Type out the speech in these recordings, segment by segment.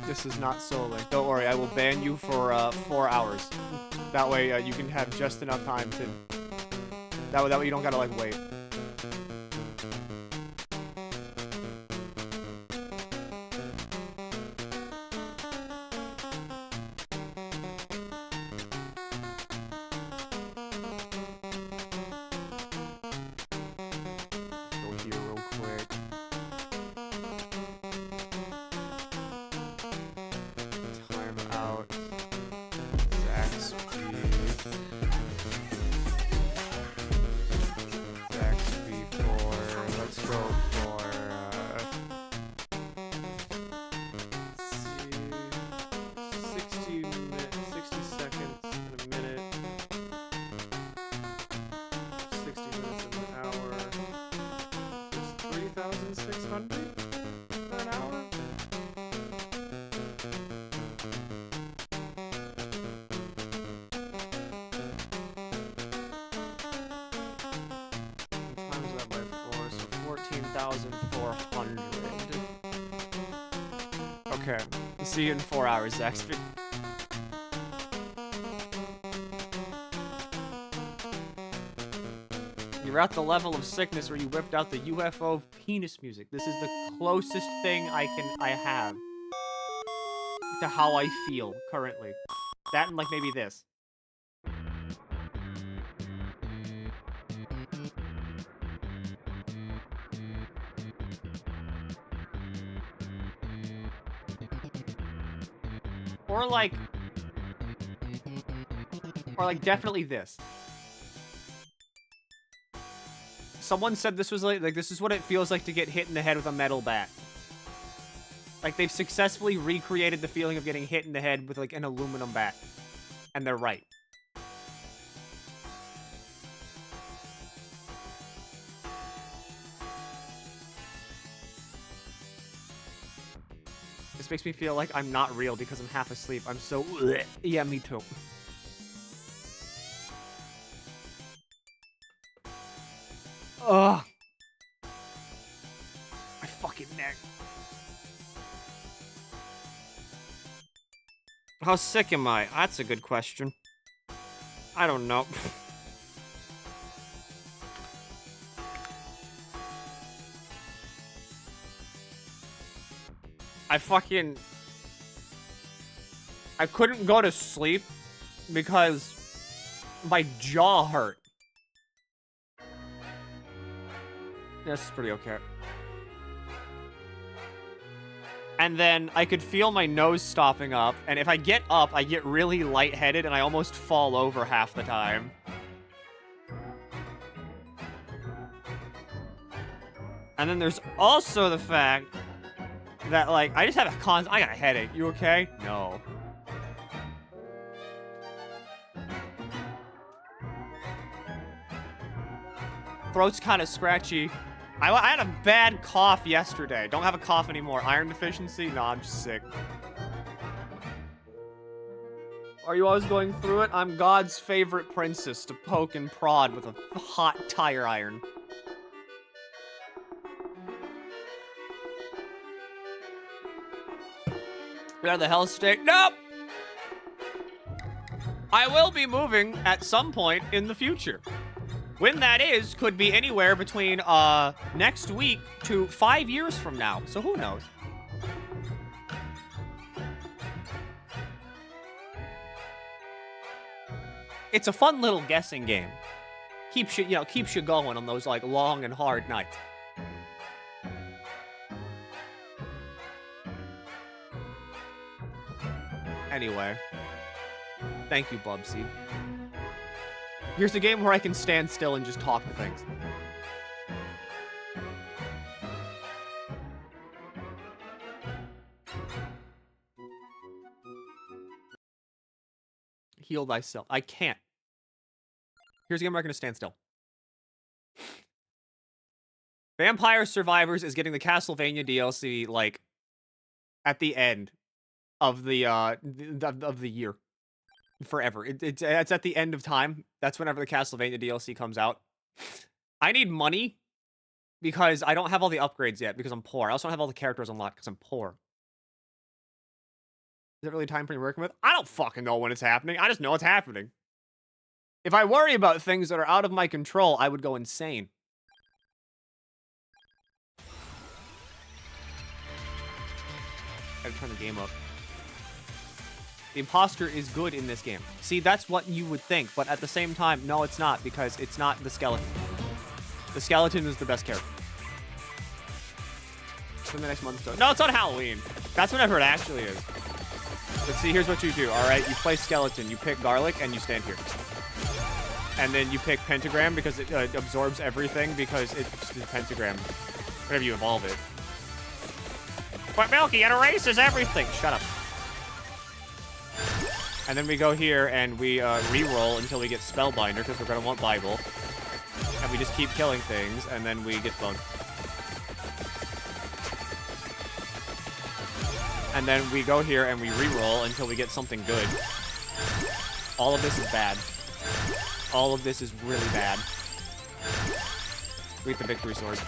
This is not soloing. Don't worry, I will ban you for 4 hours. That way you can have just enough time to... That way you don't gotta, like, wait. Okay. See you in 4 hours, Zaxby. You're at the level of sickness where you whipped out the UFO penis music. This is the closest thing I have to how I feel currently. That and like maybe this. Or like definitely this. Someone said this was like this is what it feels like to get hit in the head with a metal bat. Like they've successfully recreated the feeling of getting hit in the head with like an aluminum bat. And they're right. This makes me feel like I'm not real because I'm half asleep. I'm so... Bleh. Yeah, me too. Ugh. My fucking neck. How sick am I? That's a good question. I don't know. I couldn't go to sleep because my jaw hurt. This is pretty okay. And then I could feel my nose stopping up, and if I get up, I get really lightheaded and I almost fall over half the time. And then there's also the fact that, like, I just have I got a headache. You okay? No. Throat's kind of scratchy. I had a bad cough yesterday. Don't have a cough anymore. Iron deficiency? No, I'm just sick. Are you always going through it? I'm God's favorite princess to poke and prod with a hot tire iron. You're the hell state? Nope! I will be moving at some point in the future. When that is, could be anywhere between, next week to 5 years from now. So who knows? It's a fun little guessing game. Keeps you going on those, like, long and hard nights. Anyway. Thank you, Bubsy. Here's a game where I can stand still and just talk to things. Heal thyself. I can't. Here's a game where I can stand still. Vampire Survivors is getting the Castlevania DLC, like, at the end of the year. Forever. It's at the end of time. That's whenever the Castlevania DLC comes out. I need money because I don't have all the upgrades yet because I'm poor. I also don't have all the characters unlocked because I'm poor. Is it really time frame you're working with? I don't fucking know when it's happening. I just know it's happening. If I worry about things that are out of my control, I would go insane. Gotta turn the game up. The imposter is good in this game. See, that's what you would think, but at the same time, no, it's not, because it's not the skeleton. The skeleton is the best character. When the next month starts. No, it's on Halloween. That's whenever it actually is. But see, here's what you do, alright? You play skeleton, you pick garlic, and you stand here. And then you pick pentagram because it absorbs everything because it's just a pentagram. Whenever you evolve it. But Milky, it erases everything! Shut up. And then we go here and we re-roll until we get Spellbinder because we're gonna want Bible. And we just keep killing things and then we get boned. And then we go here and we re-roll until we get something good. All of this is bad. All of this is really bad. We get the victory sword.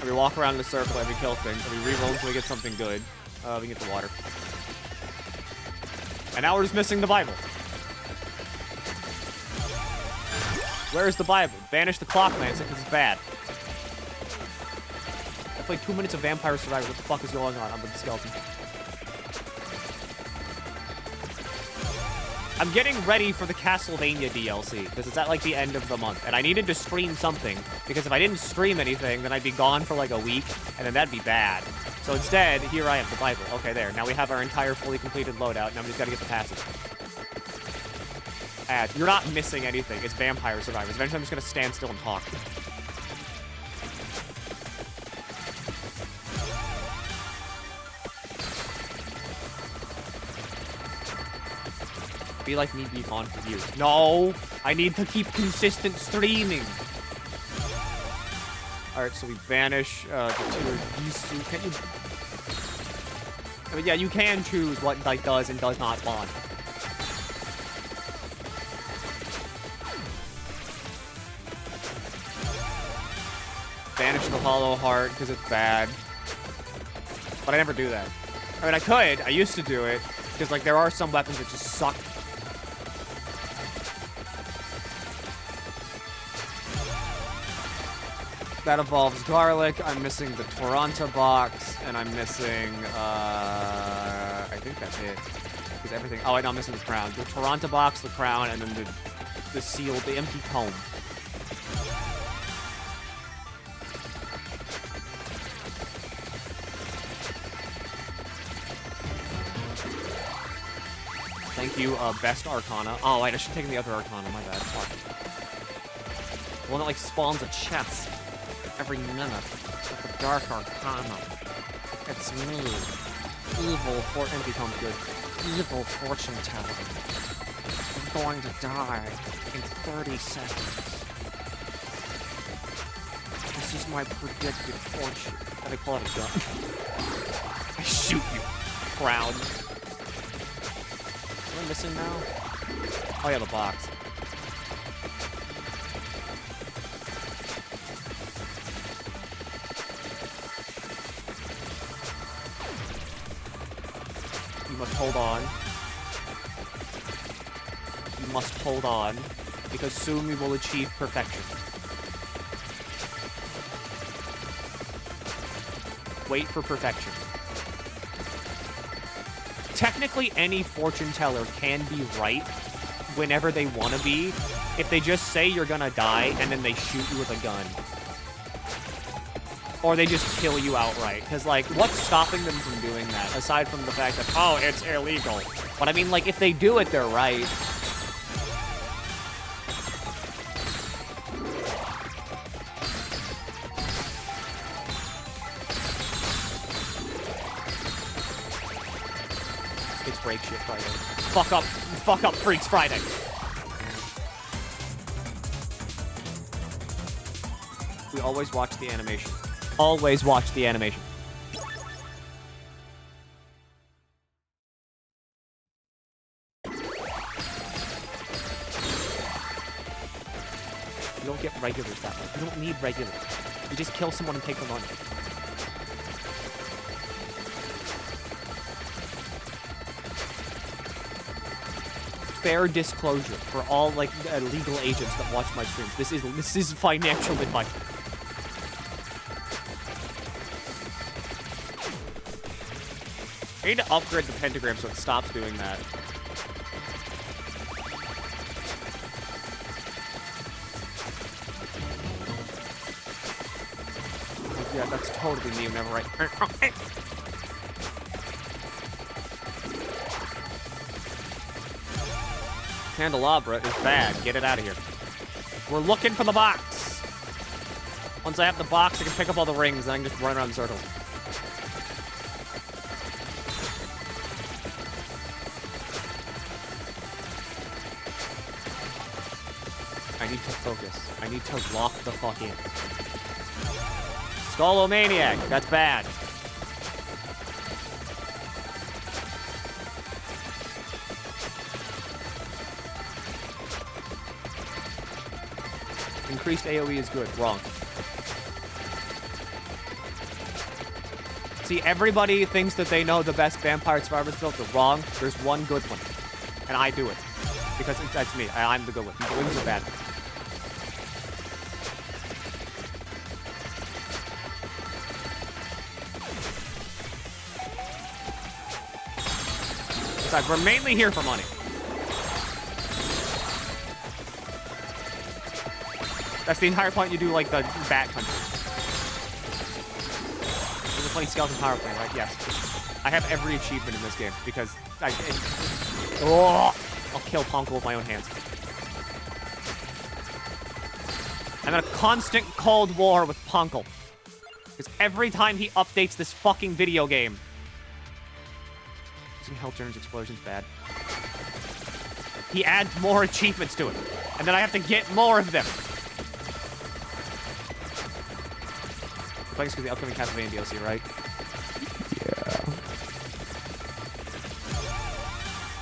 And we walk around in a circle and we kill things. And we re-roll until we get something good. We can get the water. And now we're just missing the Bible. Where is the Bible? Banish the clock lancer because it's bad. I played 2 minutes of Vampire Survivor. What the fuck is going on? I'm with the skeleton. I'm getting ready for the Castlevania DLC, because it's at, like, the end of the month, and I needed to stream something, because if I didn't stream anything, then I'd be gone for, like, a week, and then that'd be bad. So instead, here I am, the Bible. Okay, there. Now we have our entire fully completed loadout, now we just gotta get the passage. You're not missing anything. It's Vampire Survivors. Eventually I'm just gonna stand still and talk. Be like me, be gone for you. No! I need to keep consistent streaming! Alright, so we banish the two. Can you... I mean, yeah, you can choose what like does and does not spawn. Banish the hollow heart because it's bad. But I never do that. I mean, I could. I used to do it. Because, like, there are some weapons that just suck. That evolves garlic. I'm missing the Toronto box, and I'm missing, I think that's it. Because everything, oh, wait, no, I'm missing the crown. The Toronto box, the crown, and then the seal, the empty comb. Thank you, best Arcana. Oh, wait, I should take the other Arcana, my bad. Fuck. The one that, like, spawns a chest every minute. Like the Dark Arcana. It's me. Evil empty come's good. Evil fortune teller. I'm going to die in 30 seconds. This is my predicted fortune. And I pull out a gun. I shoot you, crowd. What am I missing now? Oh yeah, the box. You must hold on. You must hold on, because soon we will achieve perfection. Wait for perfection. Technically, any fortune teller can be right whenever they want to be, if they just say you're gonna die and then they shoot you with a gun. Or they just kill you outright. Because, like, what's stopping them from doing that? Aside from the fact that, oh, it's illegal. But I mean, like, if they do it, they're right. It's Break Shit Friday. Fuck up Freaks Friday. We always watch the animation. Always watch the animation. You don't get regulars that way. You don't need regulars. You just kill someone and take the money. fair disclosure for all, like, legal agents that watch my streams. This is financial advice. I need to upgrade the pentagram so it stops doing that. Oh, yeah, that's totally me. Never right. Candelabra is bad. Get it out of here. We're looking for the box. Once I have the box, I can pick up all the rings, and I can just run around in circles. I need to focus. I need to lock the fuck in. Skullomaniac. That's bad. Increased AoE is good. Wrong. See, everybody thinks that they know the best Vampire Survivors build. They're wrong. There's one good one. And I do it. Because that's me. I'm the good one. The wings are bad. Besides, we're mainly here for money. That's the entire point you do, like, the Bat Country. There's a funny skeleton power play, right? Yes. I have every achievement in this game, because I'll kill Ponko with my own hands. I'm in a constant cold war with Ponko. Because every time he updates this fucking video game... Using Hell Turns Explosion's bad. He adds more achievements to it. And then I have to get more of them. Thanks for the upcoming Castlevania DLC, right? Yeah.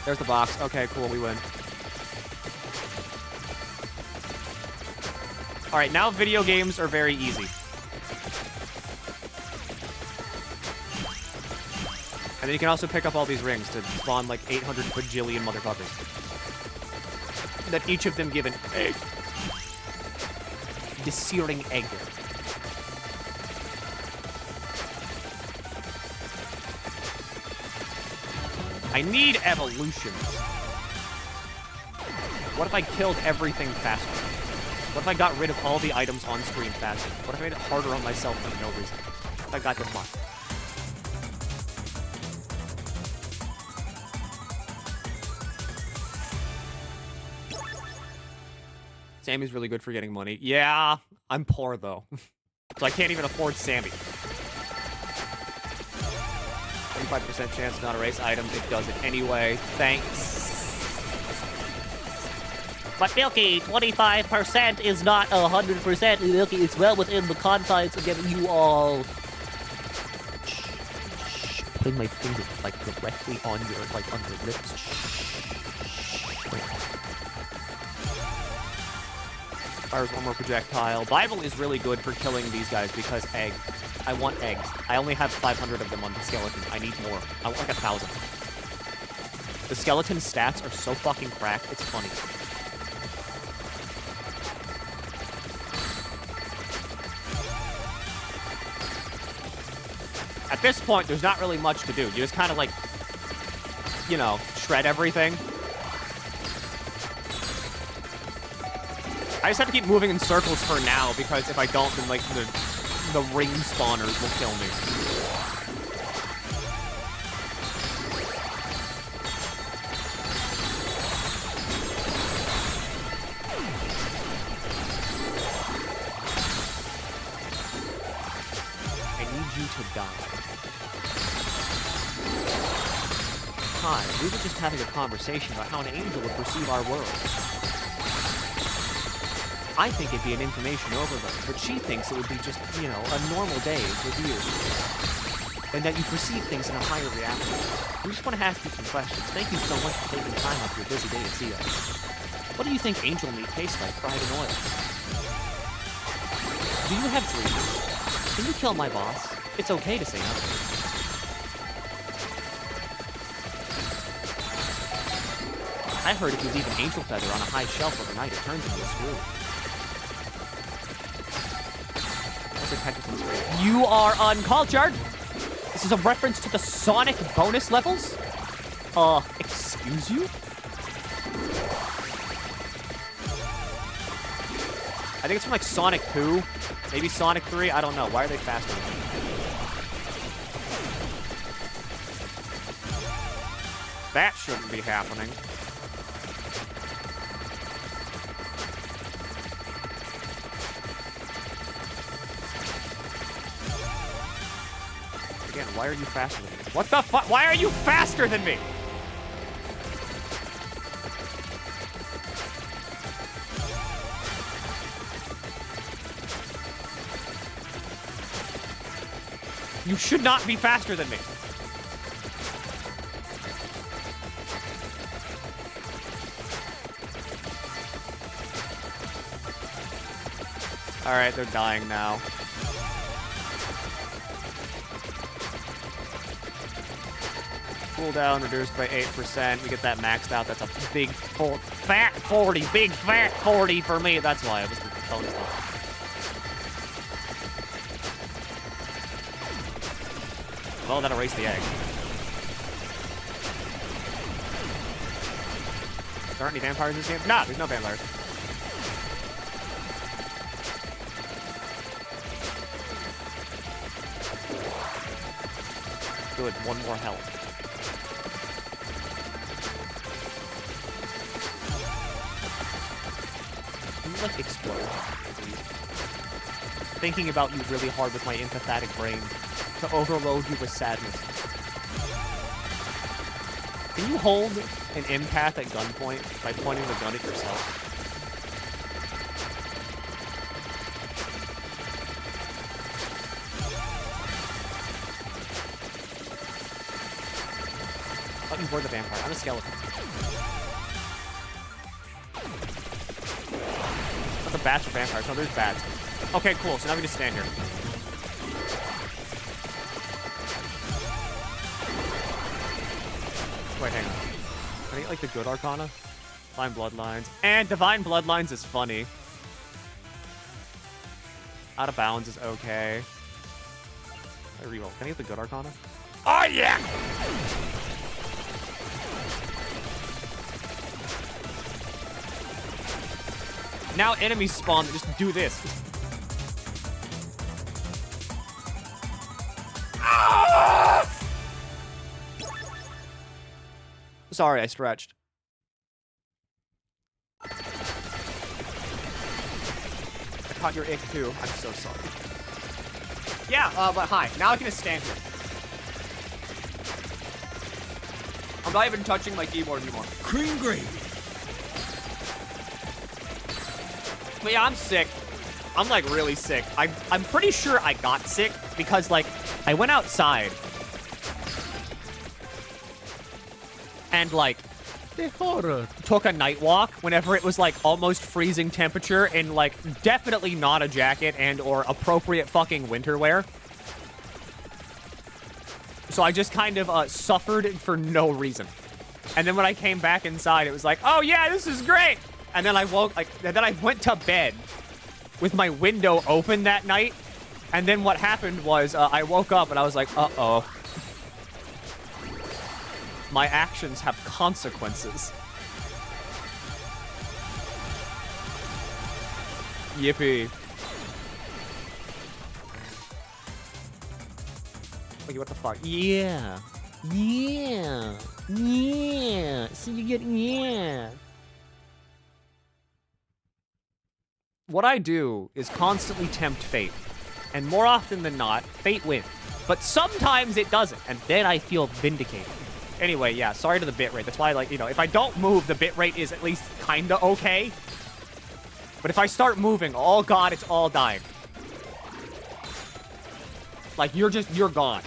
There's the box. Okay, cool. We win. All right, now video games are very easy. And then you can also pick up all these rings to spawn like 800 bajillion motherfuckers. That each of them give an egg. The searing egg. I need evolutions. What if I killed everything faster? What if I got rid of all the items on screen faster? What if I made it harder on myself for no reason? What if I got this much? Sammy's really good for getting money. Yeah, I'm poor though. So I can't even afford Sammy. 25% chance to not erase items. It does it anyway. Thanks. But Milky, 25% is not 100%. Milky, it's well within the confines of giving you all. Putting my finger like directly on your lips. Fires one more projectile. Bible is really good for killing these guys because eggs. I want eggs. I only have 500 of them on the skeleton. I need more. I want like 1,000. The skeleton stats are so fucking cracked, it's funny. At this point, there's not really much to do. You just kind of like, you know, shred everything. I just have to keep moving in circles for now, because if I don't, then like the ring spawners will kill me. I need you to die. Hi, we were just having a conversation about how an angel would perceive our world. I think it'd be an information overload, but she thinks it would be just, you know, a normal day with you. And that you perceive things in a higher reality. We just want to ask you some questions. Thank you so much for taking time off your busy day to see us. What do you think angel meat tastes like, fried in oil? Do you have dreams? Can you kill my boss? It's okay to say nothing. I heard if you leave an angel feather on a high shelf overnight, it turns into a screw. That's a technical screw. You are uncultured! This is a reference to the Sonic bonus levels? Excuse you? I think it's from like Sonic 2, maybe Sonic 3, I don't know. Why are they faster? That shouldn't be happening. Again, why are you faster than me? What the fuck? Why are you faster than me? You should not be faster than me. Alright, they're dying now. Cooldown reduced by 8%. We get that maxed out. That's a big, fat 40. Big, fat 40 for me. That's why I was telling stuff. Oh, that erased the egg. There aren't any vampires in this game? Nah, there's no vampires. Good, one more health. Can you, like, explode? Thinking about you really hard with my empathetic brain to overload you with sadness. Can you hold an empath at gunpoint by pointing the gun at yourself? Let me board the vampire. I'm a skeleton. Not the bats or vampires. No, there's bats. Okay, cool. So now we just stand here. Wait, hang on. Can I get, like, the good Arcana? Divine Bloodlines. And Divine Bloodlines is funny. Out of Bounds is okay. I reroll. Can I get the good Arcana? Oh, yeah! Now enemies spawn that just do this. Ah! Sorry, I stretched. I caught your ick too. I'm so sorry. Yeah, but hi. Now I can just stand here. I'm not even touching my keyboard anymore. Cream gravy. But yeah, I'm sick. I'm, like, really sick. I'm pretty sure I got sick because, like, I went outside and, like, took a night walk whenever it was, like, almost freezing temperature and, like, definitely not a jacket and or appropriate fucking winter wear. So I just kind of suffered for no reason. And then when I came back inside, it was like, oh yeah, this is great. And then I went to bed with my window open that night. And then what happened was I woke up and I was like, uh-oh. My actions have consequences. Yippee. Wait, what the fuck? Yeah. Yeah. Yeah. So you get, yeah. What I do is constantly tempt fate. And more often than not, fate wins. But sometimes it doesn't, and then I feel vindicated. Anyway, yeah, sorry to the bitrate. That's why, like, you know, if I don't move, the bitrate is at least kinda okay. But if I start moving, oh god, it's all dying. Like, you're gone.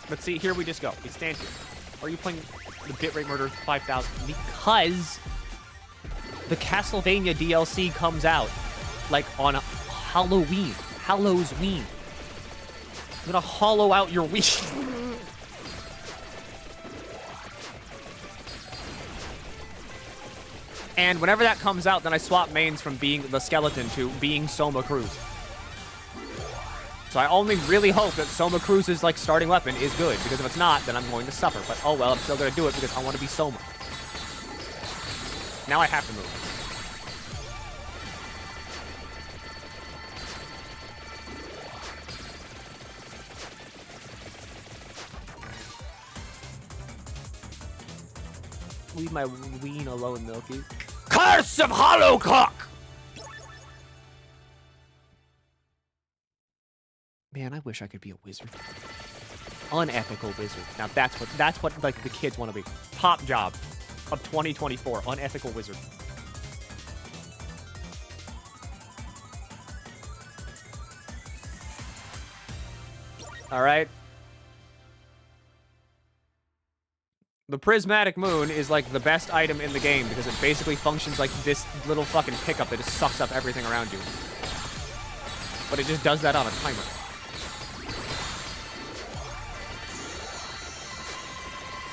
Let's see, here we just go. We stand here. Are you playing the bitrate murder 5000? Because the Castlevania DLC comes out, like, on Halloween. Halloween. I'm gonna hollow out your Wii. And whenever that comes out, then I swap mains from being the skeleton to being Soma Cruz. So I only really hope that Soma Cruz's like starting weapon is good, because if it's not, then I'm going to suffer. But oh well, I'm still gonna do it because I want to be Soma. Now I have to move. Leave my ween alone, Milky. Curse of Hollowcock! Man, I wish I could be a wizard. Unethical wizard. Now that's what like the kids want to be. Top job of 2024. Unethical wizard. All right. The prismatic moon is like the best item in the game because it basically functions like this little fucking pickup that just sucks up everything around you. But it just does that on a timer.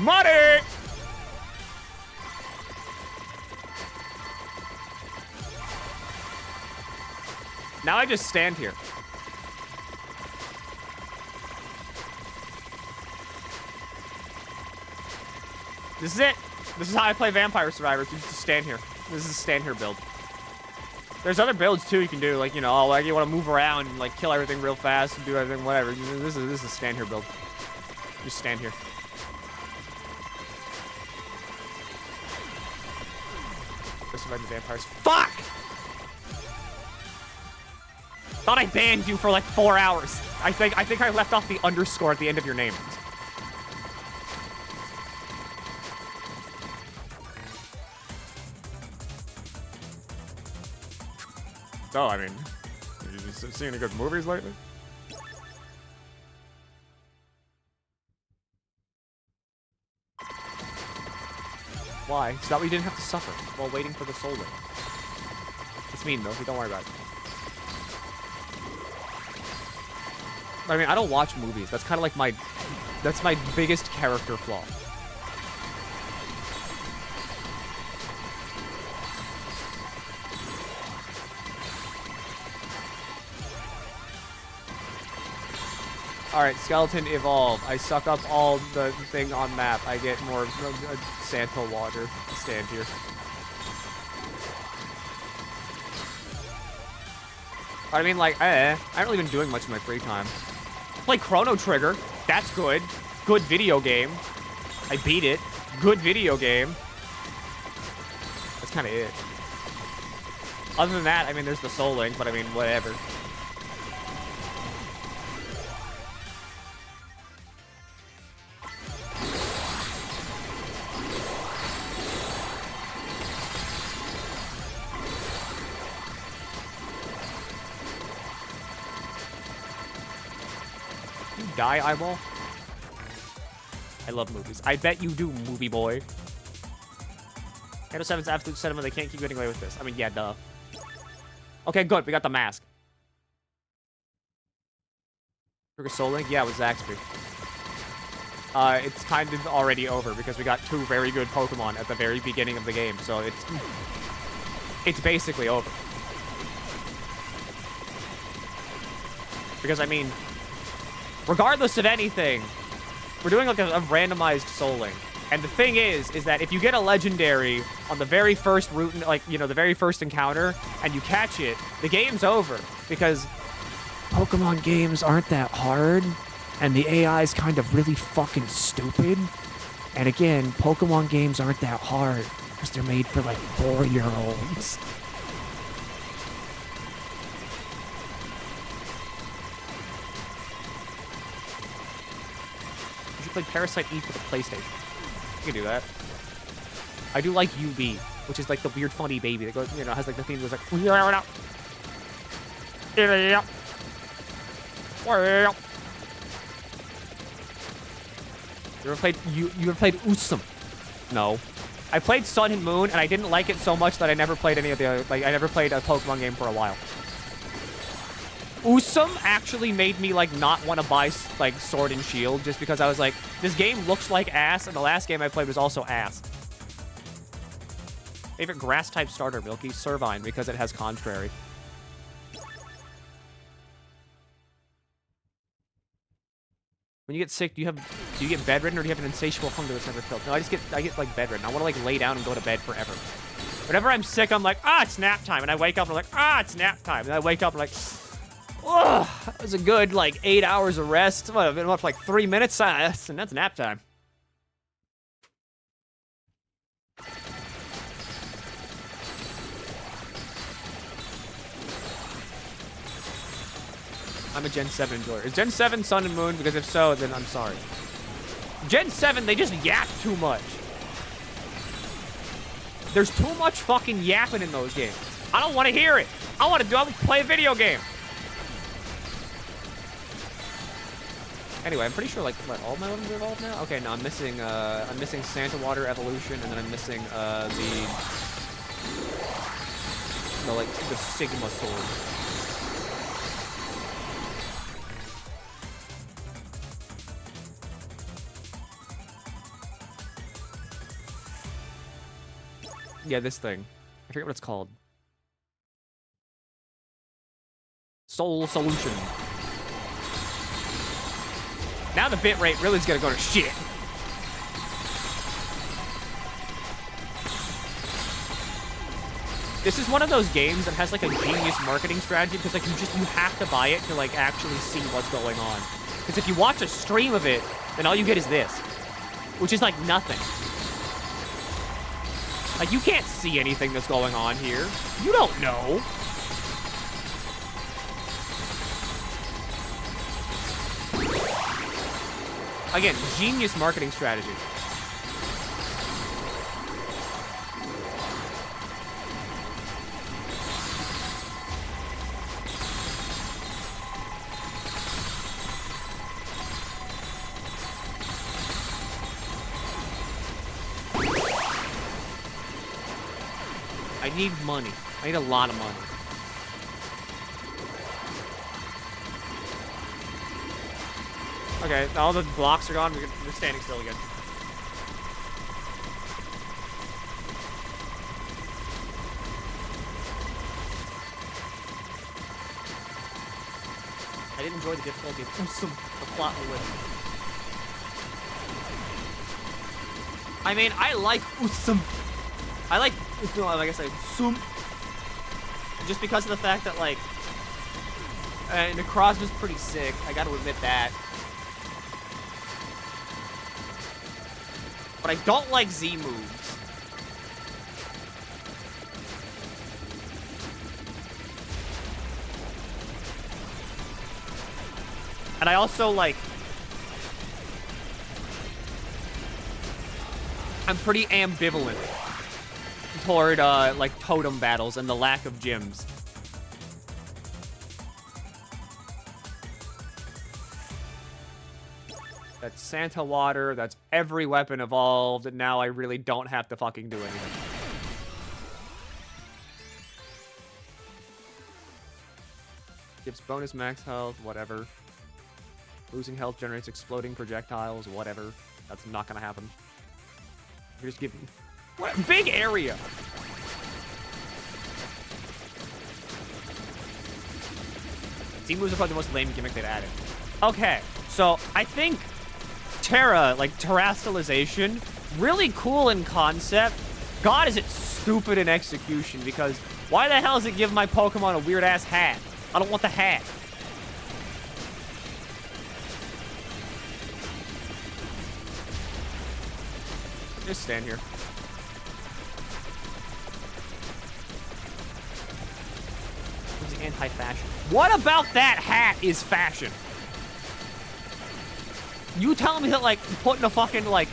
Money! Now I just stand here. This is it. This is how I play Vampire Survivors. You just stand here. This is a stand here build. There's other builds too you can do, like, you know, like you want to move around and like kill everything real fast and do everything, whatever. This is a stand here build. Just stand here. Survive the vampires. Fuck! Thought I banned you for like 4 hours. I think I left off the underscore at the end of your name. Oh, I mean, have you just seen any good movies lately? Why? So that way you didn't have to suffer while waiting for the soul ring. It's mean, Milky. Don't worry about it. I mean, I don't watch movies. That's kind of like that's my biggest character flaw. Alright, skeleton evolve. I suck up all the thing on map. I get more Santa water. Stand here. I mean, like, I haven't really been doing much in my free time. Play Chrono Trigger. That's good. Good video game. I beat it. Good video game. That's kind of it. Other than that, I mean, there's the Soul Link, but I mean, whatever. Die, eyeball? I love movies. I bet you do, movie boy. Halo 7's absolute cinema. They can't keep getting away with this. I mean, yeah, duh. Okay, good. We got the mask. Trigger Soul Link? Yeah, with Zaxby. It's kind of already over because we got 2 very good Pokemon at the very beginning of the game, so it's basically over. Because, I mean, regardless of anything, we're doing like a randomized Soul Link. And the thing is that if you get a legendary on the very first route, like, you know, the very first encounter, and you catch it, the game's over. Because Pokemon games aren't that hard, and the AI is kind of really fucking stupid. And again, Pokemon games aren't that hard, because they're made for, like, 4-year-olds. Play Parasite Eve for the PlayStation. You can do that. I do like UB, which is like the weird funny baby that goes, you know, has like the theme that goes like, you ever played Usum? No. I played Sun and Moon, and I didn't like it so much that I never played any of the other, like, I never played a Pokemon game for a while. Usum actually made me, like, not want to buy, like, Sword and Shield just because I was like, this game looks like ass, and the last game I played was also ass. Favorite grass-type starter, Milky? Servine, because it has Contrary. When you get sick, do you get bedridden, or do you have an insatiable hunger that's never filled? No, I get, like, bedridden. I want to, like, lay down and go to bed forever. Whenever I'm sick, I'm like, ah, it's nap time. And I wake up, and I'm like, ah, it's nap time. And I wake up, and I'm like... Oh, that was a good, like, 8 hours of rest. What, I've been up for, like, 3 minutes? And that's nap time. I'm a Gen 7 enjoyer. Is Gen 7 Sun and Moon? Because if so, then I'm sorry. Gen 7, they just yap too much. There's too much fucking yapping in those games. I don't want to hear it. I want to play a video game. Anyway, I'm pretty sure, like, what, all my weapons are evolved now? Okay, no, I'm missing Santa Water Evolution, and then I'm missing, the Sigma Sword. Yeah, this thing. I forget what it's called. Soul Solution. Now the bitrate really is gonna go to shit. This is one of those games that has like a genius marketing strategy because like you have to buy it to like actually see what's going on. Because if you watch a stream of it, then all you get is this, which is like nothing. Like you can't see anything that's going on here. You don't know. Again, genius marketing strategy. I need money. I need a lot of money. Okay, all the blocks are gone. We're standing still again. I didn't enjoy the difficulty. Awesome. The plot will win. I mean, I like Usum. I like, like I said, Usum. Just because of the fact that, like, Necroz was pretty sick. I gotta admit that. But I don't like Z moves. And I also, like... I'm pretty ambivalent toward, like, totem battles and the lack of gyms. That's Santa Water, that's every weapon evolved, and now I really don't have to fucking do anything. Gives bonus max health, whatever. Losing health generates exploding projectiles, whatever. That's not gonna happen. You're just giving... What a big area! Z-moves are probably the most lame gimmick they've added. Okay, so I think Terra, like terrestrialization, really cool in concept. God, is it stupid in execution, because why the hell does it give my Pokemon a weird-ass hat? I don't want the hat. Just stand here. It's anti-fashion. What about that hat is fashion? You telling me that, like, putting a fucking, like...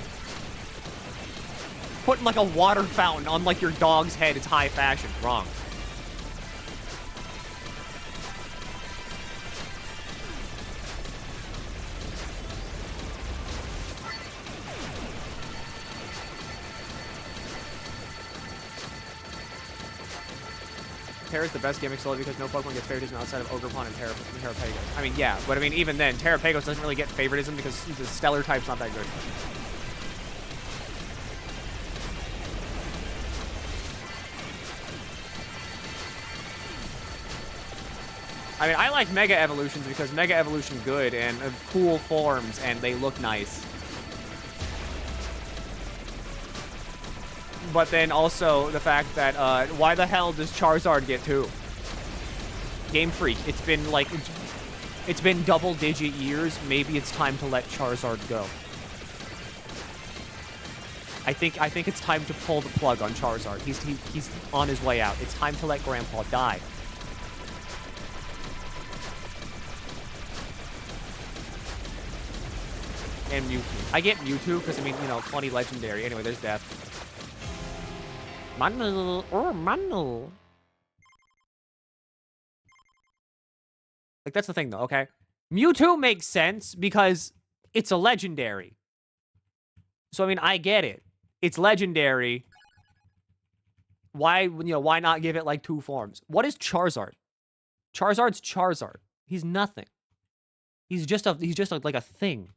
Putting, like, a water fountain on, like, your dog's head is high fashion. Wrong. Terra is the best gimmick solely because no Pokemon gets favoritism outside of Ogerpon and Terrapagos. I mean, yeah, but I mean, even then, Terrapagos doesn't really get favoritism because the Stellar type's not that good. I mean, I like Mega Evolutions because Mega Evolution good and cool forms and they look nice. But then also the fact that, why the hell does Charizard get 2? Game Freak, it's been like, it's been double-digit years. Maybe it's time to let Charizard go. I think it's time to pull the plug on Charizard. He's on his way out. It's time to let Grandpa die. And Mewtwo. I get Mewtwo because, I mean, you know, 20 legendary. Anyway, there's death. Mano. Oh, Mano. Like, that's the thing, though, okay? Mewtwo makes sense because it's a legendary. So, I mean, I get it. It's legendary. Why, you know, why not give it, like, 2 forms? What is Charizard? Charizard's Charizard. He's nothing. He's just like a thing.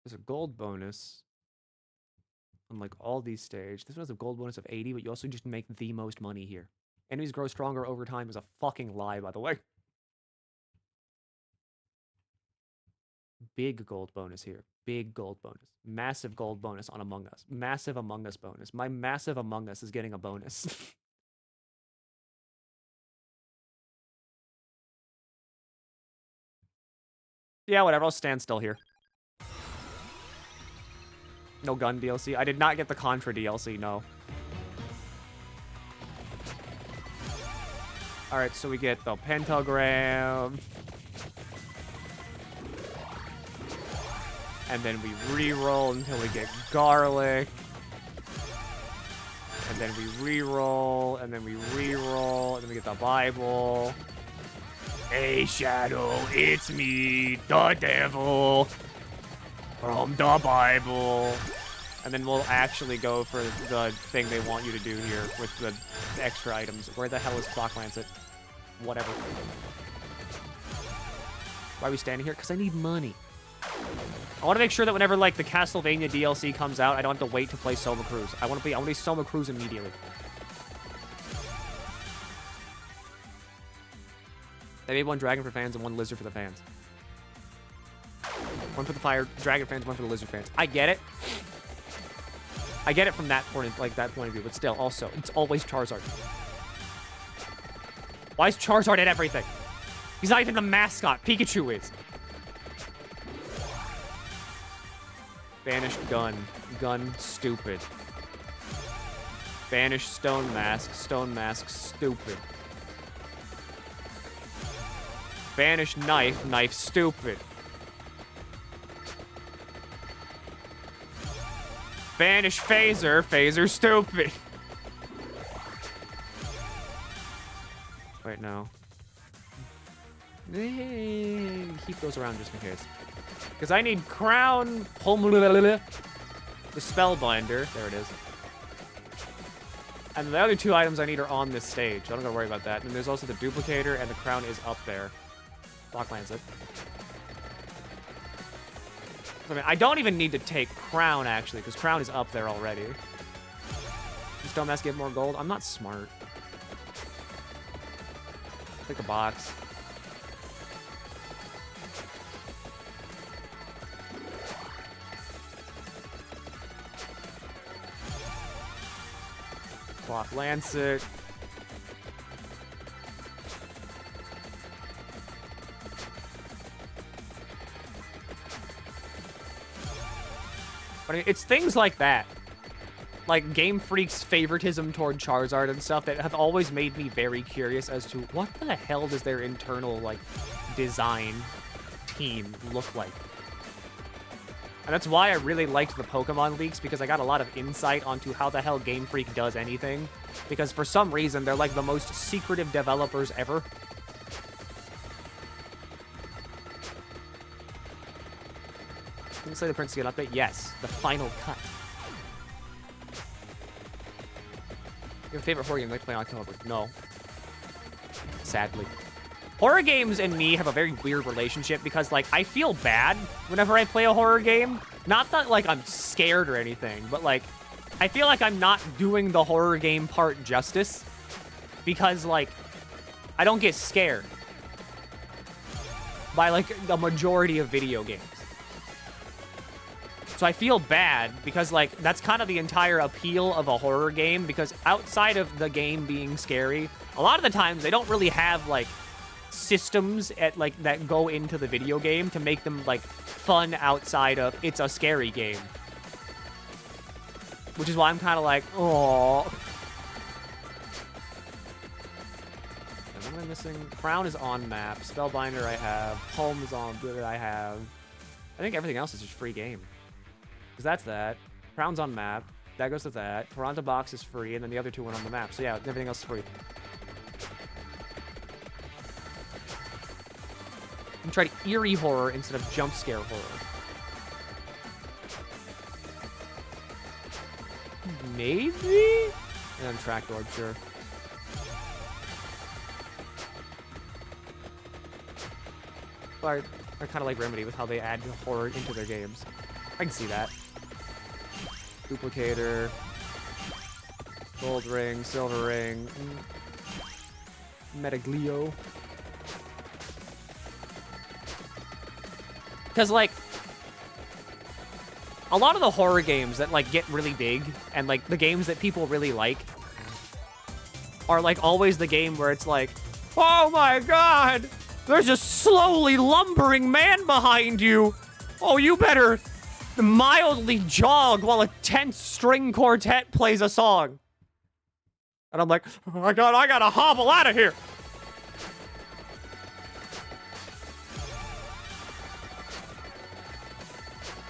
There's a gold bonus on, like, all these stages. This one has a gold bonus of 80, but you also just make the most money here. Enemies grow stronger over time is a fucking lie, by the way. Big gold bonus here. Big gold bonus. Massive gold bonus on Among Us. Massive Among Us bonus. My massive Among Us is getting a bonus. Yeah, whatever. I'll stand still here. No gun DLC. I did not get the Contra DLC, no. Alright, so we get the Pentagram. And then we re-roll until we get Garlic. And then we re-roll, and then we re-roll, and then we get the Bible. Hey, Shadow, it's me, the devil. From the Bible. And then we'll actually go for the thing they want you to do here with the extra items. Where the hell is Clock Lancet? Whatever. Why are we standing here? Because I need money. I want to make sure that whenever, like, the Castlevania DLC comes out, I don't have to wait to play Soma Cruz. I want to play Soma Cruz immediately. They made 1 dragon for fans and 1 lizard for the fans. 1 for the fire dragon fans, 1 for the lizard fans. I get it. I get it from that point, like that point of view, but still, also, it's always Charizard. Why is Charizard at everything? He's not even the mascot. Pikachu is. Banish gun. Gun stupid. Banish stone mask. Stone mask stupid. Banish knife. Knife stupid. Banish phaser. Phaser stupid. Wait, no. Keep those around just in case. Because I need Crown... The Spellbinder. There it is. And the other 2 items I need are on this stage. So I don't gotta worry about that. And there's also the Duplicator, and the Crown is up there. Block Lancet. I mean, I don't even need to take Crown, actually, because Crown is up there already. Does Stone Mask give more gold? I'm not smart. Pick a box. Block Lancet. But I mean, it's things like that. Like Game Freak's favoritism toward Charizard and stuff that have always made me very curious as to what the hell does their internal, like, design team look like. And that's why I really liked the Pokemon leaks, because I got a lot of insight onto how the hell Game Freak does anything. Because for some reason, they're like the most secretive developers ever. Didn't say the Prince get update? Yes. The final cut. Your favorite horror game you like to play in October? No. Sadly. Horror games and me have a very weird relationship because, like, I feel bad whenever I play a horror game. Not that, like, I'm scared or anything, but, like, I feel like I'm not doing the horror game part justice because, like, I don't get scared by, like, the majority of video games. So I feel bad because, like, that's kind of the entire appeal of a horror game, because outside of the game being scary, a lot of the times they don't really have, like, systems that go into the video game to make them, like, fun outside of it's a scary game. Which is why I'm kind of like, oh. What am I missing? Crown is on map. Spellbinder I have. Home is on that I have. I think everything else is just free game. Because that's that. Crown's on map. That goes to that. Toronto Box is free, and then the other two went on the map. So yeah, everything else is free. I'm trying eerie horror instead of jump scare horror. Maybe? And then track orb, sure. But I kind of like Remedy with how they add horror into their games. I can see that. Duplicator. Gold ring, silver ring. Metaglio. Because, like, a lot of the horror games that, like, get really big and, like, the games that people really like are, like, always the game where it's like, oh my god, there's a slowly lumbering man behind you. Oh, you better mildly jog while a tense string quartet plays a song. And I'm like, oh my god, I gotta hobble out of here.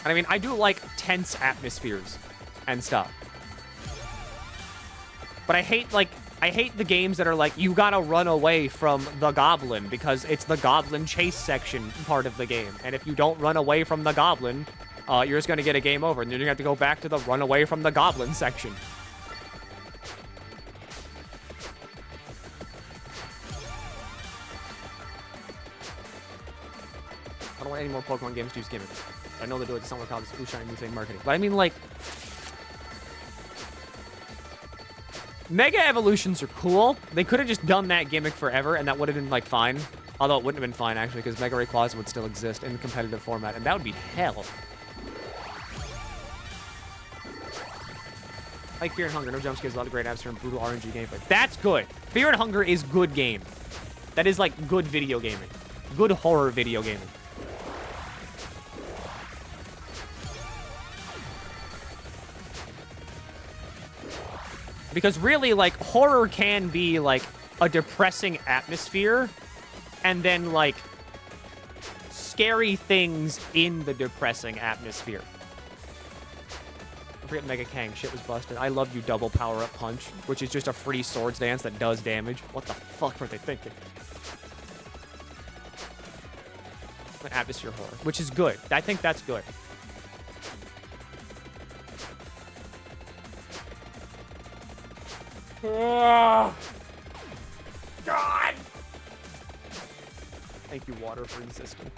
And I mean, I do like tense atmospheres and stuff. But I hate the games that are like, you gotta run away from the goblin because it's the goblin chase section part of the game. And if you don't run away from the goblin, you're just gonna get a game over. And then you're gonna have to go back to the run away from the goblin section. I don't want any more Pokemon games to use gimmicks. I know they do it to someone called Ushine New Thing marketing. But I mean, like, Mega Evolutions are cool. They could have just done that gimmick forever, and that would have been, like, fine. Although it wouldn't have been fine, actually, because Mega Rayquaza would still exist in the competitive format, and that would be hell. Like Fear and Hunger, no jump scares, a lot of great atmosphere and brutal RNG gameplay. That's good. Fear and Hunger is good game. That is, like, good video gaming. Good horror video gaming. Because really, like, horror can be, like, a depressing atmosphere and then, like, scary things in the depressing atmosphere. I forget Mega Kang. Shit was busted. I love you, double power-up punch, which is just a free swords dance that does damage. What the fuck were they thinking? Atmosphere horror, which is good. I think that's good. Oh, God! Thank you, water, for existing.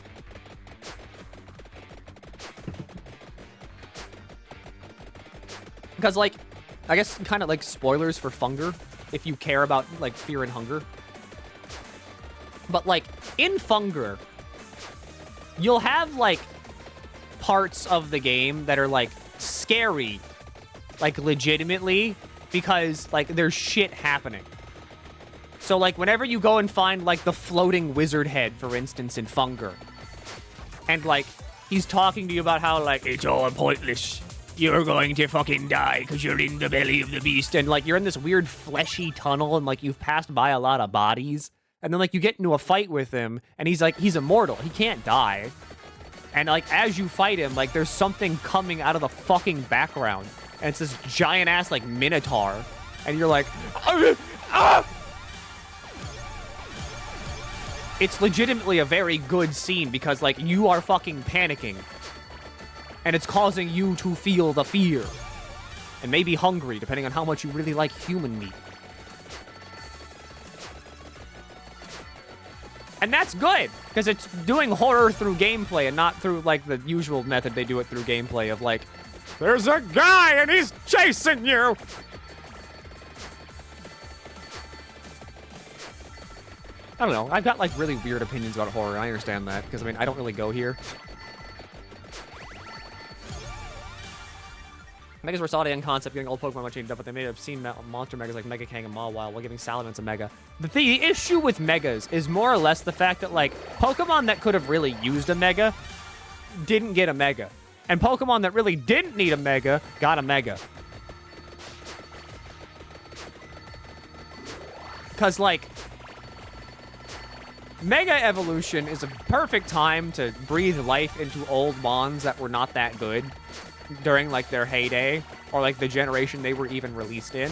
Because, like, I guess kind of like spoilers for Funger, if you care about, like, Fear and Hunger. But, like, in Funger, you'll have, like, parts of the game that are, like, scary, like, legitimately, because, like, there's shit happening. So, like, whenever you go and find, like, the floating wizard head, for instance, in Funger, and, like, he's talking to you about how, like, it's all pointless. You're going to fucking die because you're in the belly of the beast. And, like, you're in this weird fleshy tunnel and, like, you've passed by a lot of bodies. And then, like, you get into a fight with him and he's, like, he's immortal. He can't die. And, like, as you fight him, like, there's something coming out of the fucking background. And it's this giant-ass, like, minotaur. And you're like, ah! It's legitimately a very good scene because, like, you are fucking panicking. And it's causing you to feel the fear. And maybe hungry, depending on how much you really like human meat. And that's good, because it's doing horror through gameplay and not through, like, the usual method they do it through gameplay of, like, there's a guy and he's chasing you! I don't know. I've got, like, really weird opinions about horror. I understand that, because, I mean, I don't really go here. Megas were solid in concept, getting old Pokemon much changed up, but they made obscene monster Megas like Mega Kang and Mawile while giving Salamence a Mega. The issue with Megas is more or less the fact that, like, Pokemon that could have really used a Mega didn't get a Mega. And Pokemon that really didn't need a Mega got a Mega. Because, like, Mega Evolution is a perfect time to breathe life into old Mons that were not that good during, like, their heyday, or, like, the generation they were even released in.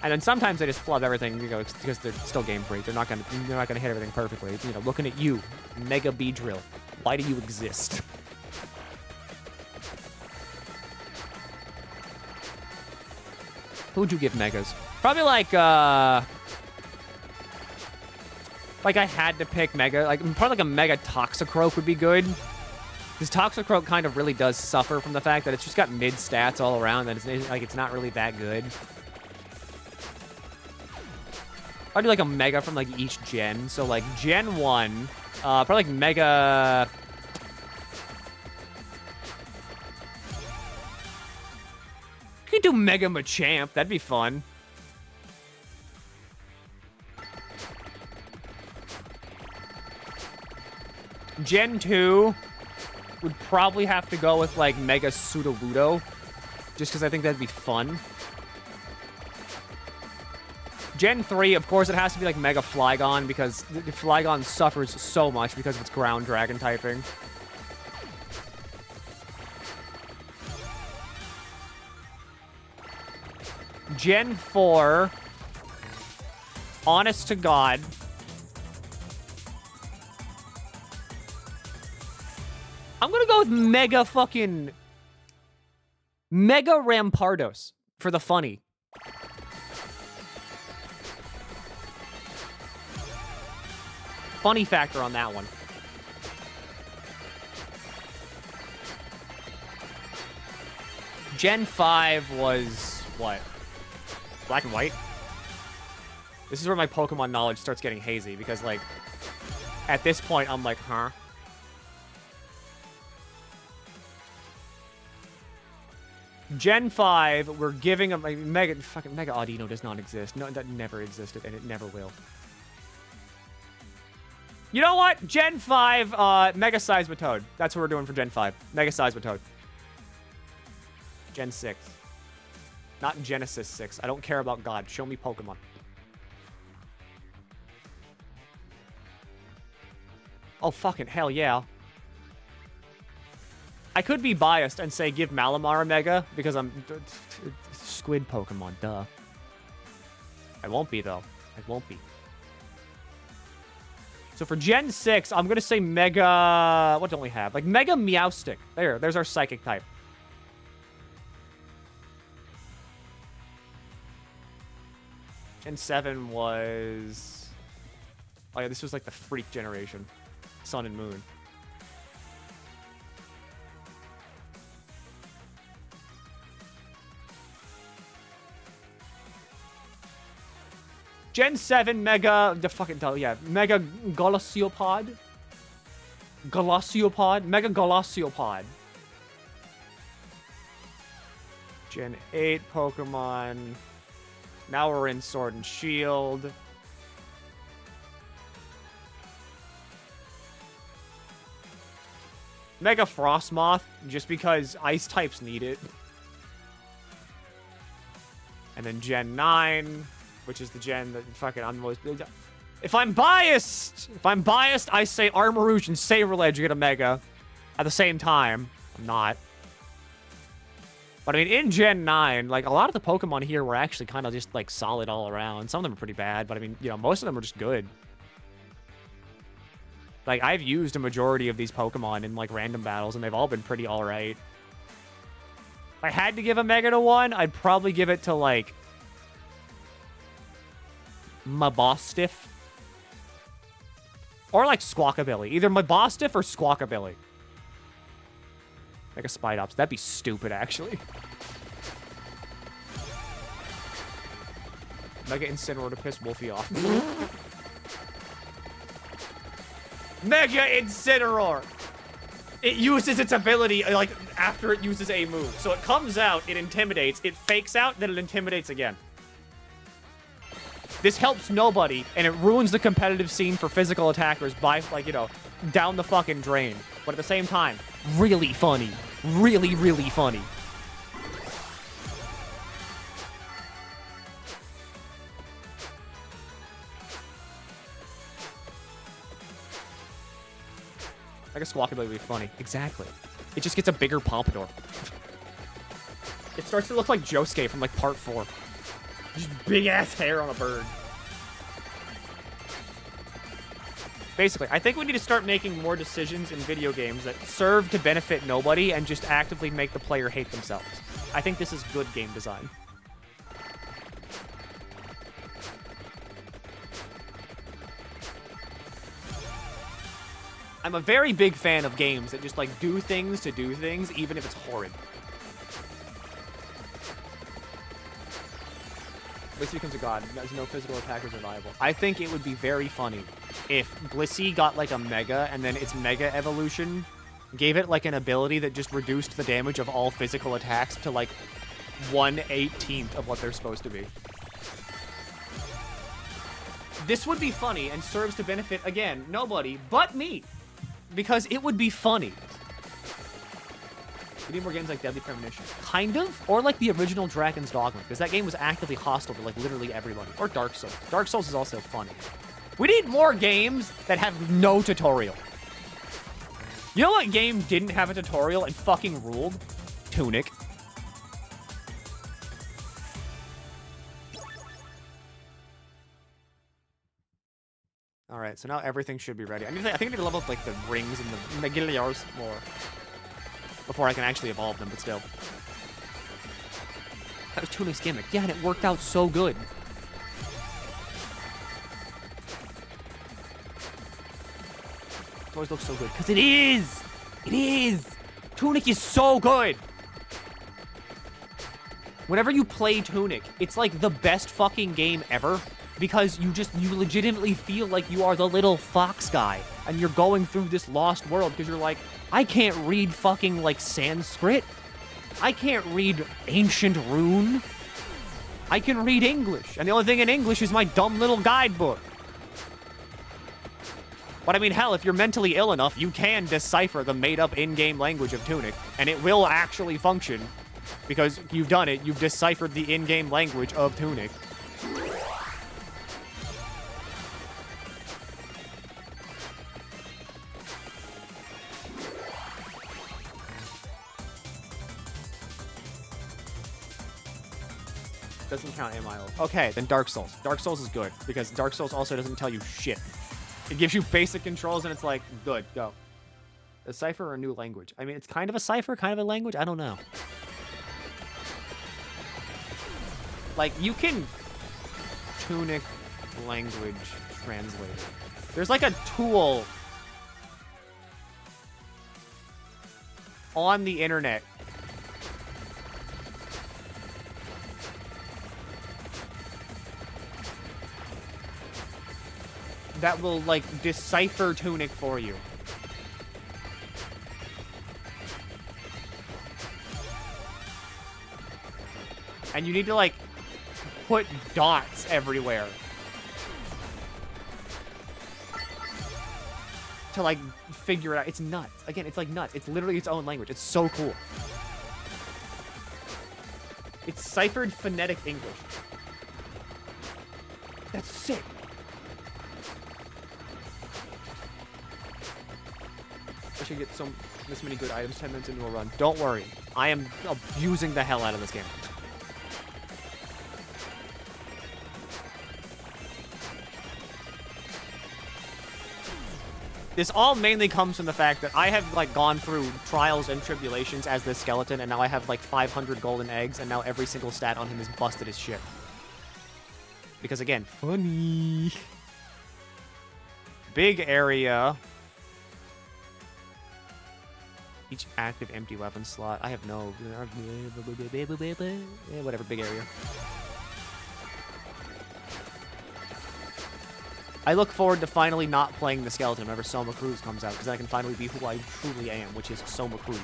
And then sometimes they just flub everything, you know, because they're still Game Freak. They're not gonna hit everything perfectly. You know, looking at you, Mega Beedrill. Why do you exist? Who'd you give Megas? Probably, like I had to pick Mega. Like, probably like a Mega Toxicroak would be good. Because Toxicroak kind of really does suffer from the fact that it's just got mid stats all around, and it's not really that good. I'd do like a Mega from like each gen. So like Gen 1, probably like Mega. You could do Mega Machamp. That'd be fun. Gen 2 would probably have to go with, like, Mega Sudowoodo, just because I think that'd be fun. Gen 3, of course, it has to be, like, Mega Flygon, because Flygon suffers so much because of its ground dragon typing. Gen 4, honest to God, I'm gonna go with Mega Rampardos for the funny. Funny factor on that one. Gen 5 was what? Black and white? This is where my Pokemon knowledge starts getting hazy because, like, at this point, I'm like, huh? Gen 5, we're giving a Mega Audino does not exist. No, that never existed, and it never will. You know what? Gen 5, Mega Seismitoad. That's what we're doing for Gen 5. Mega Seismitoad. Gen 6. Not Genesis 6. I don't care about God. Show me Pokemon. Oh, fucking hell yeah. I could be biased and say give Malamar a Mega, because I'm... Squid Pokemon, duh. I won't be, though. I won't be. So for Gen 6, I'm going to say Mega... What don't we have? Like, Mega Meowstic. There's our Psychic type. Gen 7 was... Oh, yeah, this was like the Freak generation. Sun and Moon. Gen 7 Mega... Mega Golossiopod. Mega Golossiopod. Gen 8 Pokemon. Now we're in Sword and Shield. Mega Frostmoth, just because ice types need it. And then Gen 9, which is the gen that fucking I'm the most... If I'm biased, I say Armarouge and Saberledge get a Mega at the same time. I'm not. But I mean, in Gen 9, like, a lot of the Pokemon here were actually kind of just, like, solid all around. Some of them are pretty bad, but I mean, you know, most of them are just good. Like, I've used a majority of these Pokemon in, like, random battles, and they've all been pretty alright. If I had to give a Mega to one, I'd probably give it to, like, Mabostiff. Or, like, Squawkabilly. Either Mabostiff or Squawkabilly. Mega Spidops. That'd be stupid, actually. Mega Incineroar to piss Wolfie off. Mega Incineroar! It uses its ability, like, after it uses a move. So it comes out, it intimidates, it fakes out, then it intimidates again. This helps nobody, and it ruins the competitive scene for physical attackers by, like, you know, down the fucking drain. But at the same time, really funny. Really, really funny. Like a Squawkabilly would be funny. Exactly. It just gets a bigger pompadour. It starts to look like Josuke from, like, part 4. Just big-ass hair on a bird. Basically, I think we need to start making more decisions in video games that serve to benefit nobody and just actively make the player hate themselves. I think this is good game design. I'm a very big fan of games that just, like, do things to do things, even if it's horrid. At least he becomes a god. There's no physical attackers are viable. I think it would be very funny if Blissey got, like, a Mega, and then its Mega evolution gave it, like, an ability that just reduced the damage of all physical attacks to, like, 1/18 of what they're supposed to be. This would be funny and serves to benefit, again, nobody but me. Because it would be funny. We need more games like Deadly Premonition. Kind of. Or like the original Dragon's Dogma. Because that game was actively hostile to, like, literally everybody. Or Dark Souls. Dark Souls is also funny. We need more games that have no tutorial. You know what game didn't have a tutorial and fucking ruled? Tunic. Alright, so now everything should be ready. I think I need to level up, like, the rings and the Megilliars more before I can actually evolve them, but still. That was Tunic's gimmick. Yeah, and it worked out so good. It always looks so good. Because it is! It is! Tunic is so good! Whenever you play Tunic, it's like the best fucking game ever. Because you legitimately feel like you are the little fox guy. And you're going through this lost world because you're like, I can't read fucking, like, Sanskrit. I can't read ancient rune. I can read English. And the only thing in English is my dumb little guidebook. But I mean, hell, if you're mentally ill enough, you can decipher the made-up in-game language of Tunic. And it will actually function. Because you've done it. You've deciphered the in-game language of Tunic. Doesn't count MIO. Okay, then Dark Souls. Dark Souls is good, because Dark Souls also doesn't tell you shit. It gives you basic controls, and it's like, good, go. A cipher or a new language? I mean, it's kind of a cipher, kind of a language? I don't know. Like, you can Tunic language translator. There's like a tool on the internet that will, like, decipher Tunic for you. And you need to, like, put dots everywhere to, like, figure it out. It's nuts. Again, it's, like, nuts. It's literally its own language. It's so cool. It's ciphered phonetic English. That's sick. I should get this many good items 10 minutes into a run. Don't worry. I am abusing the hell out of this game. This all mainly comes from the fact that I have, like, gone through trials and tribulations as this skeleton, and now I have, like, 500 golden eggs, and now every single stat on him is busted as shit. Because, again, funny. Big area. Each active empty weapon slot. I have no... whatever, big area. I look forward to finally not playing the skeleton whenever Soma Cruz comes out, because I can finally be who I truly am, which is Soma Cruz.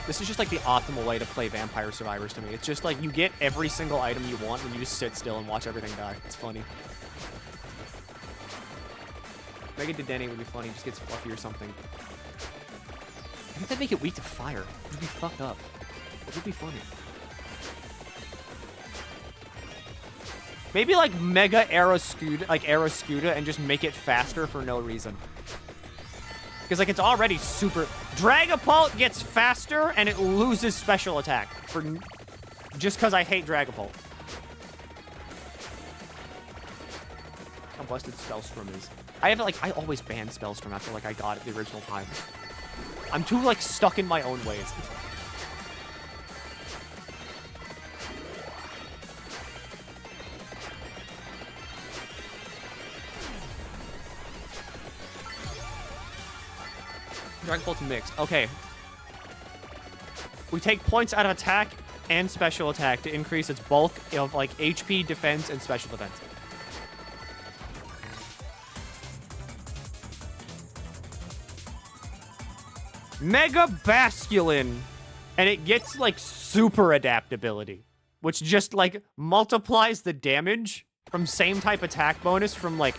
This is just like the optimal way to play Vampire Survivors to me. It's just like you get every single item you want and you just sit still and watch everything die. It's funny. Mega Dedenne would be funny. Just gets fluffy or something. I think they make it weak to fire. It would be fucked up. It would be funny. Maybe like Mega Aeroscuda, and just make it faster for no reason. Because, like, it's already super... Dragapult gets faster, and it loses special attack. Just because I hate Dragapult. How busted Spellstorm is. I always ban Spellstorm after, like, I got it the original time. I'm too, like, stuck in my own ways. Dragapult's mixed. Okay. We take points out of attack and special attack to increase its bulk of, like, HP, defense, and special defense. Mega Basculin! And it gets, like, super adaptability, which just, like, multiplies the damage from same type attack bonus from, like,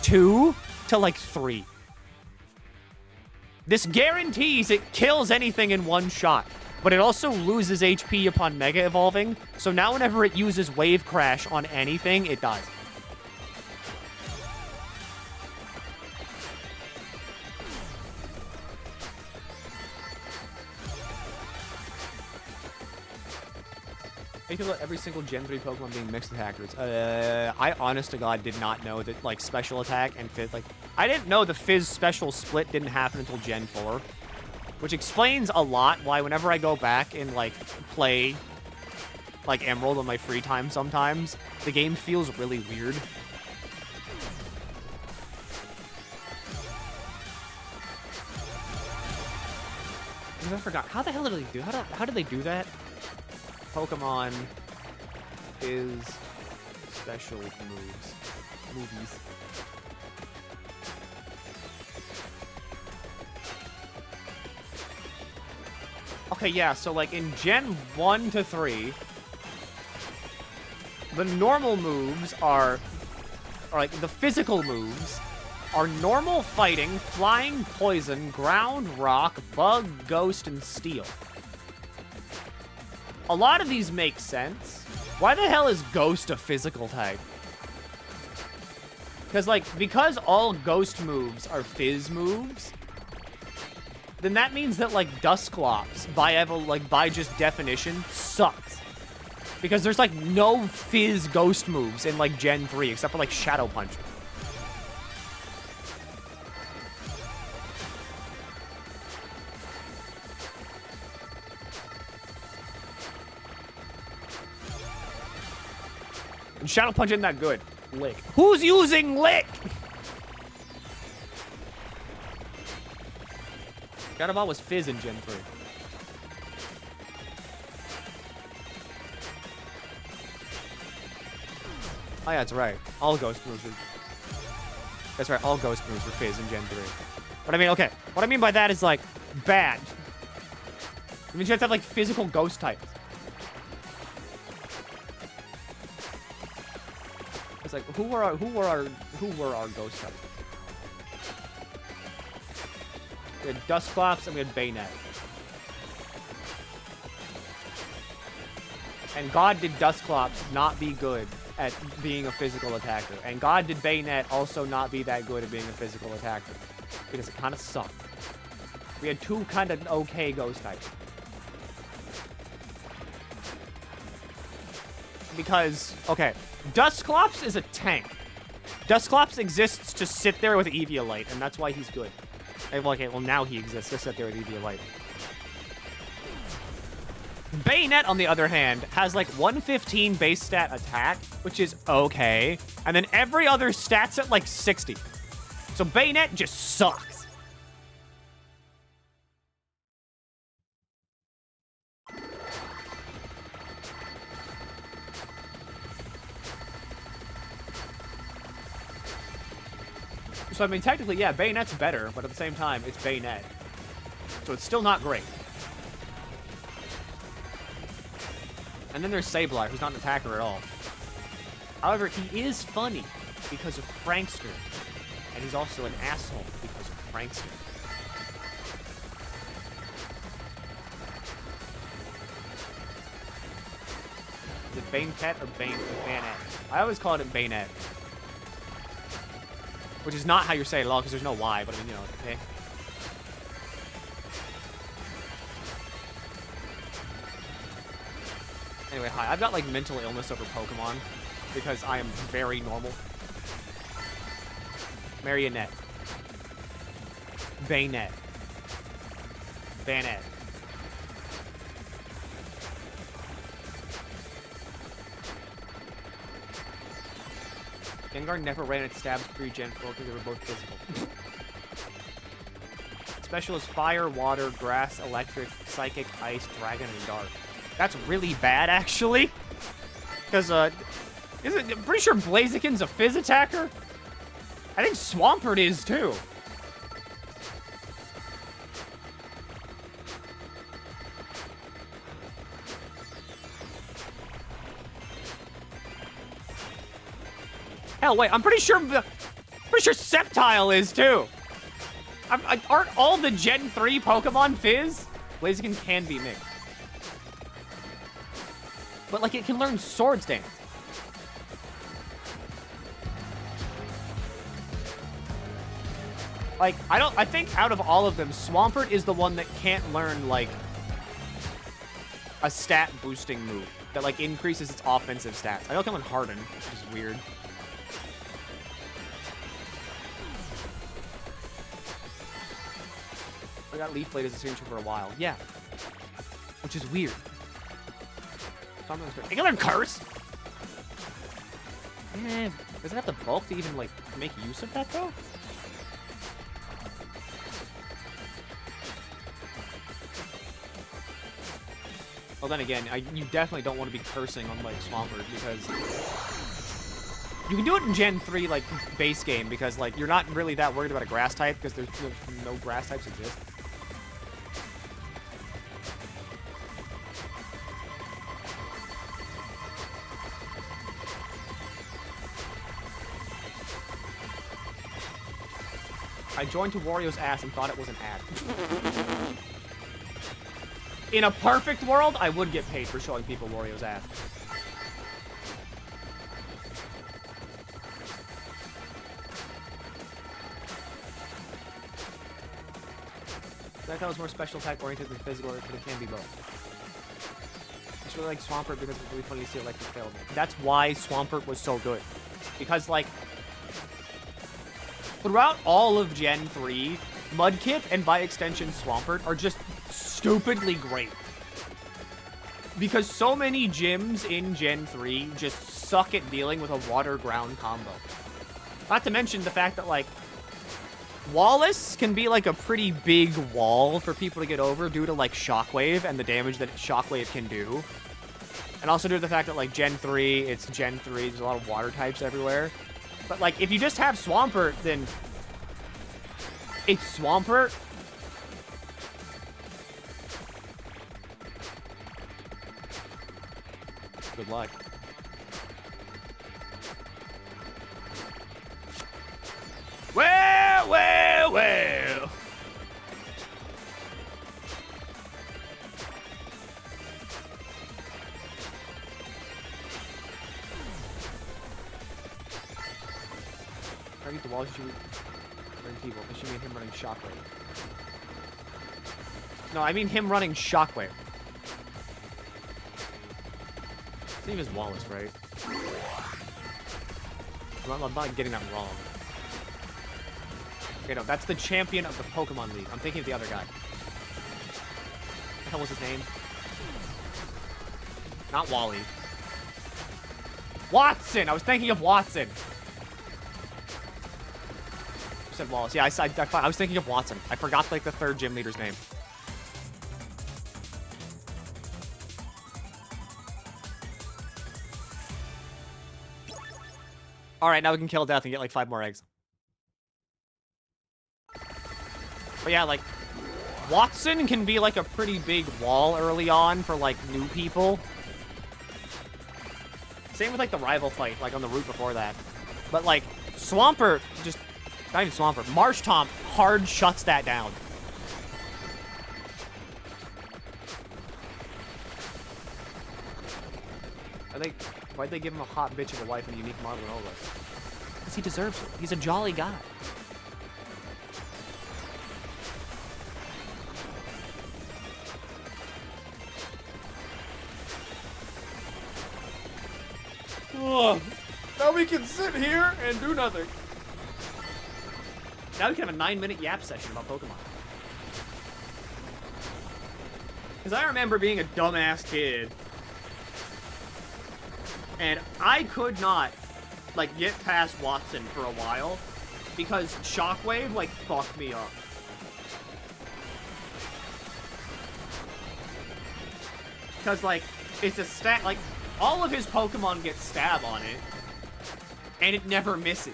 2 to, like, 3. This guarantees it kills anything in one shot, but it also loses HP upon Mega Evolving, so now whenever it uses Wave Crash on anything, it dies. I feel about every single Gen 3 Pokemon being mixed attackers. I honest to God did not know that, like, special attack and Fizz, like, I didn't know the Fizz special split didn't happen until Gen 4. Which explains a lot why whenever I go back and, like, play, like, Emerald on my free time sometimes, the game feels really weird. I forgot. How the hell did they do? How did they do that? Pokemon is special movies. Okay, yeah, so like in Gen 1 to 3, the normal moves are like the physical moves are normal fighting, flying, poison, ground, rock, bug, ghost, and steel. A lot of these make sense. Why the hell is Ghost a physical type? Because all Ghost moves are Fizz moves, then that means that, like, Dusclops, by just definition, sucks. Because there's, like, no Fizz Ghost moves in, like, Gen 3, except for, like, Shadow Punch. And Shadow Punch isn't that good. Lick. Who's using Lick? Shadow Ball was Fizz in Gen 3. Oh yeah, that's right. All Ghost moves were... That's right, all Ghost moves were Fizz in Gen 3. But I mean, okay. What I mean by that is, like, bad. It means you have to have, like, physical Ghost types. It's like, who were our Ghost types? We had Dusclops and we had Bayonet. And God did Dusclops not be good at being a physical attacker. And God did Bayonet also not be that good at being a physical attacker. Because it kind of sucked. We had two kind of okay ghost types. Because, okay, Dusclops is a tank. Dusclops exists to sit there with Eviolite, and that's why he's good. Okay, well, now he exists to sit there with Eviolite. Bayonet, on the other hand, has like 115 base stat attack, which is okay. And then every other stat's at like 60. So Bayonet just sucks. So, I mean, technically, yeah, Bayonet's better, but at the same time, it's Bayonet. So it's still not great. And then there's Sableye, who's not an attacker at all. However, he is funny because of Prankster. And he's also an asshole because of Prankster. Is it Bayonet or Bayonet? I always call it Bayonet. Which is not how you say it at all, because there's no Y, but I mean, you know, okay. Anyway, hi. I've got, like, mental illness over Pokemon, because I am very normal. Marionette. Bayonet. Bayonet. Gengar never ran its stabs pre-Gen 4 because they were both physical. Special is Fire, Water, Grass, Electric, Psychic, Ice, Dragon, and Dark. That's really bad, actually. Because, I'm pretty sure Blaziken's a Fizz attacker. I think Swampert is, too. Hell, wait, I'm pretty sure Sceptile is, too. Aren't all the Gen 3 Pokemon Fizz? Blaziken can be mixed. But, like, it can learn Swords Dance. Like, I think out of all of them, Swampert is the one that can't learn, like, a stat boosting move that, like, increases its offensive stats. I know it can learn Harden, which is weird. I got Leaf Blade as a signature for a while. Yeah. Which is weird. It can learn Curse! Eh, does it have the bulk to even, like, make use of that, though? Well, then again, you definitely don't want to be cursing on, like, Swampert, because you can do it in Gen 3, like, base game, because, like, you're not really that worried about a grass type, because there's no grass types exist. I joined to Wario's ass and thought it was an ad. In a perfect world, I would get paid for showing people Wario's ass. That was more special attack oriented than physical, but it can be both. I just really like Swampert because it's really funny to see electric failed. That's why Swampert was so good. Because, like, throughout all of Gen 3, Mudkip and by extension Swampert are just stupidly great. Because so many gyms in Gen 3 just suck at dealing with a water-ground combo. Not to mention the fact that, like, Wallace can be, like, a pretty big wall for people to get over due to, like, Shockwave and the damage that Shockwave can do. And also due to the fact that, like, Gen 3, it's Gen 3, there's a lot of water types everywhere. But, like, if you just have Swampert, then it's Swampert. Good luck. Well, well, well. Target the walls, you should feeble. This should be him running Shockwave. No, I mean him running Shockwave. His name is Wallace, right? I'm not getting that wrong. Okay, no, that's the champion of the Pokemon League. I'm thinking of the other guy. What the hell was his name? Not Wally. Watson! I was thinking of Watson. You said Wallace. Yeah, I was thinking of Watson. I forgot, like, the third gym leader's name. Alright, now we can kill Death and get, like, 5 more eggs. But yeah, like, Watson can be, like, a pretty big wall early on for, like, new people. Same with, like, the rival fight, like, on the route before that. But, like, Swampert, just, not even Swampert, Marshtomp hard shuts that down. Why'd they give him a hot bitch of a wife and a unique Marlin Ola? Because he deserves it. He's a jolly guy. Ugh. Now we can sit here and do nothing. Now we can have a 9-minute yap session about Pokemon. Because I remember being a dumbass kid. And I could not, like, get past Watson for a while. Because Shockwave, like, fucked me up. Because, like, it's a stat, like, all of his Pokemon get stab on it. And it never misses.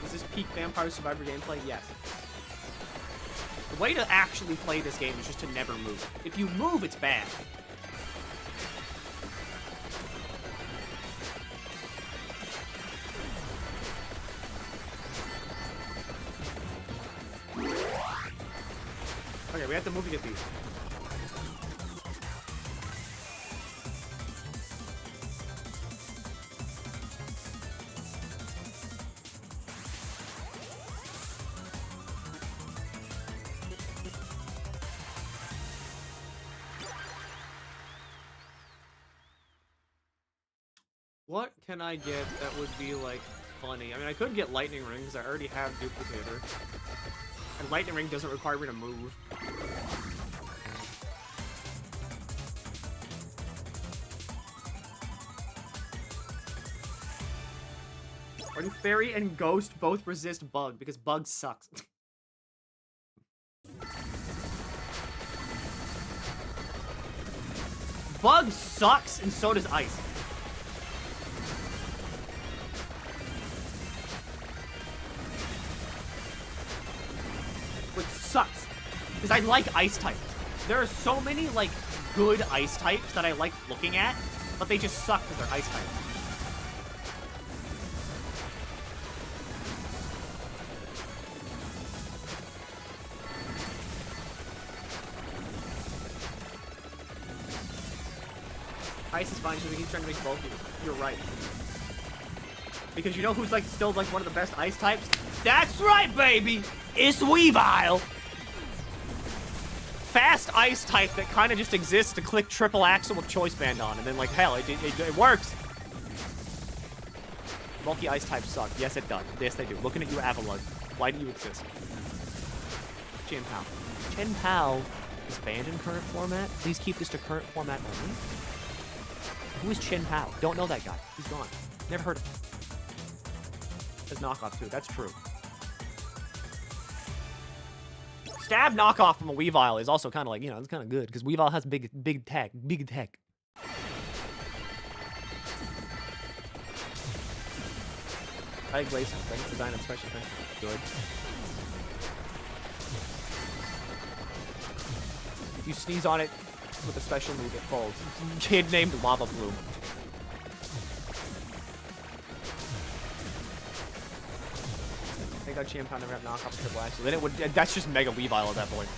Is this peak Vampire Survivor gameplay? Yes. The way to actually play this game is just to never move. If you move, it's bad. Okay, we have to move to get these. What can I get that would be, like, funny? I mean, I could get Lightning Ring, because I already have Duplicator. And Lightning Ring doesn't require me to move. Or do Fairy and Ghost both resist Bug, because Bug sucks. Bug sucks, and so does Ice. Which sucks, because I like Ice types. There are so many, like, good Ice types that I like looking at, but they just suck because they're Ice types. Ice is fine, so we keep trying to make both of you. You're right. Because you know who's, like, still, like, one of the best Ice types? That's right, baby! It's Weavile! Fast Ice type that kind of just exists to click triple axle with Choice Band on, and then, like, hell, it works! Bulky Ice types suck. Yes, it does. Yes, they do. Looking at you, Avalon. Why do you exist? Chen Pao. Chen Pao is banned in current format. Please keep this to current format only. Who is Chen Pao? Don't know that guy. He's gone. Never heard of him. His knockoff, too. That's true. Stab knockoff from a Weavile is also kind of like, you know, it's kind of good, because Weavile has big tech. I like Glacier. Thanks for design and special things. Good. If you sneeze on it with a special move, it falls. Kid named Lava Bloom. I think Champion never have knockoff triple axle. Then it would. That's just Mega Weavile at that point.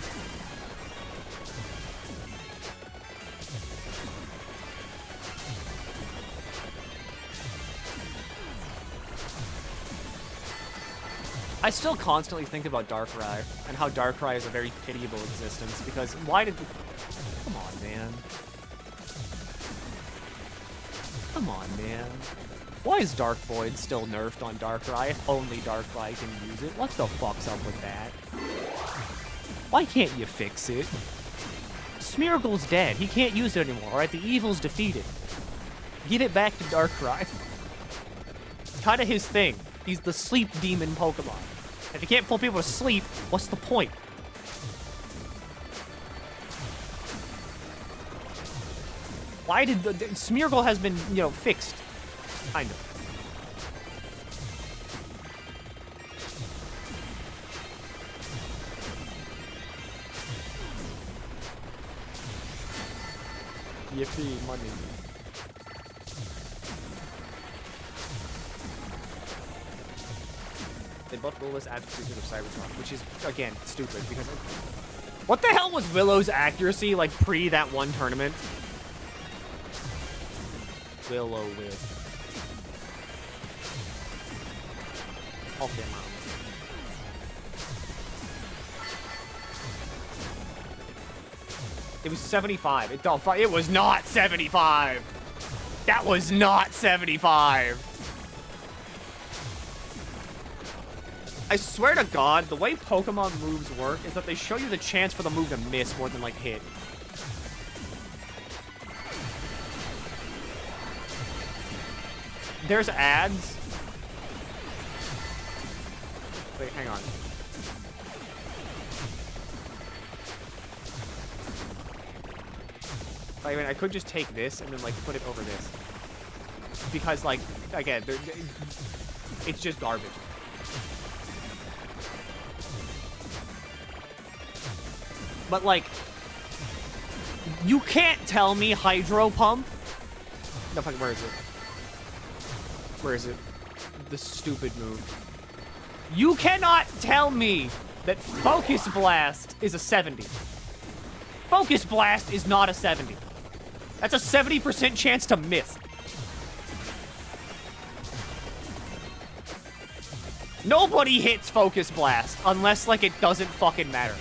I still constantly think about Darkrai and how Darkrai is a very pitiable existence because why did come on, man. Come on, man. Why is Dark Void still nerfed on Darkrai if only Darkrai can use it? What the fuck's up with that? Why can't you fix it? Smeargle's dead. He can't use it anymore, right? The evil's defeated. Give it back to Darkrai. Kinda his thing. He's the sleep demon Pokemon. If you can't pull people to sleep, what's the point? Why did the Smeargle has been, you know, fixed? Kind of. Yippee, money. They both Willow's accuracy of Cybertron, which is, again, stupid, because... What the hell was Willow's accuracy, like, pre that one tournament? Willow with... Okay, Mom. It was 75. It was not 75! That was not 75! I swear to God, the way Pokemon moves work is that they show you the chance for the move to miss more than, like, hit. There's ads. Wait, hang on. I mean, I could just take this and then, like, put it over this. Because, like, again, it's just garbage. But, like, you can't tell me Hydro Pump. No, fucking, where is it? Where is it? The stupid move. You cannot tell me that Focus Blast is a 70. Focus Blast is not a 70. That's a 70% chance to miss. Nobody hits Focus Blast unless, like, it doesn't fucking matter.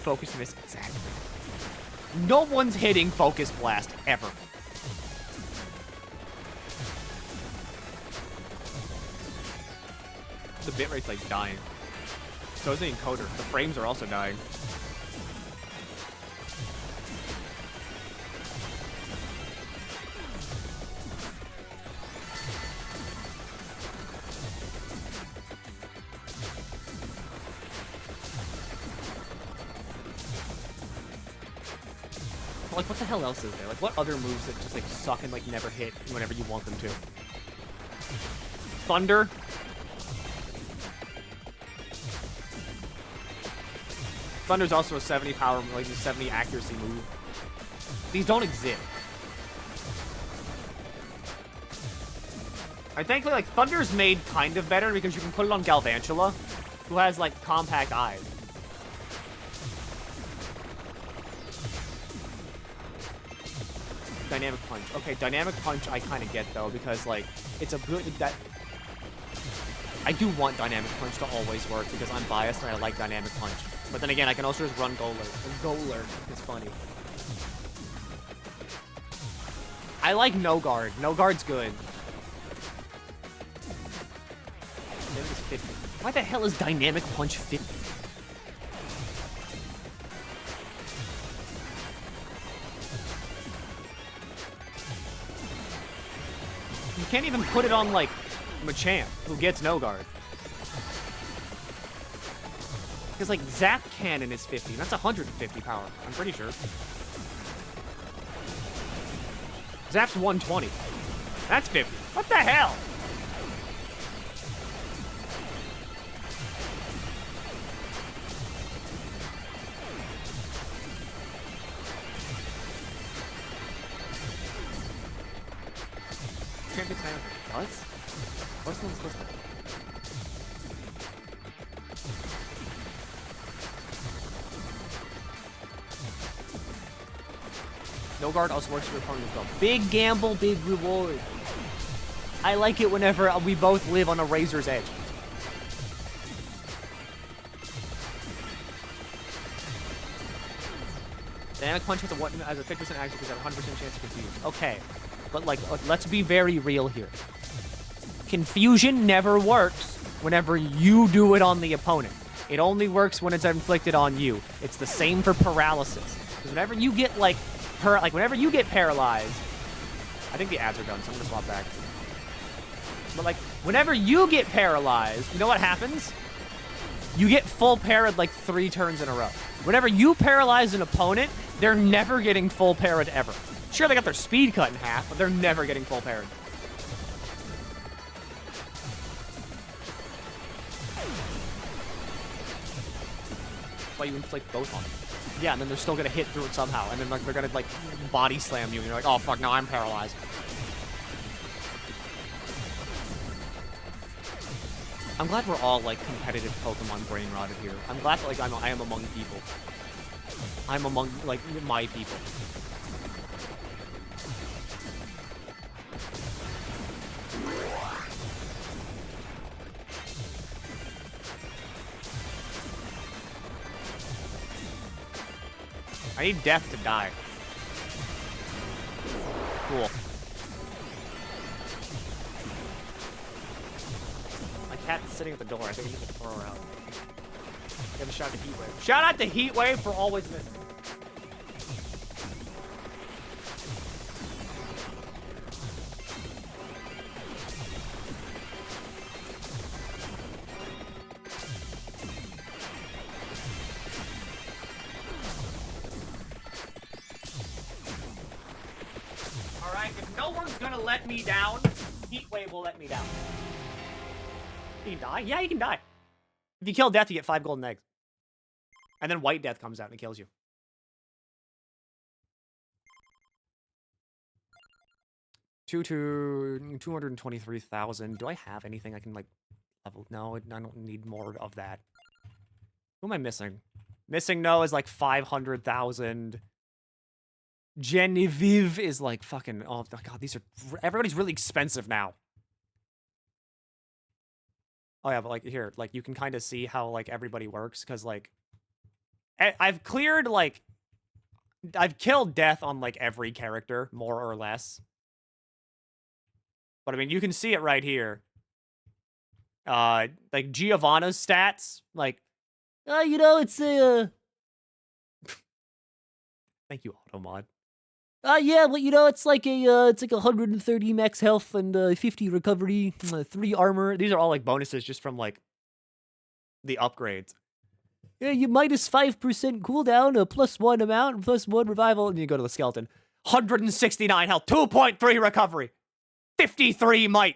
Focus miss, exactly. No one's hitting Focus Blast ever. The bitrate's like dying. So is the encoder. The frames are also dying. Like, what the hell else is there? Like, what other moves that just, like, suck and, like, never hit whenever you want them to? Thunder? Thunder's also a 70 power, like, a 70 accuracy move. These don't exist. I think, like, Thunder's made kind of better because you can put it on Galvantula, who has, like, compact eyes. Dynamic Punch. Okay, Dynamic Punch I kind of get, though, because, like, it's a good... I do want Dynamic Punch to always work because I'm biased and I like Dynamic Punch. But then again, I can also just run Golurk. And Golurk is funny. I like No Guard. No Guard's good. Why the hell is Dynamic Punch 50? You can't even put it on, like, Machamp, who gets No Guard. Because, like, Zap Cannon is 50. That's 150 power. I'm pretty sure. Zap's 120. That's 50. What the hell? Can't get time. What? What's the one's listening? No guard also works for your opponent as well. Big gamble, big reward. I like it whenever we both live on a razor's edge. Dynamic punch has a 50% accuracy because 100% chance to confuse. Okay, but like, let's be very real here. Confusion never works whenever you do it on the opponent. It only works when it's inflicted on you. It's the same for paralysis. Because whenever you get whenever you get paralyzed, I think the ads are done, so I'm gonna swap back. But like, whenever you get paralyzed, you know what happens? You get full parried like 3 turns in a row. Whenever you paralyze an opponent, they're never getting full parried ever. Sure, they got their speed cut in half, but they're never getting full parried. That's why you inflict both on them. Yeah, and then they're still gonna hit through it somehow, and then like they're gonna like body slam you, and you're like, oh fuck, now I'm paralyzed. I'm glad we're all like competitive Pokemon brain rotted here. I'm glad that like I am among people. I'm among like my people. I need Death to die. Cool. My cat's sitting at the door. I think I need to throw her out. Give a shout out to Heatwave. Shout out to Heatwave for always missing. Let me down. Heatwave will let me down. He can die? Yeah, he can die. If you kill Death, you get 5 golden eggs. And then White Death comes out and kills you. Two to 223,000. Do I have anything I can like level? No, I don't need more of that. Who am I missing? Missing no is like 500,000. Genevieve is like fucking, oh god, these are, everybody's really expensive now. Oh yeah, but like here, like you can kind of see how like everybody works, because like, I've cleared like, I've killed Death on like every character, more or less. But I mean, you can see it right here. Like Giovanna's stats, like, you know, it's a, thank you, Automod. Yeah, well, you know, it's like a 130 max health and 50 recovery, 3 armor. These are all like bonuses just from like the upgrades. Yeah, you minus 5% cooldown, a +1 amount, +1 revival, and you go to the skeleton. 169 health, 2.3 recovery, 53 might,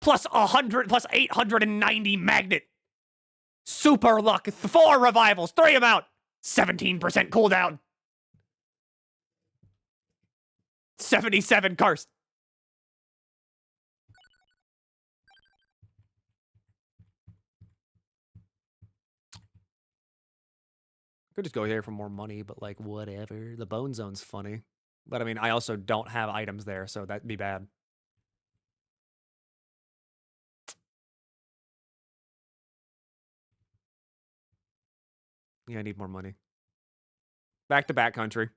plus 100, plus 890 magnet. Super luck, 4 revivals, 3 amount, 17% cooldown. 77 Karst. Could just go here for more money, but like whatever. The Bone Zone's funny. But I mean, I also don't have items there, so that'd be bad. Yeah, I need more money. Back to backcountry.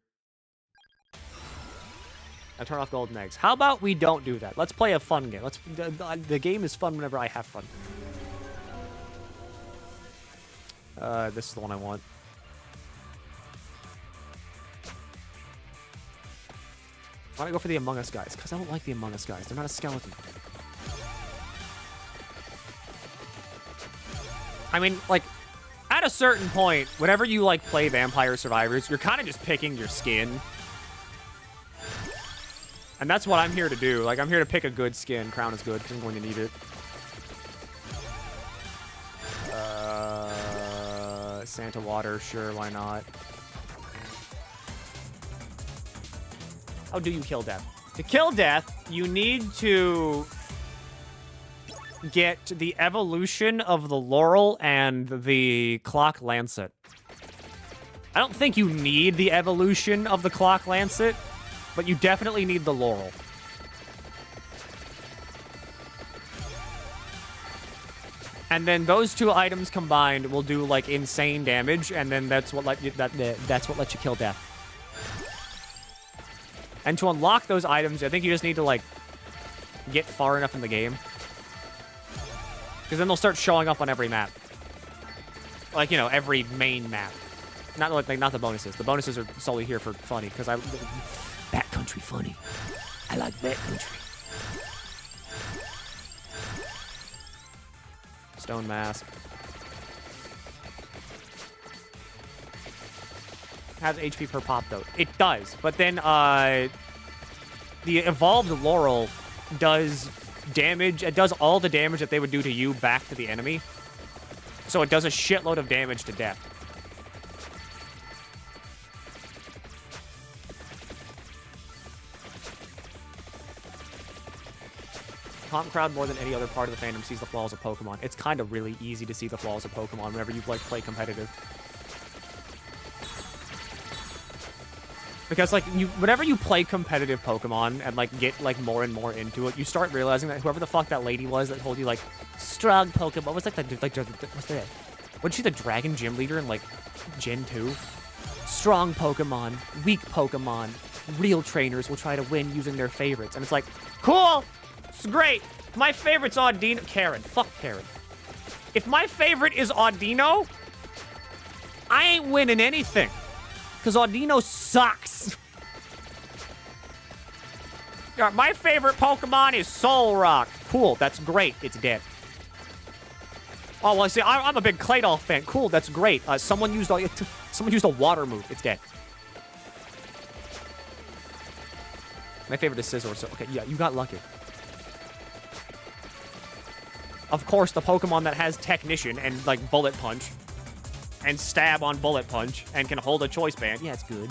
I turn off golden eggs. How about we don't do that? Let's play a fun game. The game is fun whenever I have fun. This is the one I want. Why don't I go for the Among Us guys? Because I don't like the Among Us guys. They're not a skeleton. I mean, like, at a certain point, whenever you, like, play Vampire Survivors, you're kind of just picking your skin. And that's what I'm here to do. Like, I'm here to pick a good skin. Crown is good, because I'm going to need it. Santa Water, sure, why not? How do you kill Death? To kill Death, you need to get the evolution of the Laurel and the Clock Lancet. I don't think you need the evolution of the Clock Lancet, but you definitely need the Laurel. And then those two items combined will do like insane damage, and then that's what let you kill death. And to unlock those items, I think you just need to like get far enough in the game, because then they'll start showing up on every map, like, you know, every main map. Not like not the bonuses. The bonuses are solely here for funny, because backcountry funny. I like backcountry. Stone mask. Has HP per pop though. It does, but then the evolved Laurel does damage. It does all the damage that they would do to you back to the enemy. So it does a shitload of damage to death. Comp crowd more than any other part of the fandom sees the flaws of Pokemon. It's kind of really easy to see the flaws of Pokemon whenever you like play competitive. Because like whenever you play competitive Pokemon and like get like more and more into it, you start realizing that whoever the fuck that lady was that told you like strong Pokemon was like what's that? Wasn't she the Dragon Gym Leader in like Gen 2? Strong Pokemon, weak Pokemon, real trainers will try to win using their favorites, and it's like cool. It's great. My favorite's Audino. Karen. Fuck Karen. If my favorite is Audino, I ain't winning anything. Because Audino sucks. My favorite Pokemon is Solrock. Cool. That's great. It's dead. Oh, well, see, I'm a big Claydol fan. Cool. That's great. Someone used a water move. It's dead. My favorite is Scizor. So, okay, yeah, you got lucky. Of course, the Pokemon that has Technician and, like, Bullet Punch and Stab on Bullet Punch and can hold a Choice Band. Yeah, it's good.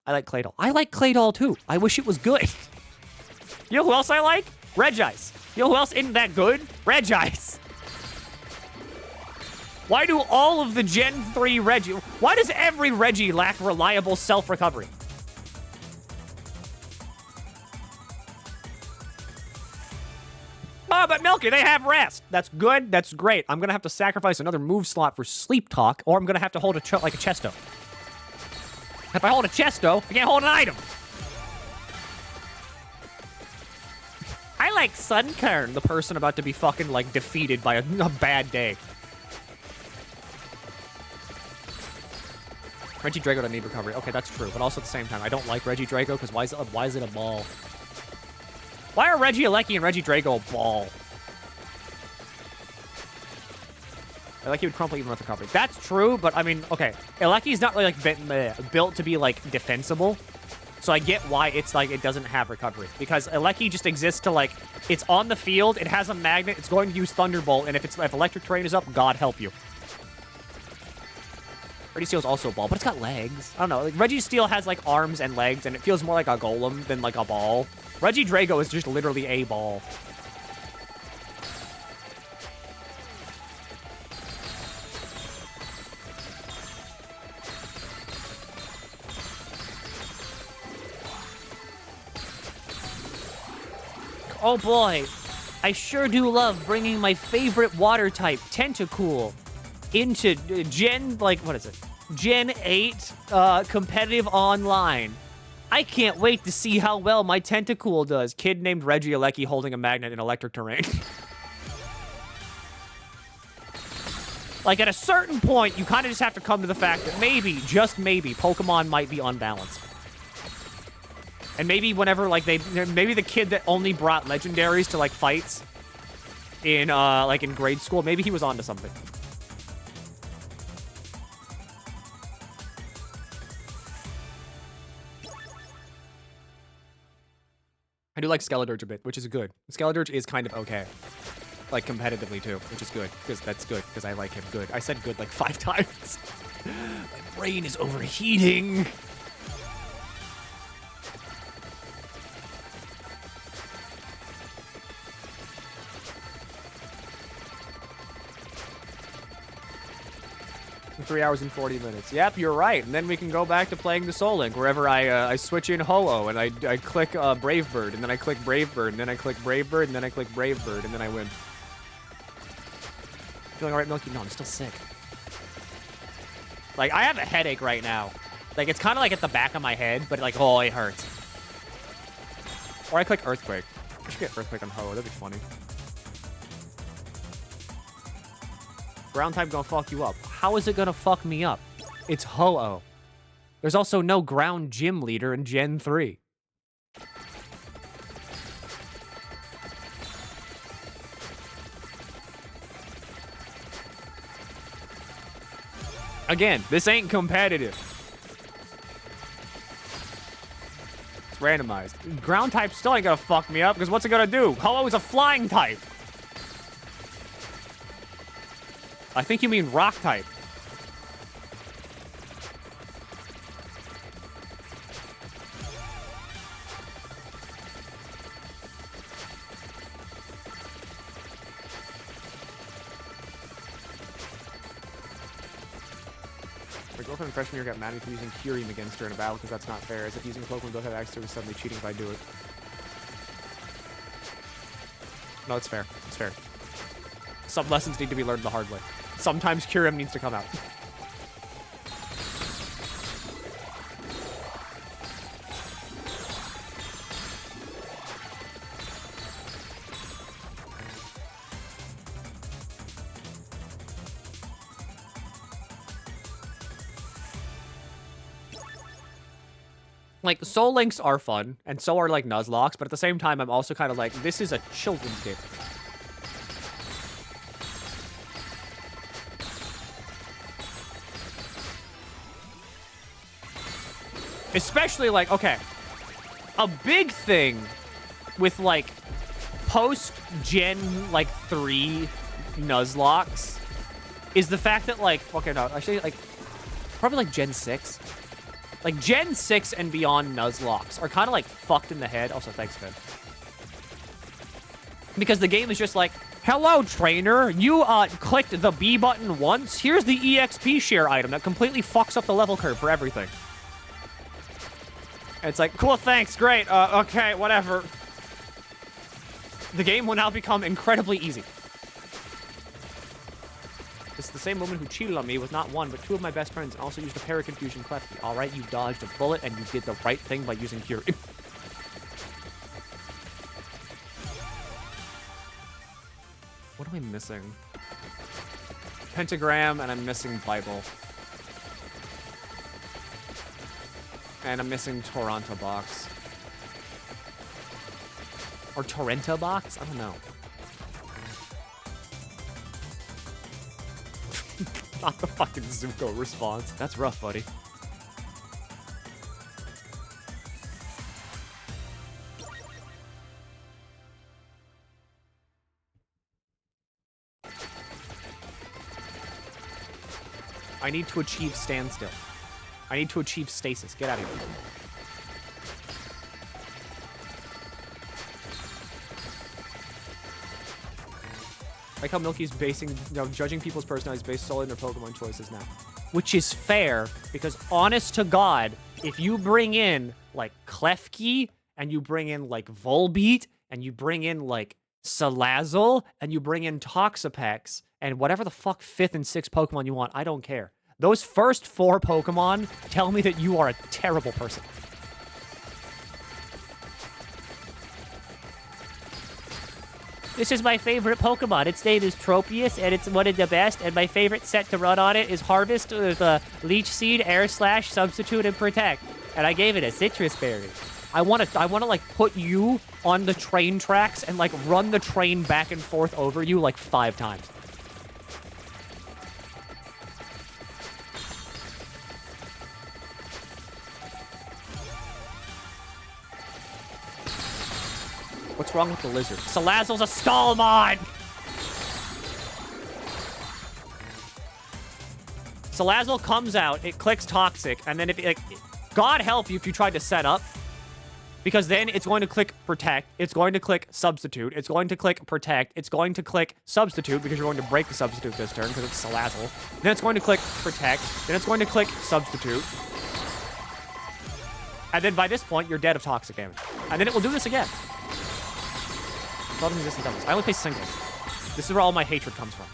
I like Claydol. I like Claydol, too. I wish it was good. You know who else I like? Regice. You know who else isn't that good? Regice. Why do all of the Gen 3 Reggie... Why does every Reggie lack reliable self-recovery? Oh, but Milky, they have rest. That's good. That's great. I'm going to have to sacrifice another move slot for Sleep Talk, or I'm going to have to hold like a Chesto. If I hold a Chesto, I can't hold an item. I like Sunkern, the person about to be fucking, like, defeated by a bad day. Regidrago doesn't need recovery. Okay, that's true. But also at the same time, I don't like Regidrago, because why is it a ball? Why are Regieleki and Regidrago a ball? I like he would crumple even with recovery. That's true, but I mean, okay. Eleki's not really like built to be like defensible. So I get why it's like it doesn't have recovery. Because Eleki just exists to like, it's on the field, it has a magnet, it's going to use Thunderbolt, and if electric terrain is up, God help you. Registeel's also a ball, but it's got legs. I don't know. Like, Registeel has like arms and legs, and it feels more like a golem than like a ball. Regidrago is just literally a ball. Oh boy, I sure do love bringing my favorite water type, Tentacool, into Gen, like, what is it? Gen 8 competitive online. I can't wait to see how well my Tentacool does. Kid named Regieleki holding a magnet in electric terrain. Like, at a certain point, you kind of just have to come to the fact that maybe, just maybe, Pokemon might be unbalanced. And maybe whenever, like, maybe the kid that only brought legendaries to, like, fights in, like, in grade school, maybe he was onto something. I do like Skeledirge a bit, which is good. Skeledirge is kind of okay. Like, competitively, too, which is good. Because that's good, because I like him good. I said good, like, 5 times. My brain is overheating. 3 hours and 40 minutes. Yep, you're right. And then we can go back to playing the Soul Link, wherever I switch in Ho-Oh, and I click Brave Bird, and then I click Brave Bird, and then I click Brave Bird, and then I click Brave Bird, and then I win. Feeling alright, Milky? No, I'm still sick. Like, I have a headache right now. Like, it's kind of like at the back of my head, but like, oh, it hurts. Or I click Earthquake. I should get Earthquake on Ho-Oh. That'd be funny. Ground type gonna fuck you up. How is it gonna fuck me up? It's Ho-Oh. There's also no ground gym leader in Gen 3. Again, this ain't competitive. It's randomized. Ground type still ain't gonna fuck me up, because what's it gonna do? Ho-Oh is a flying type. I think you mean rock type. My girlfriend in freshman year got mad at me for using Kyurem against her in a battle because that's not fair. As if using a Pokemon we both have access to is suddenly cheating if I do it. No, it's fair. It's fair. Some lessons need to be learned the hard way. Sometimes Kyurem needs to come out. Like, Soul Links are fun, and so are, like, Nuzlocks, but at the same time, I'm also kind of like, this is a children's game. Especially, like, okay, a big thing with, like, post-Gen, like, 3 Nuzlocke is the fact that, like, okay, no, actually, like, probably, like, Gen 6. Like, Gen 6 and beyond Nuzlocke are kind of, like, fucked in the head. Also, thanks, Finn. Because the game is just like, hello, trainer. You, clicked the B button once. Here's the EXP share item that completely fucks up the level curve for everything. And it's like, cool, thanks, great. Okay, whatever. The game will now become incredibly easy. This is the same woman who cheated on me with not one, but 2 of my best friends, and also used a Paraconfusion Klefki. All right, you dodged a bullet, and you did the right thing by using Kyurem. What am I missing? Pentagram, and I'm missing Bible. And I'm missing Torrenta box. Or Torrenta box? I don't know. Not the fucking Zuko response. That's rough, buddy. I need to achieve standstill. I need to achieve stasis. Get out of here. Like how Milky's basing, judging people's personalities based solely on their Pokemon choices now. Which is fair, because honest to God, if you bring in, like, Klefki, and you bring in, like, Volbeat, and you bring in, like, Salazzle, and you bring in Toxapex, and whatever the fuck 5th and 6th Pokemon you want, I don't care. Those first 4 Pokemon tell me that you are a terrible person. This is my favorite Pokemon. Its name is Tropius, and it's one of the best, and my favorite set to run on it is Harvest with Leech Seed, Air Slash, Substitute, and Protect. And I gave it a Citrus Berry. I wanna like put you on the train tracks and like run the train back and forth over you like 5 times. What's wrong with the lizard? Salazzle's a Stallmon! Salazzle comes out, it clicks Toxic, and then if, like, God help you if you tried to set up. Because then it's going to click protect, it's going to click substitute, it's going to click protect, it's going to click substitute because you're going to break the substitute this turn because it's Salazzle. Then it's going to click protect, then it's going to click substitute. And then by this point, you're dead of toxic damage. And then it will do this again. Resistant doubles. I only play singles. This is where all my hatred comes from.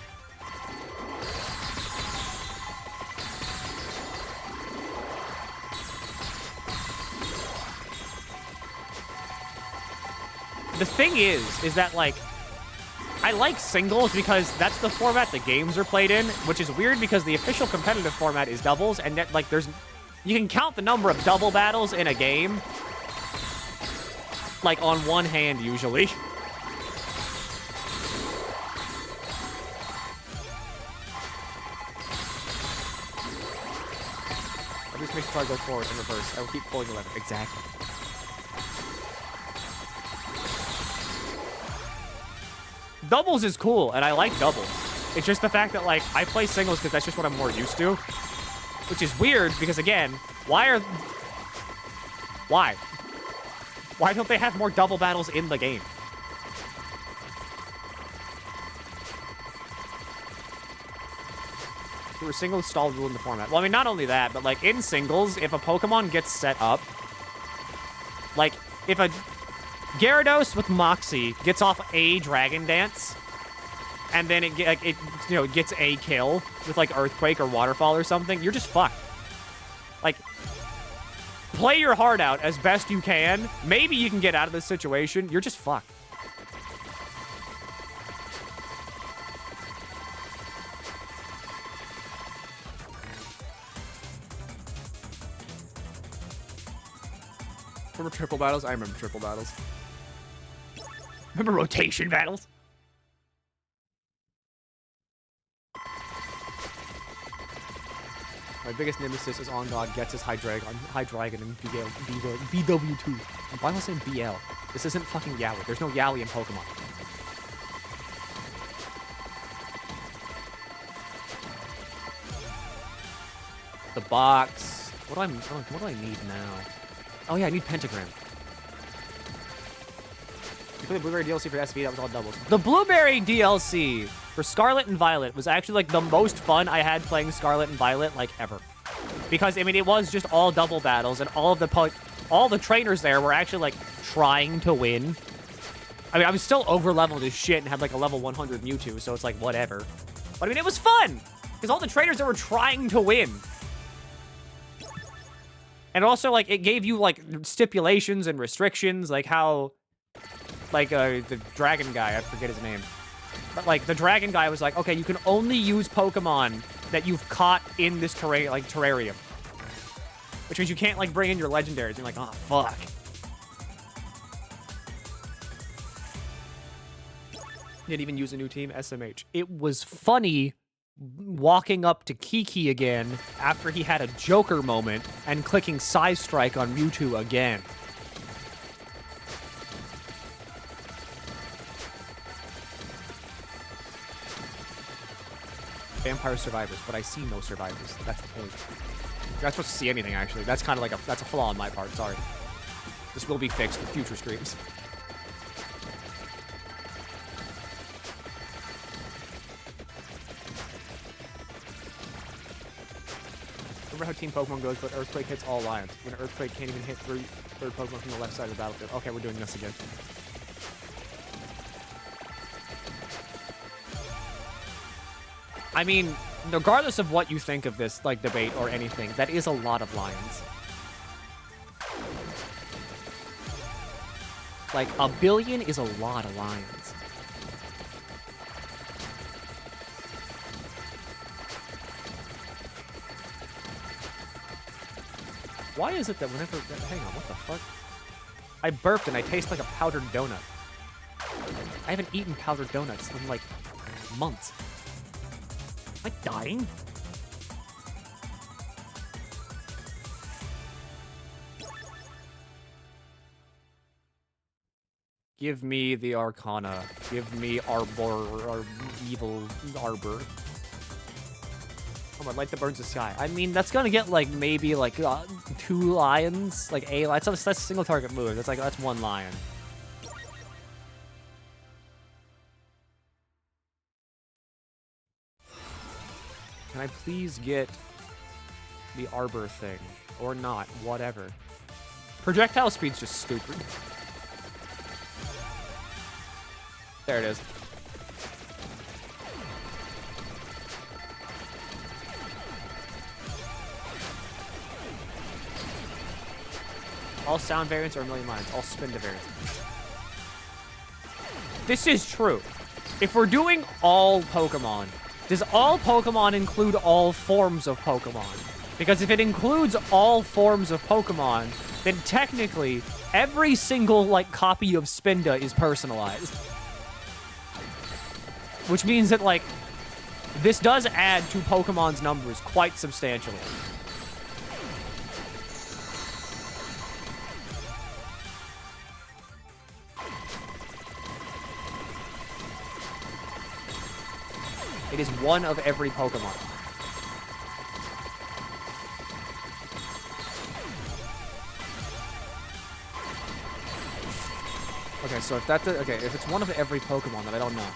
The thing is that, like, I like singles because that's the format the games are played in, which is weird because the official competitive format is doubles, and that, like, you can count the number of double battles in a game, like, on one hand, usually. I'll just make sure I go forward and reverse. I will keep pulling the lever. Exactly. Doubles is cool, and I like doubles. It's just the fact that, like, I play singles because that's just what I'm more used to. Which is weird, because, again, why? Why don't they have more double battles in the game? There were singles stalled rule in the format. Well, I mean, not only that, but, like, in singles, if a Pokemon gets set up, like, if a Gyarados with Moxie gets off a Dragon Dance, and then it gets a kill with, like, Earthquake or Waterfall or something, you're just fucked. Like, play your heart out as best you can. Maybe you can get out of this situation. You're just fucked. Remember triple battles? I remember triple battles. Remember rotation battles? My biggest nemesis is On God gets his Hydreigon in BW2. Why am I saying BL? This isn't fucking Yowie. There's no Yowie in Pokemon. The box. What do I need now? Oh yeah, I need Pentagram. You played the Blueberry DLC for SV, that was all doubles. The Blueberry DLC for Scarlet and Violet was actually, like, the most fun I had playing Scarlet and Violet, like, ever. Because, I mean, it was just all double battles, and all the trainers there were actually, like, trying to win. I mean, I was still over-leveled as shit and had, like, a level 100 Mewtwo, so it's like, whatever. But, I mean, it was fun! Because all the trainers there were trying to win. And also, like, it gave you, like, stipulations and restrictions, like how... Like, the dragon guy, I forget his name. But, like, the dragon guy was like, okay, you can only use Pokemon that you've caught in this terrarium. Which means you can't, like, bring in your legendaries. You're like, oh, fuck. Didn't even use a new team, SMH. It was funny walking up to Kiki again after he had a Joker moment and clicking Size Strike on Mewtwo again. Vampire survivors, but I see no survivors. That's the point. You're not supposed to see anything, actually. That's kind of like that's a flaw on my part, sorry. This will be fixed in future streams. Remember how Team Pokemon goes, but Earthquake hits all lines. When Earthquake can't even hit third Pokemon from the left side of the battlefield. Okay, we're doing this again. I mean, regardless of what you think of this, like, debate or anything, that is a lot of lions. Like, 1 billion is a lot of lions. Why is it that whenever... Hang on, what the fuck? I burped and I taste like a powdered donut. I haven't eaten powdered donuts in, like, months. Am I dying? Give me the Arcana. Give me Evil Arbor. Oh, light that burns the sky. I mean, that's gonna get, like, maybe, like, 2 lions. Like, that's a single target move. That's 1 lion. Can I please get the arbor thing? Or not, whatever. Projectile speed's just stupid. There it is. All sound variants are a million lines. All spin to variants. This is true. If we're doing all Pokemon, does all Pokemon include all forms of Pokemon? Because if it includes all forms of Pokemon, then technically every single, like, copy of Spinda is personalized. Which means that, like, this does add to Pokemon's numbers quite substantially. It is 1 of every Pokemon. Okay, so if it's 1 of every Pokemon, then I don't know.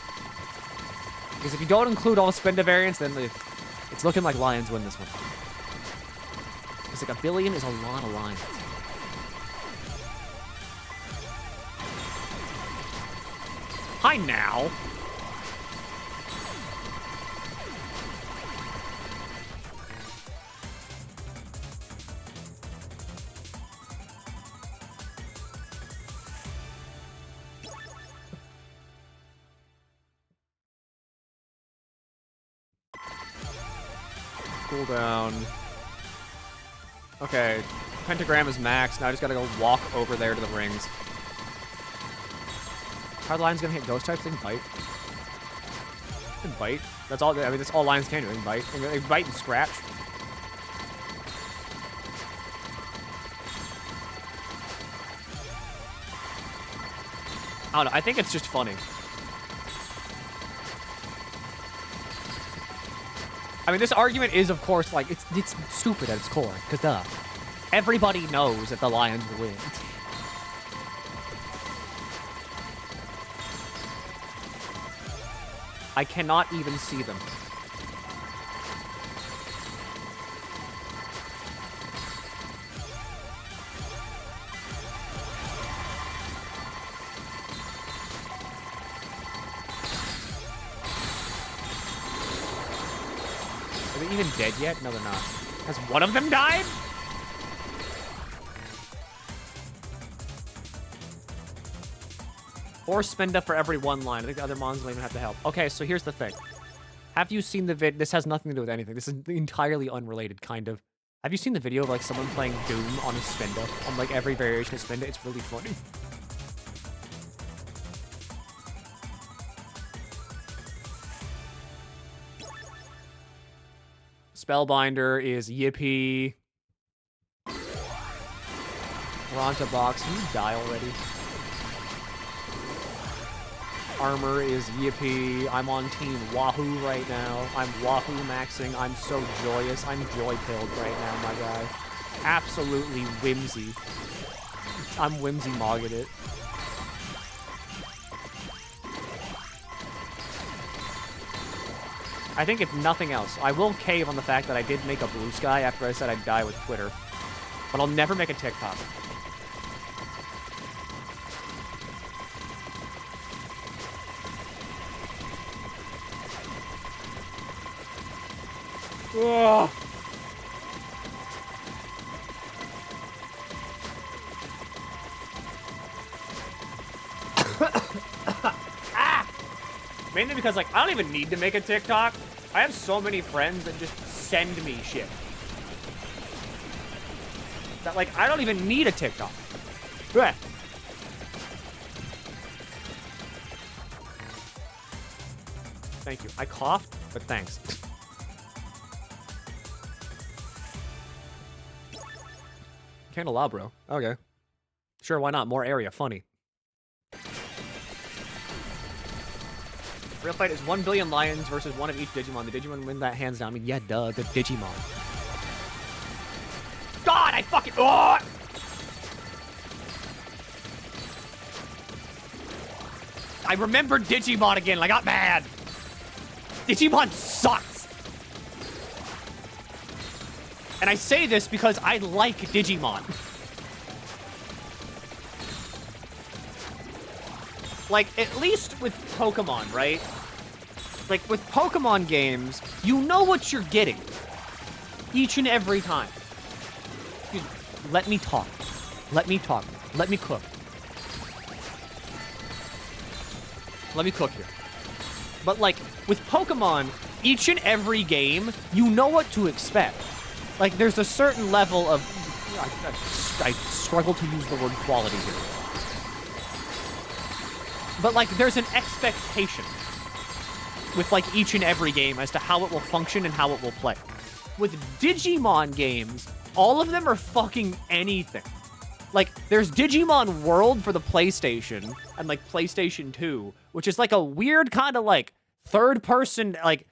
Because if you don't include all Spinda variants, then it's looking like Lions win this one. It's like 1 billion is a lot of Lions. Hi now. Cooldown. Okay, pentagram is max. Now I just gotta go walk over there to the rings. Hard Lion's gonna hit ghost types. They can bite. They can bite. That's all. I mean, that's all lions can do. They can bite. They can bite and scratch. I don't know. I think it's just funny. I mean, this argument is, of course, like, it's stupid at its core, because duh. Everybody knows that the Lions will win. I cannot even see them. Are they even dead yet? No, they're not. Has one of them died? Or Spinda for every 1 line. I think the other mons don't even have to help. Okay, so here's the thing. Have you seen the vid? This has nothing to do with anything. This is entirely unrelated, kind of. Have you seen the video of, like, someone playing Doom on a Spinda? On, like, every variation of Spinda? It's really funny. Spellbinder is Yippee. Ronta Box, can you die already? Armor is Yippee. I'm on Team Wahoo right now. I'm Wahoo maxing. I'm so joyous. I'm joy-pilled right now, my guy. Absolutely whimsy. I'm whimsy-mogging it. I think if nothing else, I will cave on the fact that I did make a blue sky after I said I'd die with Twitter. But I'll never make a TikTok. Ugh. Mainly because, like, I don't even need to make a TikTok. I have so many friends that just send me shit. That, like, I don't even need a TikTok. Blech. Thank you. I coughed, but thanks. Candelabro. Okay. Sure, why not? More area. Funny. Real fight is 1 billion lions versus one of each Digimon. The Digimon win that hands down. I mean, yeah, duh, the Digimon. God, I fucking... Oh! I remembered Digimon again, and I got mad. Digimon sucks. And I say this because I like Digimon. Like, at least with Pokemon, right? Like, with Pokemon games, you know what you're getting. Each and every time. Excuse me. Let me talk. Let me talk. Let me cook. Let me cook here. But, like, with Pokemon, each and every game, you know what to expect. Like, there's a certain level of... I struggle to use the word quality here. But, like, there's an expectation with, like, each and every game as to how it will function and how it will play. With Digimon games, all of them are fucking anything. Like, there's Digimon World for the PlayStation and, like, PlayStation 2, which is, like, a weird kind of, like, third-person, like,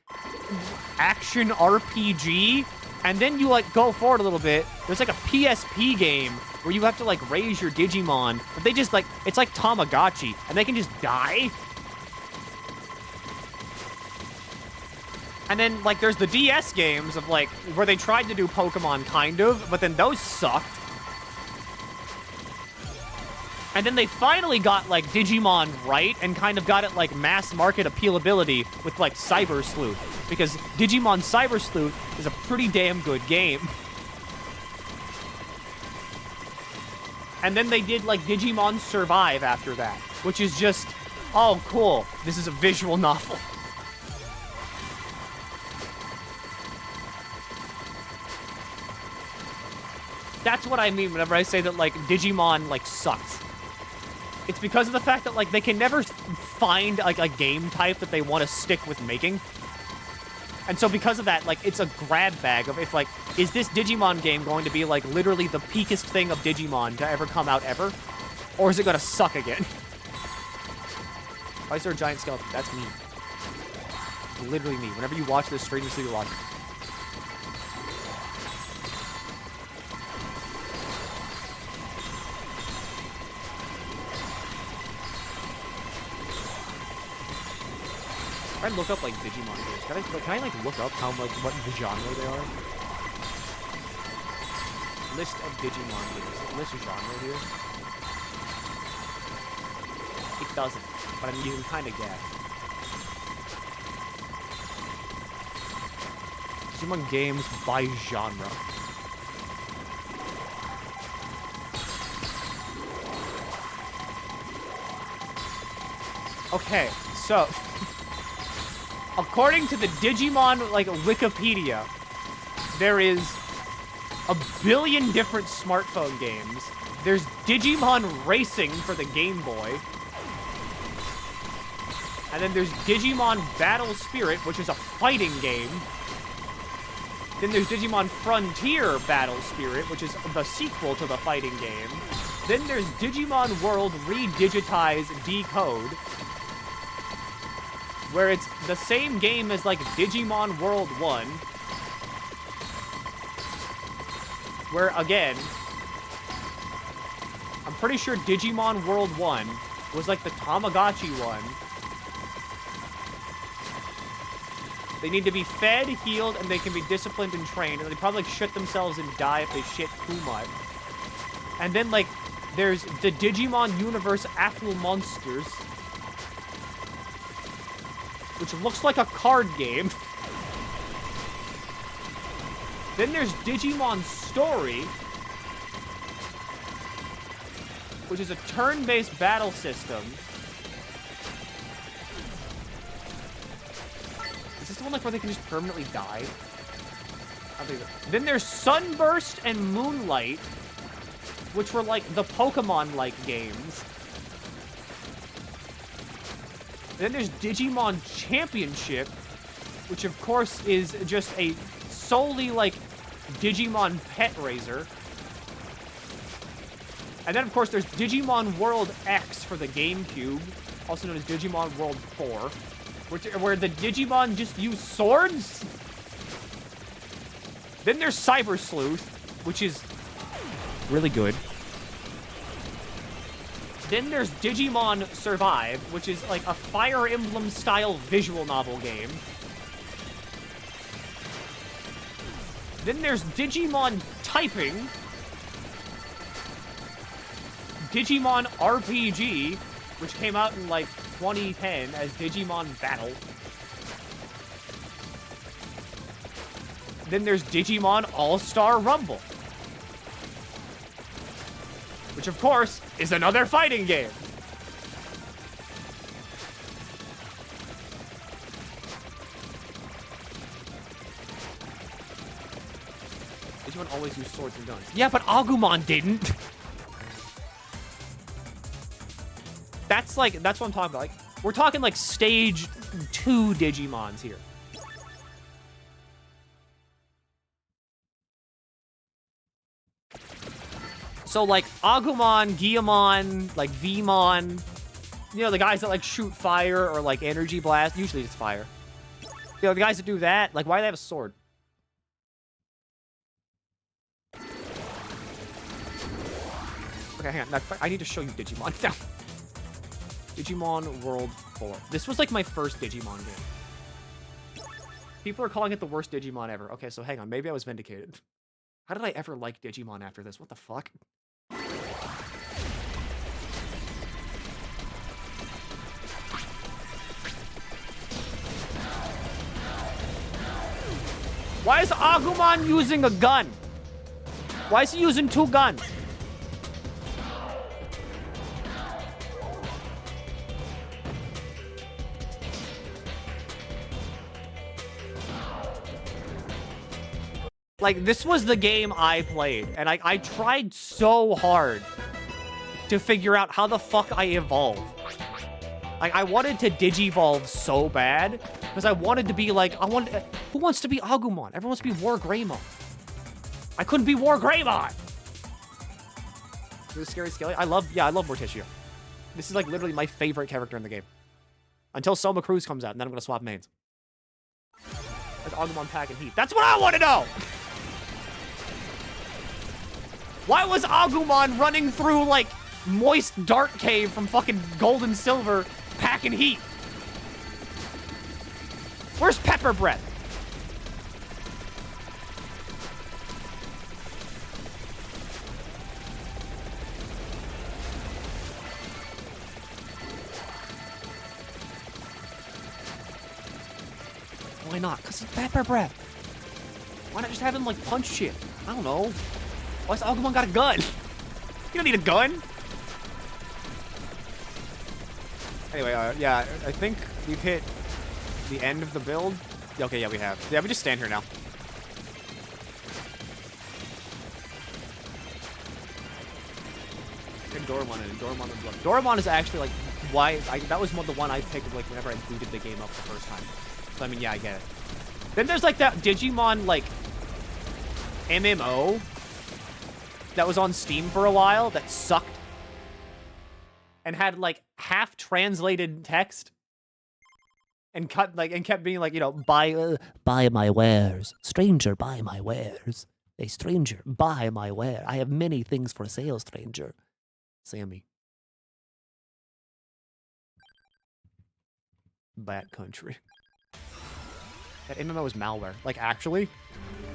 action RPG. And then you, like, go forward a little bit. There's, like, a PSP game where you have to, like, raise your Digimon, but they just, like, it's like Tamagotchi, and they can just die. And then, like, there's the DS games of, like, where they tried to do Pokemon, kind of, but then those sucked. And then they finally got, like, Digimon right, and kind of got it, like, mass market appealability with, like, Cyber Sleuth. Because Digimon Cyber Sleuth is a pretty damn good game. And then they did, like, Digimon Survive after that, which is just, oh, cool. This is a visual novel. That's what I mean whenever I say that, like, Digimon, like, sucks. It's because of the fact that, like, they can never find, like, a game type that they want to stick with making. And so because of that, like, it's a grab bag of if, like, is this Digimon game going to be, like, literally the peakest thing of Digimon to ever come out ever? Or is it going to suck again? Why is there a giant skeleton? That's me. Literally me. Whenever you watch this stream, you see your logic. Try and look up, like, Digimon games. Can I like, look up how, like, what the genre they are? List of Digimon games. List of genre here. It doesn't, but I mean, you can kind of guess. Digimon games by genre. Okay, so... According to the Digimon, like, Wikipedia, there is a billion different smartphone games. There's Digimon Racing for the Game Boy. And then there's Digimon Battle Spirit, which is a fighting game. Then there's Digimon Frontier Battle Spirit, which is the sequel to the fighting game. Then there's Digimon World Redigitize Decode, where it's the same game as, like, Digimon World 1. Where, again, I'm pretty sure Digimon World 1 was, like, the Tamagotchi one. They need to be fed, healed, and they can be disciplined and trained. And they probably, like, shit themselves and die if they shit too much. And then, like, there's the Digimon Universe Aqua Monsters, which looks like a card game. Then there's Digimon Story, which is a turn-based battle system. Is this the one, like, where they can just permanently die? I think so. Then there's Sunburst and Moonlight, which were, like, the Pokemon-like games. Then there's Digimon Championship, which of course is just a solely, like, Digimon pet raiser. And then, of course, there's Digimon World X for the GameCube, also known as Digimon World 4. where the Digimon just use swords. Then there's Cyber Sleuth, which is really good. Then there's Digimon Survive, which is like a Fire Emblem-style visual novel game. Then there's Digimon Typing, Digimon RPG, which came out in like 2010 as Digimon Battle. Then there's Digimon All-Star Rumble, which of course is another fighting game. Digimon always use swords and guns. Yeah, but Agumon didn't. That's what I'm talking about. Like, we're talking like stage 2 Digimons here. So like Agumon, Gyamon, like Vmon, you know, the guys that like shoot fire or like energy blast. Usually it's fire. You know, the guys that do that, like, why do they have a sword? Okay, hang on. I need to show you Digimon now. Digimon World 4. This was like my first Digimon game. People are calling it the worst Digimon ever. Okay, so hang on. Maybe I was vindicated. How did I ever like Digimon after this? What the fuck? Why is Agumon using a gun? Why is he using 2 guns? Like, this was the game I played, and I tried so hard to figure out how the fuck I evolve. Like, I wanted to Digivolve so bad, because I wanted to be like, who wants to be Agumon? Everyone wants to be War Greymon. I couldn't be War Greymon! The scary skelly. I love Morticia. This is like literally my favorite character in the game. Until Soma Cruz comes out, and then I'm gonna swap mains. That's Agumon Pack and Heat. That's what I want to know! Why was Agumon running through, like, moist dark cave from fucking Gold and Silver packing heat? Where's Pepper Breath? Why not? Because it's Pepper Breath. Why not just have him, like, punch shit? I don't know. Why's Agumon got a gun? You don't need a gun. Anyway, yeah, I think we've hit the end of the build. Okay, yeah, we have. Yeah, we just stand here now. And Doramon and Doramon and Blood. Doramon is actually, like, why... that was the one I picked, like, whenever I booted the game up the first time. So, I mean, yeah, I get it. Then there's, like, that Digimon, like, MMO that was on Steam for a while that sucked and had like half translated text and kept being like, you know, buy my wares, stranger, buy my wares, a stranger, buy my ware, I have many things for sale, stranger. Sammy. Bat Country. That MMO is malware. Like, actually?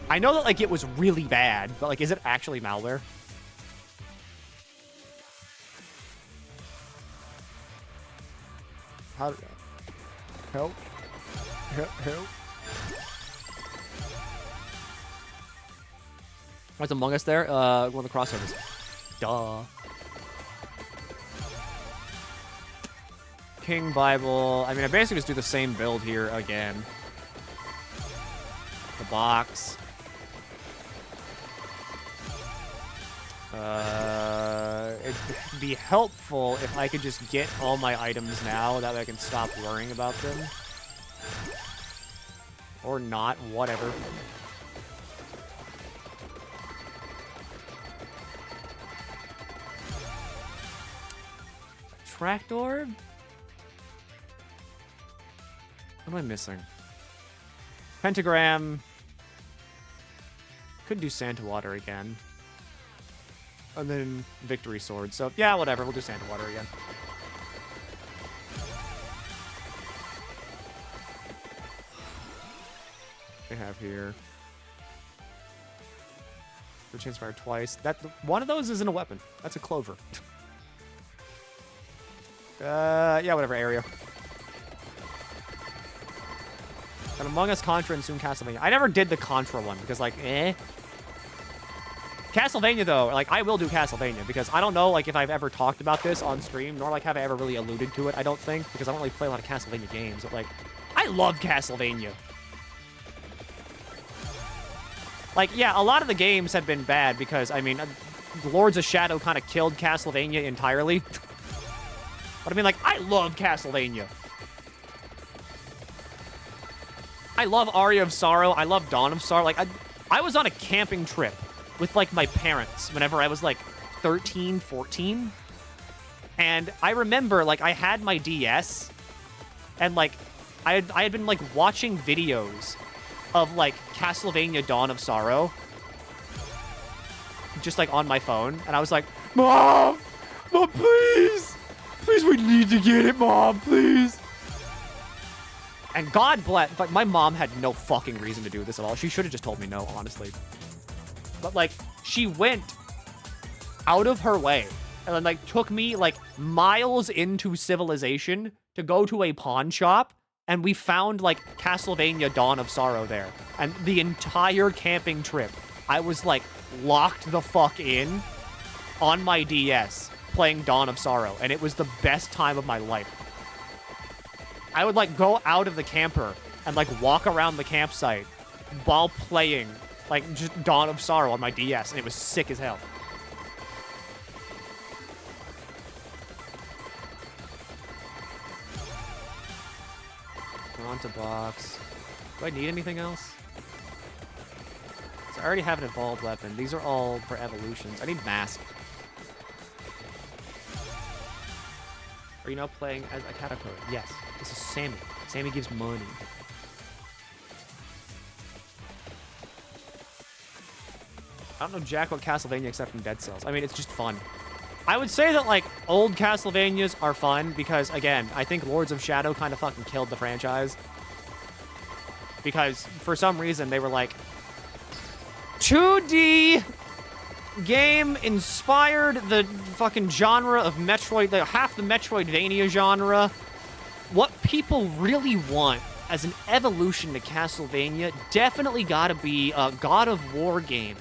I know that, like, it was really bad, but, like, is it actually malware? How... Help. Help. What's Among Us there? One of the crossovers. Duh. King Bible. I mean, I basically just do the same build here again. The box. It'd be helpful if I could just get all my items now, that way I can stop worrying about them. Or not, whatever. Tracked orb? What am I missing? Pentagram. Could do Santa Water again. And then Victory Sword. So, yeah, whatever. We'll do Santa Water again. We have here. The chance fire twice. One of those isn't a weapon. That's a clover. Yeah, whatever, area. And Among Us, Contra, and soon Castlevania. I never did the Contra one because, like, Castlevania, though, like, I will do Castlevania because I don't know, like, if I've ever talked about this on stream, nor, like, have I ever really alluded to it, I don't think, because I don't really play a lot of Castlevania games, but, like, I love Castlevania. Like, yeah, a lot of the games have been bad because, I mean, Lords of Shadow kind of killed Castlevania entirely. But, I mean, like, I love Castlevania. I love Aria of Sorrow. I love Dawn of Sorrow. Like, I was on a camping trip with, like, my parents whenever I was, like, 13, 14. And I remember, like, I had my DS. And, like, I had been, like, watching videos of, like, Castlevania Dawn of Sorrow. Just, like, on my phone. And I was like, Mom! Mom, please! Please, we need to get it, Mom, please! And God bless, but my mom had no fucking reason to do this at all. She should have just told me no, honestly. But, like, she went out of her way and then, like, took me, like, miles into civilization to go to a pawn shop, and we found, like, Castlevania Dawn of Sorrow there. And the entire camping trip, I was, like, locked the fuck in on my DS playing Dawn of Sorrow, and it was the best time of my life. I would, like, go out of the camper and, like, walk around the campsite while playing, like, just Dawn of Sorrow on my DS, and it was sick as hell. On to box. Do I need anything else? So I already have an evolved weapon. These are all for evolutions. I need mask. Are you now playing as a Katakura? Yes. This is Sammy. Sammy gives money. I don't know jack about Castlevania except from Dead Cells. I mean, it's just fun. I would say that, like, old Castlevanias are fun because, again, I think Lords of Shadow kind of fucking killed the franchise. Because, for some reason, they were like, 2D game inspired the fucking genre of Metroid, half the Metroidvania genre. What people really want as an evolution to Castlevania definitely gotta be a God of War game.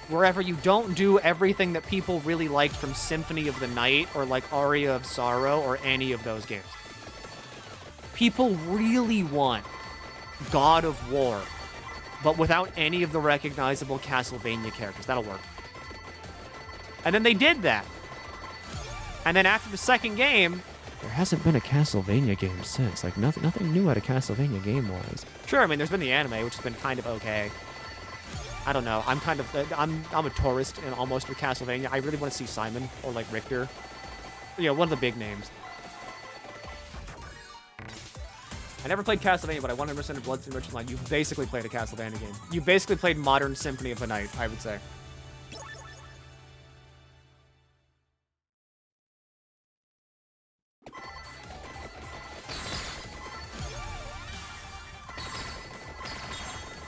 Wherever you don't do everything that people really liked from Symphony of the Night or, like, Aria of Sorrow or any of those games. People really want God of War, but without any of the recognizable Castlevania characters. That'll work. And then they did that. And then after the second game, there hasn't been a Castlevania game since. Like, nothing new out of Castlevania game-wise. Sure, I mean, there's been the anime, which has been kind of okay. I don't know. I'm a tourist in almost with Castlevania. I really want to see Simon or, like, Richter. You know, one of the big names. I never played Castlevania, but I 100% of Blood Simulation Line. You've basically played a Castlevania game. You basically played modern Symphony of the Night, I would say.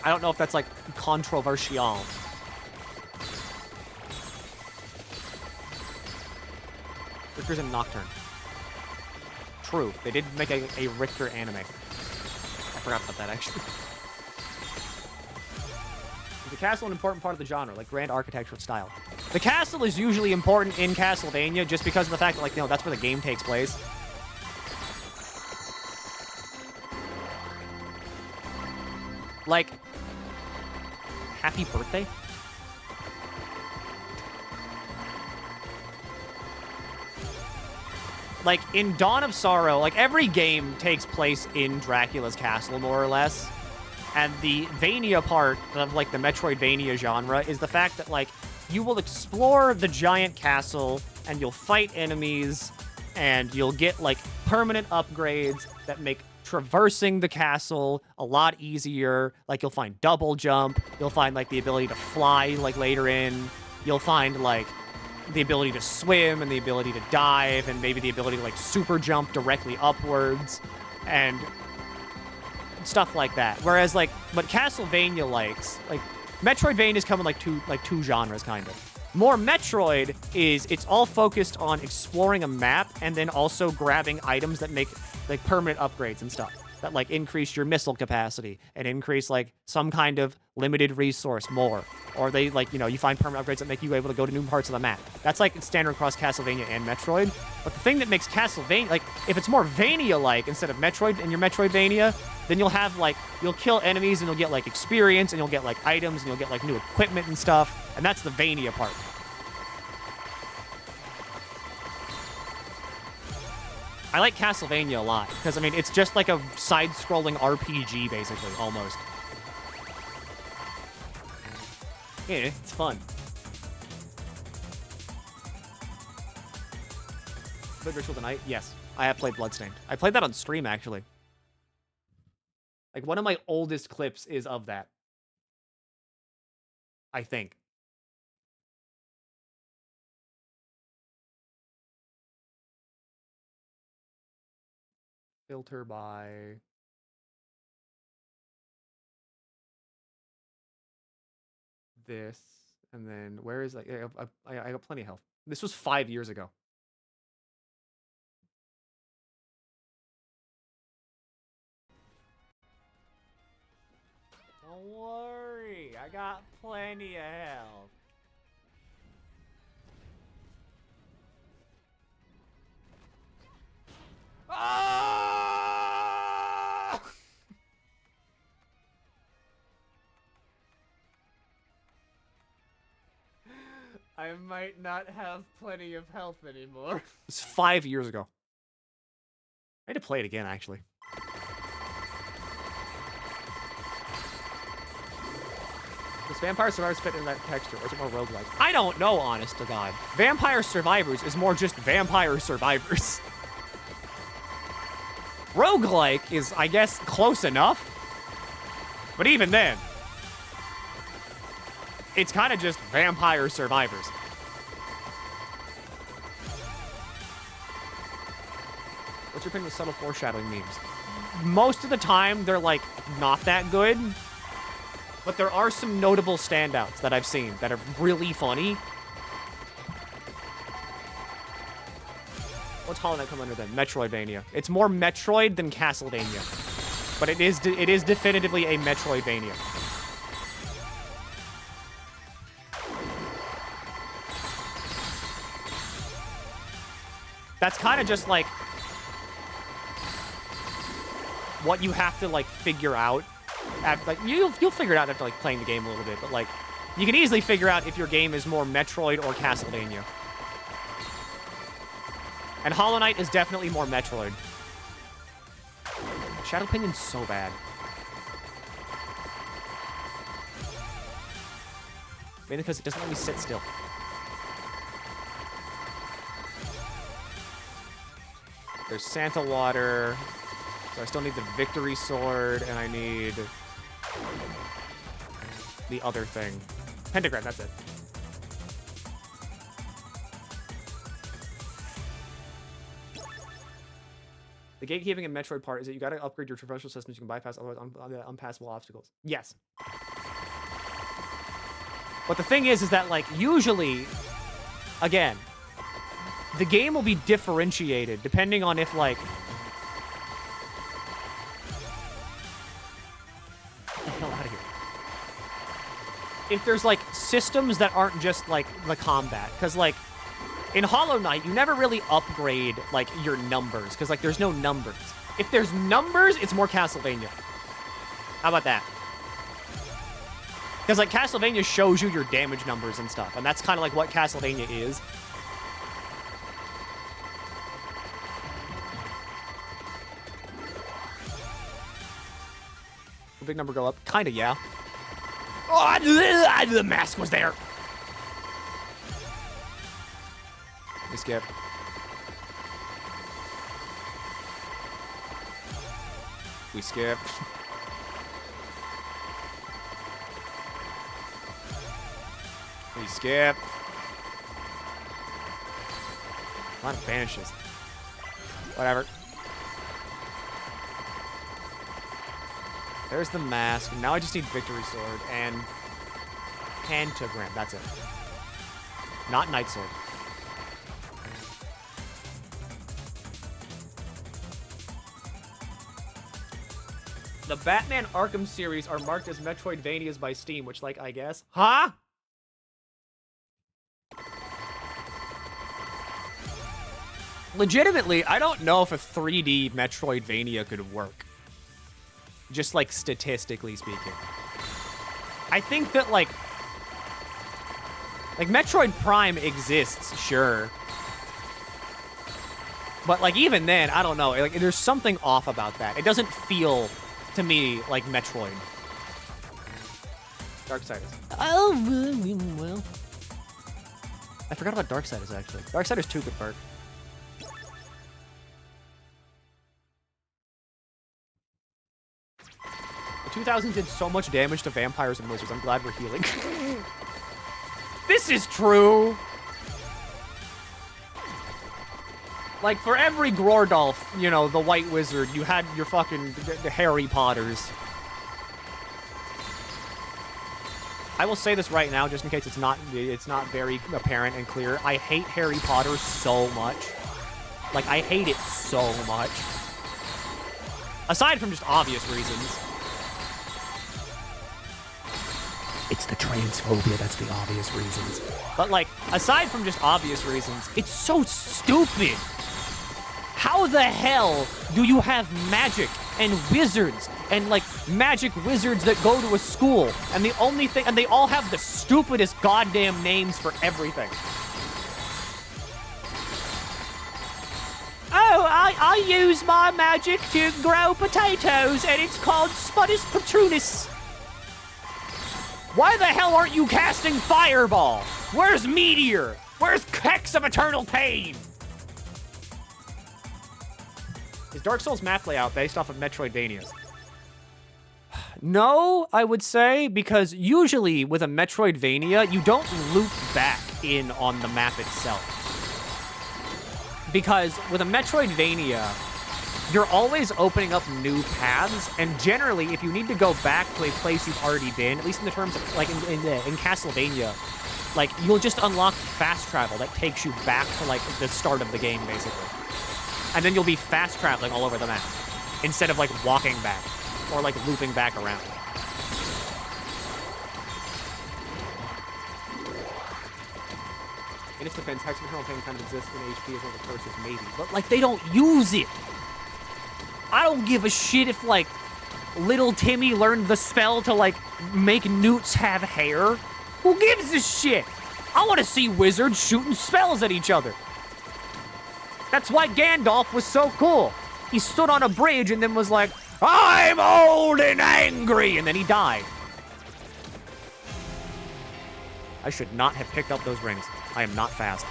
I don't know if that's, like, controversial. Richter's in Nocturne. True. They did make a Richter anime. I forgot about that, actually. Is the castle an important part of the genre, like grand architectural style? The castle is usually important in Castlevania just because of the fact that, like, you know, that's where the game takes place. Like, happy birthday? Like, in Dawn of Sorrow, like, every game takes place in Dracula's castle, more or less. And the Vania part of, like, the Metroidvania genre is the fact that, like, you will explore the giant castle, and you'll fight enemies, and you'll get, like, permanent upgrades that make traversing the castle a lot easier. Like, you'll find double jump. You'll find, like, the ability to fly, like, later in. You'll find, like, the ability to swim and the ability to dive and maybe the ability to, like, super jump directly upwards and stuff like that. Whereas, like, what Castlevania likes, like, Metroidvanias come in, like, two genres, kind of. More Metroid is it's all focused on exploring a map and then also grabbing items that make, like, permanent upgrades and stuff that, like, increase your missile capacity and increase, like, some kind of limited resource more. Or they, like, you know, you find permanent upgrades that make you able to go to new parts of the map. That's, like, standard across Castlevania and Metroid. But the thing that makes Castlevania, like, if it's more Vania-like instead of Metroid in your Metroidvania, then you'll have, like, you'll kill enemies and you'll get, like, experience and you'll get, like, items and you'll get, like, new equipment and stuff. And that's the Vania part. I like Castlevania a lot, because, I mean, it's just like a side-scrolling RPG, basically, almost. Yeah, it's fun. Played Ritual Tonight? Yes. I have played Bloodstained. I played that on stream, actually. Like, one of my oldest clips is of that. I think. Filter by... this, and then where is, like, I got plenty of health. This was 5 years ago. Don't worry, I got plenty of health. Ah! I might not have plenty of health anymore. It's 5 years ago. I had to play it again, actually. Does Vampire Survivors fit in that texture, or is it more roguelike? I don't know, honest to God. Vampire Survivors is more just Vampire Survivors. Roguelike is, I guess, close enough. But even then, it's kind of just Vampire Survivors. What's your opinion with subtle foreshadowing memes? Most of the time, they're, like, not that good. But there are some notable standouts that I've seen that are really funny. What's Hollow Knight come under then? Metroidvania. It's more Metroid than Castlevania. But it is definitively a Metroidvania. That's kind of just, like, what you have to, like, figure out. Like, you'll figure it out after, like, playing the game a little bit. But, like, you can easily figure out if your game is more Metroid or Castlevania. And Hollow Knight is definitely more Metroid. Shadow Pinion's so bad. Mainly because it doesn't let me sit still. There's Santa Water. So I still need the Victory Sword, and I need the other thing. Pentagram, that's it. The gatekeeping in Metroid part is that you gotta upgrade your traversal systems. You can bypass otherwise unpassable obstacles. Yes. But the thing is that, like, usually, again, the game will be differentiated depending on if, like... Get the hell out of here. If there's, like, systems that aren't just, like, the combat. Because, like, in Hollow Knight, you never really upgrade, like, your numbers. Because, like, there's no numbers. If there's numbers, it's more Castlevania. How about that? Because, like, Castlevania shows you your damage numbers and stuff. And that's kind of like what Castlevania is. The big number go up? Kinda, yeah. Oh, the mask was there. Let me skip. We skip. We skip. A lot of vanishes. Whatever. There's the mask. Now I just need Victory Sword and Pentagram. That's it. Not Night Sword. The Batman Arkham series are marked as Metroidvanias by Steam, which, like, I guess. Huh? Legitimately, I don't know if a 3D Metroidvania could work. Just, like, statistically speaking. I think that, like, Metroid Prime exists, sure. But, like, even then, I don't know. Like, there's something off about that. It doesn't feel, to me, like Metroid. Darksiders. Oh, well. I forgot about Darksiders, actually. Darksiders 2 could work. The 2000s did so much damage to vampires and wizards. I'm glad we're healing. This is true. Like, for every Grordolf, you know, the White Wizard, you had your fucking the Harry Potters. I will say this right now, just in case it's not very apparent and clear. I hate Harry Potter so much. Like, I hate it so much. Aside from just obvious reasons. It's the transphobia that's the obvious reasons. But, like, aside from just obvious reasons, it's so stupid. How the hell do you have magic and wizards and, like, magic wizards that go to a school and the only thing, and they all have the stupidest goddamn names for everything? Oh, I use my magic to grow potatoes and it's called Spudus Patronus. Why the hell aren't you casting Fireball? Where's Meteor? Where's Hex of Eternal Pain? Is Dark Souls map layout based off of Metroidvanias? No, I would say, because usually with a Metroidvania, you don't loop back in on the map itself. Because with a Metroidvania, you're always opening up new paths, and generally, if you need to go back to a place you've already been, at least in the terms of, like, in Castlevania, like, you'll just unlock fast travel that takes you back to, like, the start of the game, basically. And then you'll be fast traveling all over the map, instead of, like, walking back, or, like, looping back around. In its defense, Hex of Eternal Pain kind of exists in HP as one of the curses, maybe. But, like, they don't use it! I don't give a shit if, like, little Timmy learned the spell to, like, make newts have hair. Who gives a shit? I want to see wizards shooting spells at each other. That's why Gandalf was so cool. He stood on a bridge and then was like, I'm old and angry, and then he died. I should not have picked up those rings. I am not fast.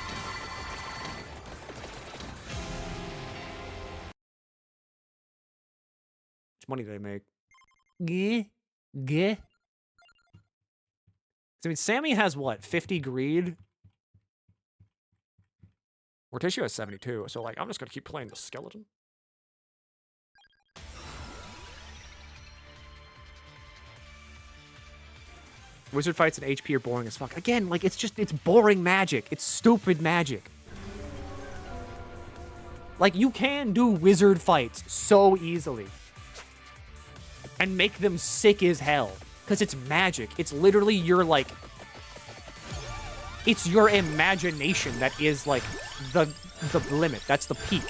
Money they make. I mean, Sammy has what, 50 greed? Morticia has 72, so, like, I'm just gonna keep playing the skeleton. Wizard fights and HP are boring as fuck. Again, like, it's boring magic. It's stupid magic. Like, you can do wizard fights so easily. And make them sick as hell. Because it's magic. It's literally your, like... It's your imagination that is, like, the limit. That's the peak.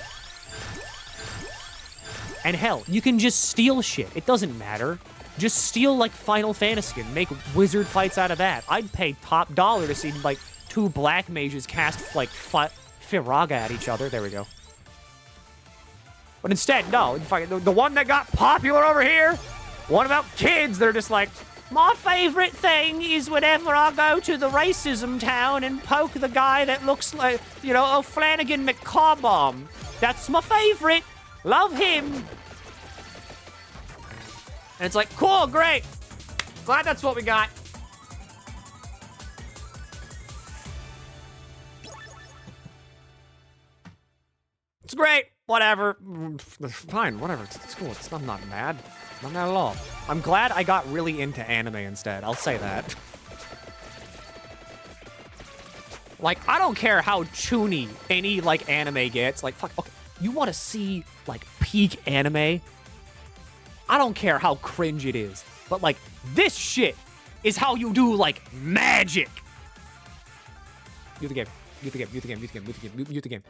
And hell, you can just steal shit. It doesn't matter. Just steal, like, Final Fantasy and make wizard fights out of that. I'd pay top dollar to see, like, two black mages cast, like, Firaga at each other. There we go. But instead, no. The one that got popular over here, one about kids that are just like, my favorite thing is whenever I go to the racism town and poke the guy that looks like, you know, O'Flanagan McCawbomb. That's my favorite. Love him. And it's like, cool, great. Glad that's what we got. It's great. Whatever. Fine, whatever. It's cool. I'm not mad. Not mad at all. I'm glad I got really into anime instead. I'll say that. Like, I don't care how choony any, like, anime gets. Like, fuck, okay, you want to see, like, peak anime? I don't care how cringe it is. But, like, this shit is how you do, like, magic. Mute the game. Mute the game. Mute the game. Mute the game. Mute the game. Mute the game.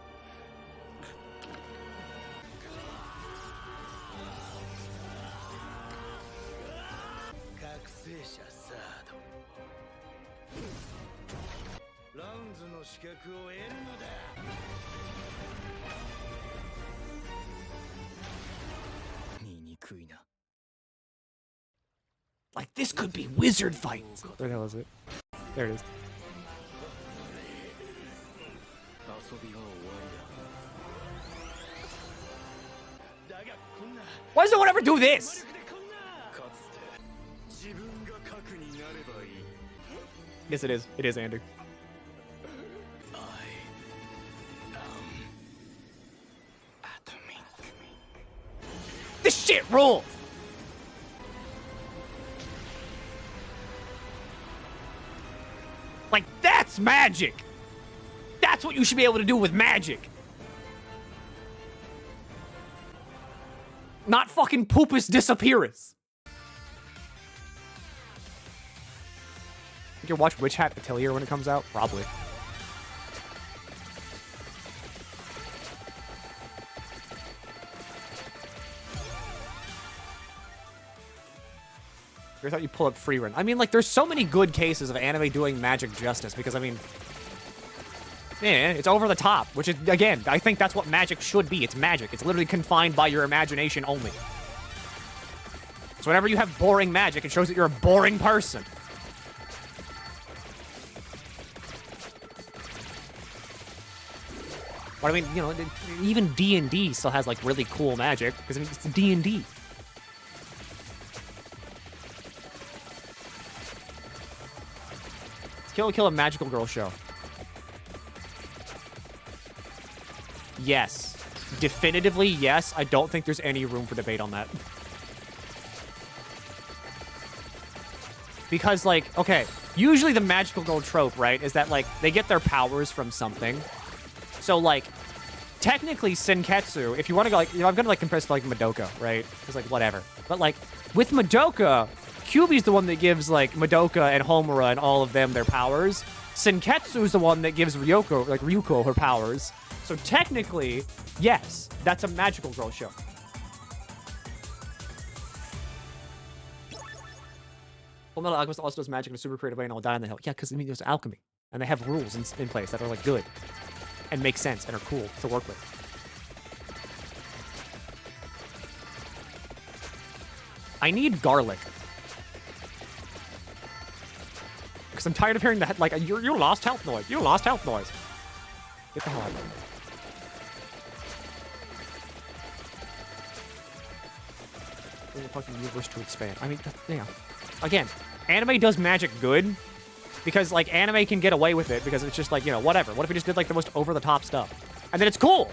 Like, this could be wizard fights. Where the hell is it? There it is. Why does no one ever do this? Yes, it is. It is, Andrew. This shit rules! Like, that's magic! That's what you should be able to do with magic! Not fucking poopus disappearance! You can watch Witch Hat Atelier when it comes out? Probably. I thought you pull up free run. I mean, like, there's so many good cases of anime doing magic justice because, I mean, yeah, it's over the top, which is, again, I think that's what magic should be. It's magic. It's literally confined by your imagination only. So whenever you have boring magic, it shows that you're a boring person. But I mean, you know, even D&D still has, like, really cool magic because, I mean, it's D&D. Kill a Magical Girl show. Yes. Definitively, yes. I don't think there's any room for debate on that. Because, like, okay, usually the Magical Girl trope, right, is that, like, they get their powers from something. So, like, technically, Senketsu, if you want to go, like, you know, I'm going to, like, compare this to, like, Madoka, right? Because, like, whatever. But, like, with Madoka, Kyuubi's the one that gives, like, Madoka and Homura and all of them their powers. Senketsu's the one that gives Ryuko her powers. So technically, yes, that's a Magical Girl show. Fullmetal Alchemist also does magic in a super creative way and I'll die on the hill. Yeah, because, I mean, there's alchemy. And they have rules in place that are, like, good. And make sense and are cool to work with. I need garlic. Because I'm tired of hearing that, like, you lost health noise. You lost health noise. Get the hell out of here. The fucking universe to expand. I mean, yeah. Again, anime does magic good. Because, like, anime can get away with it. Because it's just, like, you know, whatever. What if we just did, like, the most over-the-top stuff? And then it's cool.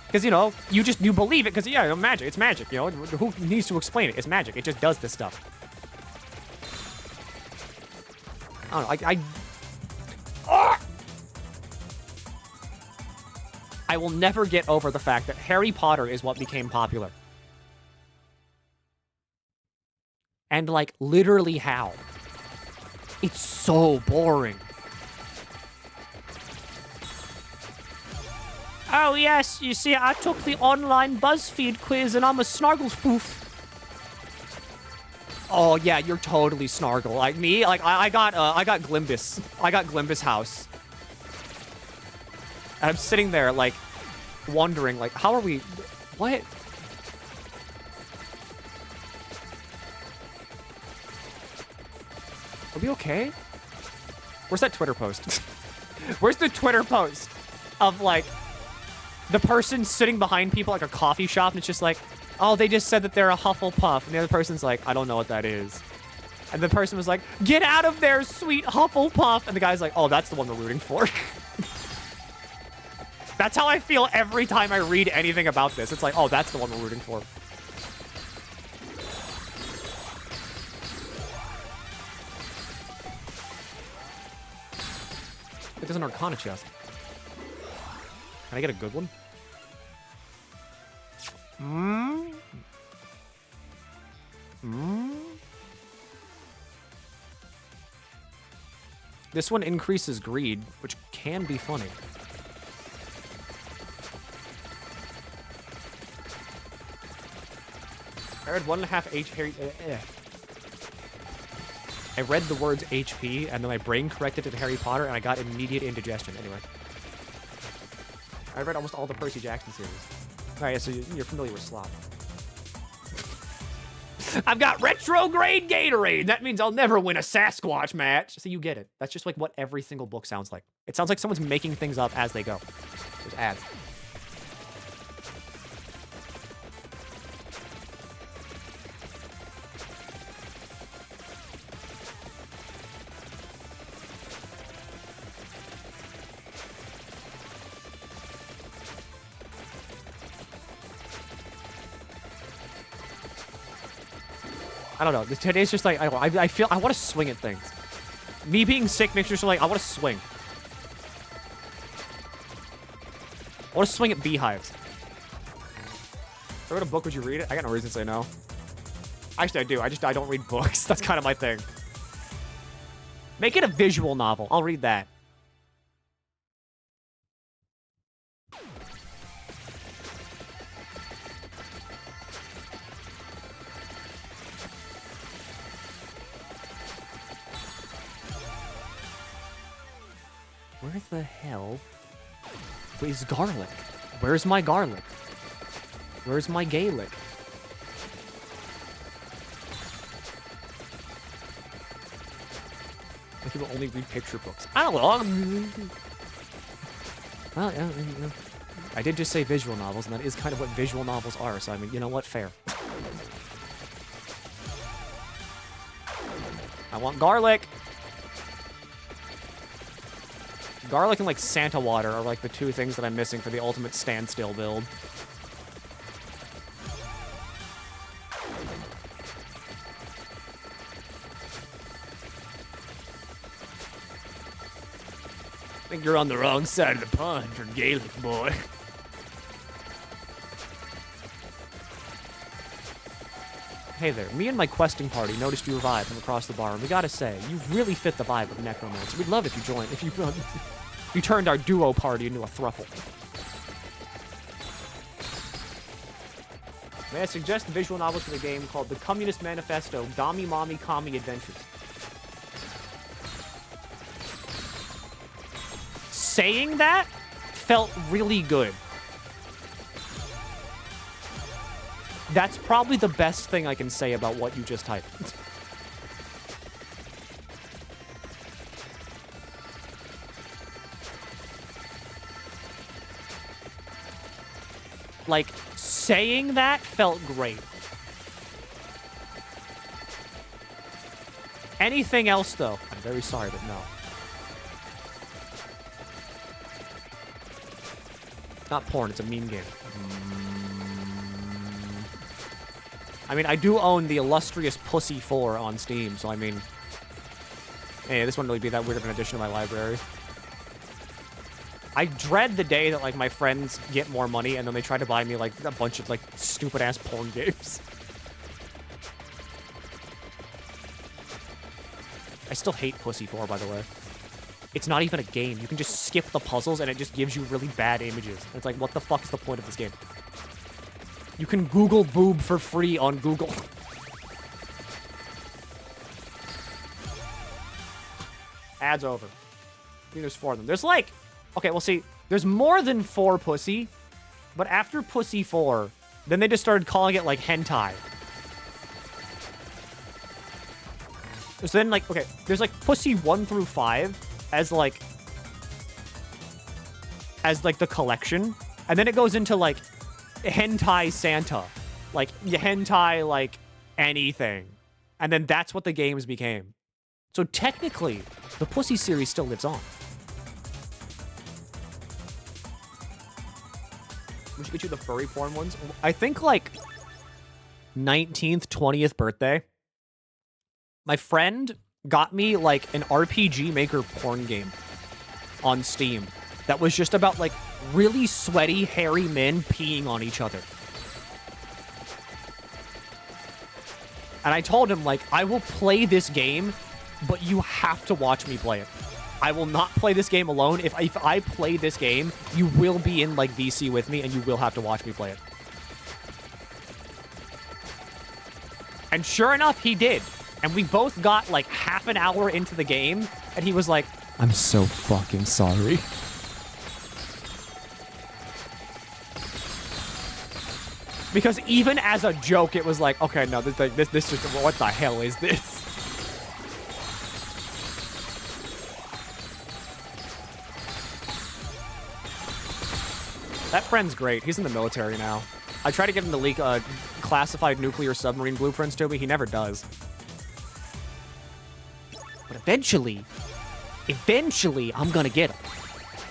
Because, you know, you believe it. Because, yeah, you know, magic. It's magic, you know. Who needs to explain it? It's magic. It just does this stuff. I don't know, I will never get over the fact that Harry Potter is what became popular. And, like, literally how? It's so boring. Oh, yes, you see, I took the online BuzzFeed quiz and I'm a Snarglespoof. Oh, yeah, you're totally Snargle. Like me, like, I got Glimbus. I got Glimbus House. And I'm sitting there, like, wondering, like, how are we... What? Are we okay? Where's that Twitter post? Where's the Twitter post of, like, the person sitting behind people like a coffee shop and it's just like, oh, they just said that they're a Hufflepuff. And the other person's like, I don't know what that is. And the person was like, get out of there, sweet Hufflepuff. And the guy's like, oh, that's the one we're rooting for. That's how I feel every time I read anything about this. It's like, oh, that's the one we're rooting for. There's an Arcana chest. Can I get a good one? This one increases greed, which can be funny. I read 1.5 I read the words HP, and then my brain corrected it to Harry Potter, and I got immediate indigestion. Anyway. I read almost all the Percy Jackson series. Alright, yeah, so you're familiar with slop. I've got retrograde Gatorade! That means I'll never win a Sasquatch match! So you get it. That's just like what every single book sounds like. It sounds like someone's making things up as they go. There's ads. I don't know. Today's just like, I feel, I want to swing at things. Me being sick makes me just like, I want to swing. I want to swing at beehives. If I read a book, would you read it? I got no reason to say no. Actually, I do. I don't read books. That's kind of my thing. Make it a visual novel. I'll read that. Where the hell is garlic? Where's my garlic? Where's my Gaelic? I people only read picture books. I don't know. Well, yeah, I did just say visual novels, and that is kind of what visual novels are, so I mean, you know what? Fair. I want garlic! Garlic and, like, Santa water are, like, the two things that I'm missing for the ultimate standstill build. I think you're on the wrong side of the pond for Gaelic, boy. Hey there, me and my questing party noticed you revived from across the bar, and we gotta say, you really fit the vibe of Necromancer. We'd love if you joined, if you turned our duo party into a thruple. May I suggest a visual novel for the game called The Communist Manifesto, Dami Mommy Kami Adventures. Saying that felt really good. That's probably the best thing I can say about what you just typed. Like, saying that felt great. Anything else, though, I'm very sorry, but no. Not porn, it's a meme game. I mean, I do own the illustrious Pussy 4 on Steam, so I mean... Hey, this wouldn't really be that weird of an addition to my library. I dread the day that, like, my friends get more money and then they try to buy me, like, a bunch of, like, stupid-ass porn games. I still hate Pussy 4, by the way. It's not even a game. You can just skip the puzzles and it just gives you really bad images. It's like, what the fuck is the point of this game? You can Google boob for free on Google. Ads over. I think there's 4 of them. There's like... Okay, well, see, there's more than 4 Pussy. But after Pussy 4, then they just started calling it, like, hentai. So then, like, okay, there's, like, Pussy 1 through 5 as, like, the collection. And then it goes into, like, hentai Santa. like hentai, like anything. And then that's what the games became. So technically, the Pussy series still lives on. We should get you the furry porn ones. I think like 19th, 20th birthday, my friend got me like an RPG Maker porn game on Steam that was just about like really sweaty, hairy men peeing on each other. And I told him, like, I will play this game, but you have to watch me play it. I will not play this game alone. If I play this game, you will be in, like, VC with me, and you will have to watch me play it. And sure enough, he did. And we both got, like, half an hour into the game, and he was like, I'm so fucking sorry. Because even as a joke, it was like, okay, no, this just, what the hell is this? That friend's great. He's in the military now. I try to get him to leak classified nuclear submarine blueprints to me. He never does. But eventually, I'm gonna get him.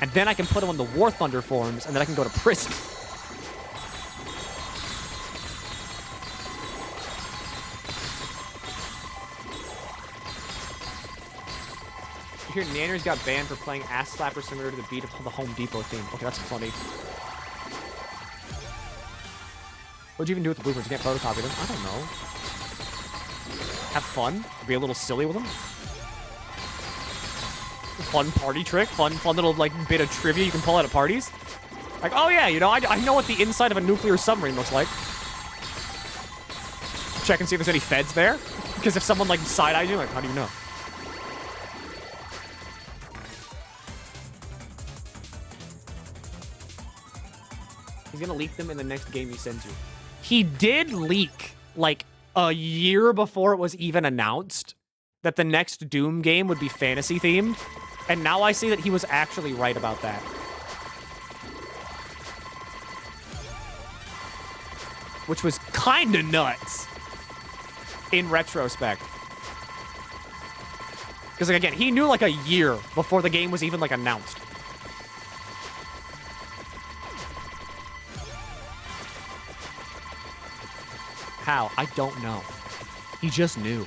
And then I can put him on the War Thunder forums, and then I can go to prison. Here, Nanners got banned for playing Ass Slapper similar to the beat of the Home Depot theme. Okay, that's funny. What'd you even do with the blueprints? You can't photocopy them? I don't know. Have fun? Be a little silly with them? Fun party trick? Fun little, like, bit of trivia you can pull out at parties? Like, oh yeah, you know, I know what the inside of a nuclear submarine looks like. Check and see if there's any feds there. Because if someone, like, side-eyes you, like, how do you know? He's gonna leak them in the next game he sends you. He did leak, like, a year before it was even announced that the next Doom game would be fantasy-themed. And now I see that he was actually right about that. Which was kinda nuts. In retrospect. Because, like, again, he knew, like, a year before the game was even, like, announced. How? I don't know. He just knew.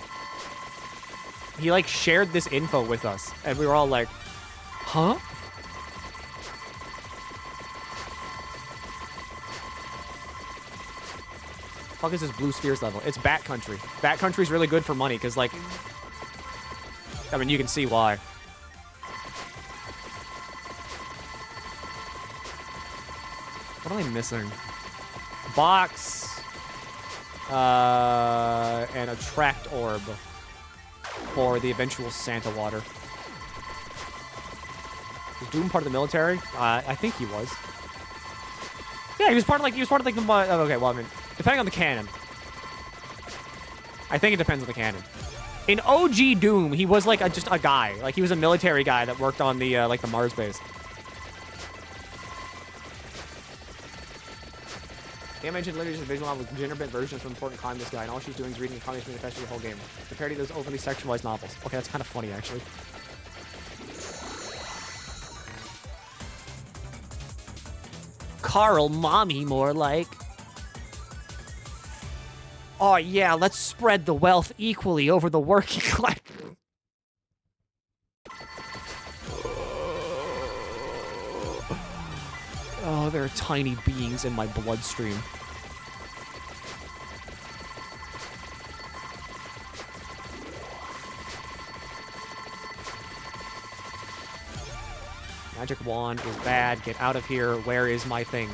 He, like, shared this info with us, and we were all like, huh? Fuck is this Blue Spheres level? It's Bat Country. Bat Country's really good for money, because, like, I mean, you can see why. What am I missing? Box. And a tracked orb for the eventual Santa water. Was Doom part of the military? I think he was. Yeah, he was part of like the. Oh, okay, well, I mean, depending on the canon. I think it depends on the canon. In OG Doom, he was like just a guy. Like he was a military guy that worked on the like the Mars base. Game Engine literally just a visual novel with gender-bent versions from important climb this guy, and all she's doing is reading the comics manifesto the whole game. The parody of those overly sexualized novels. Okay, that's kind of funny, actually. Carl, mommy, more like. Oh yeah, let's spread the wealth equally over the working class. Oh, there are tiny beings in my bloodstream. Magic wand is bad. Get out of here. Where is my things?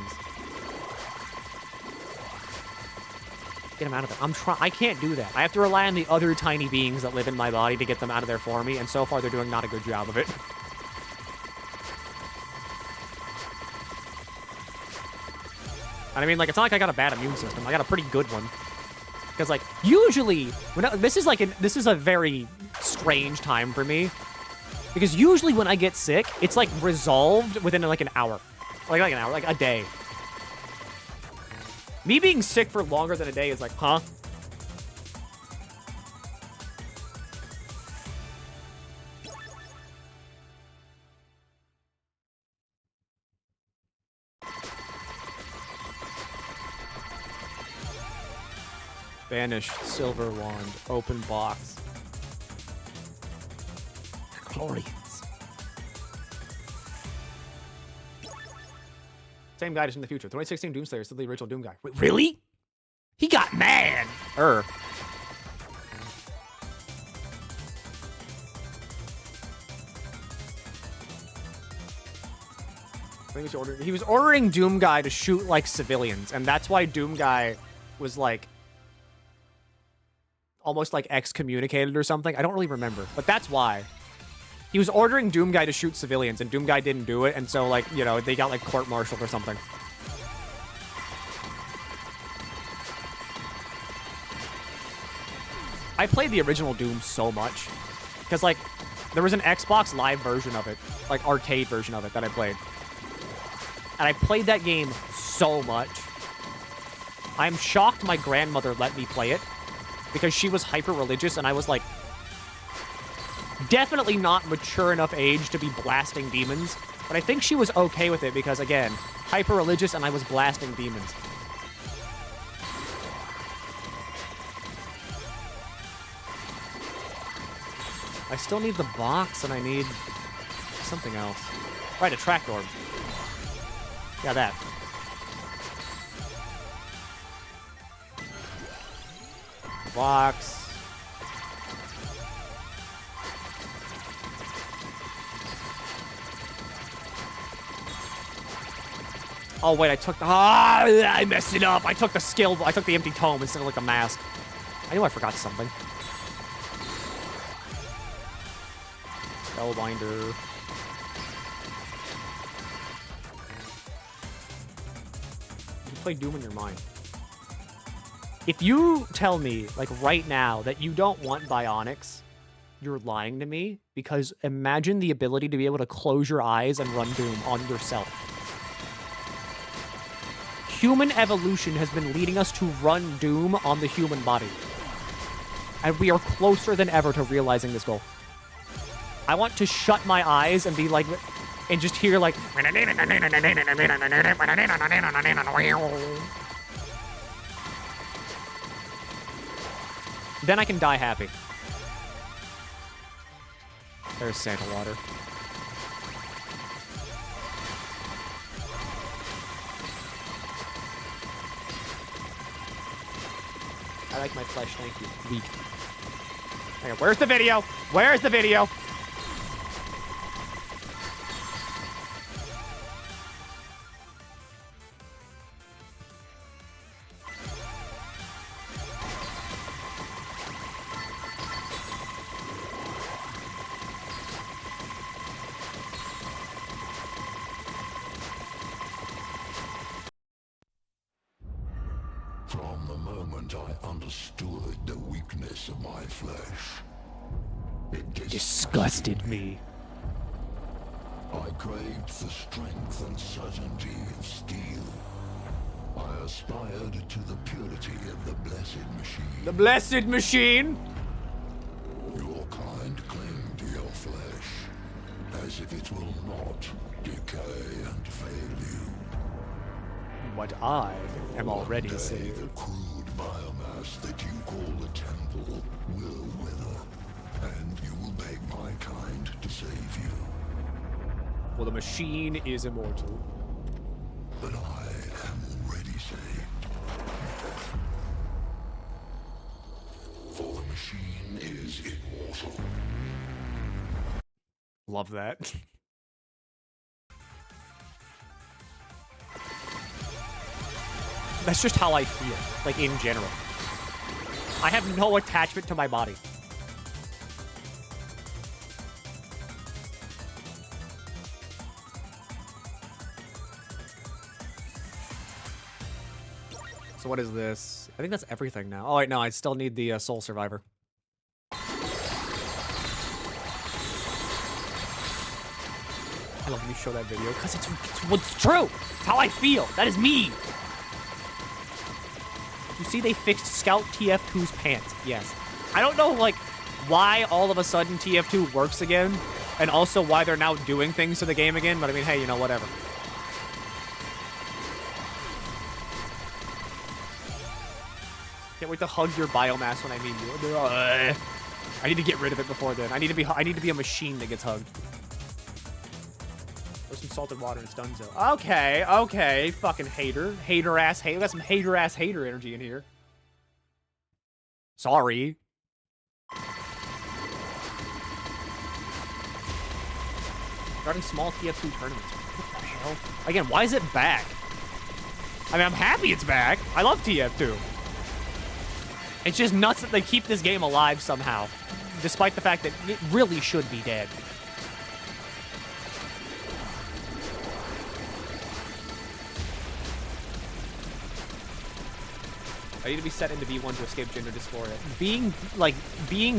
Get them out of there. I can't do that. I have to rely on the other tiny beings that live in my body to get them out of there for me, and so far they're doing not a good job of it. And I mean, like, it's not like I got a bad immune system. I got a pretty good one. Because, like, usually, this is a very strange time for me. Because usually when I get sick, it's, like, resolved within, like, an hour. Like an hour, like, a day. Me being sick for longer than a day is like, huh? Banished, silver wand, open box. Glorious. Same guy just in the future. 2016 Doomslayer is still the original Doom guy. Wait, really? He got mad! I think he was ordering Doom Guy to shoot, like, civilians, and that's why Doom Guy was, like, almost, like, excommunicated or something. I don't really remember, but that's why. He was ordering Doom Guy to shoot civilians, and Doom Guy didn't do it, and so, like, you know, they got, like, court-martialed or something. I played the original Doom so much, because, like, there was an Xbox Live version of it, like, arcade version of it that I played. And I played that game so much. I'm shocked my grandmother let me play it, because she was hyper-religious, and I was, like, definitely not mature enough age to be blasting demons. But I think she was okay with it because, again, hyper-religious, and I was blasting demons. I still need the box, and I need something else. Right, a track orb. Yeah, that. Box. Oh, wait, I took the... Ah, I messed it up. I took the skill... I took the empty tome instead of, like, a mask. I knew I forgot something. Spellbinder. You play Doom in your mind. If you tell me, like, right now that you don't want bionics, you're lying to me, because imagine the ability to be able to close your eyes and run Doom on yourself. Human evolution has been leading us to run Doom on the human body. And we are closer than ever to realizing this goal. I want to shut my eyes and be like, and just hear like, then I can die happy. There's Santa water. I like my flesh, thank you. Weak. Okay, where's the video? Where's the video? From the moment I understood the weakness of my flesh, it Disgusted me. I craved the strength and certainty of steel. I aspired to the purity of the blessed machine. The blessed machine? Your kind cling to your flesh, as if it will not decay and fail you. What I am already One day, saved. the crude biomass that you call the temple will wither, and you will beg my kind to save you. Well, the machine is immortal. But I am already saved. For the machine is immortal. Love that. That's just how I feel, like, in general. I have no attachment to my body. So what is this? I think that's everything now. Oh, wait, no, I still need the Soul Survivor. I love when you show that video, because it's true. It's how I feel. That is me. You see, they fixed Scout TF2's pants. Yes. I don't know, like, why all of a sudden TF2 works again, and also why they're now doing things to the game again, but I mean, hey, you know, whatever. Can't wait to hug your biomass when I meet you. I need to get rid of it before then. I need to be a machine that gets hugged. There's some salted water and it's donezo. Okay, okay, fucking hater. Hater-ass hater. We got some hater-ass hater energy in here. Sorry. Starting small TF2 tournaments. What the hell? Again, why is it back? I mean, I'm happy it's back. I love TF2. It's just nuts that they keep this game alive somehow, despite the fact that it really should be dead. I need to be set into V1 to escape gender dysphoria. Being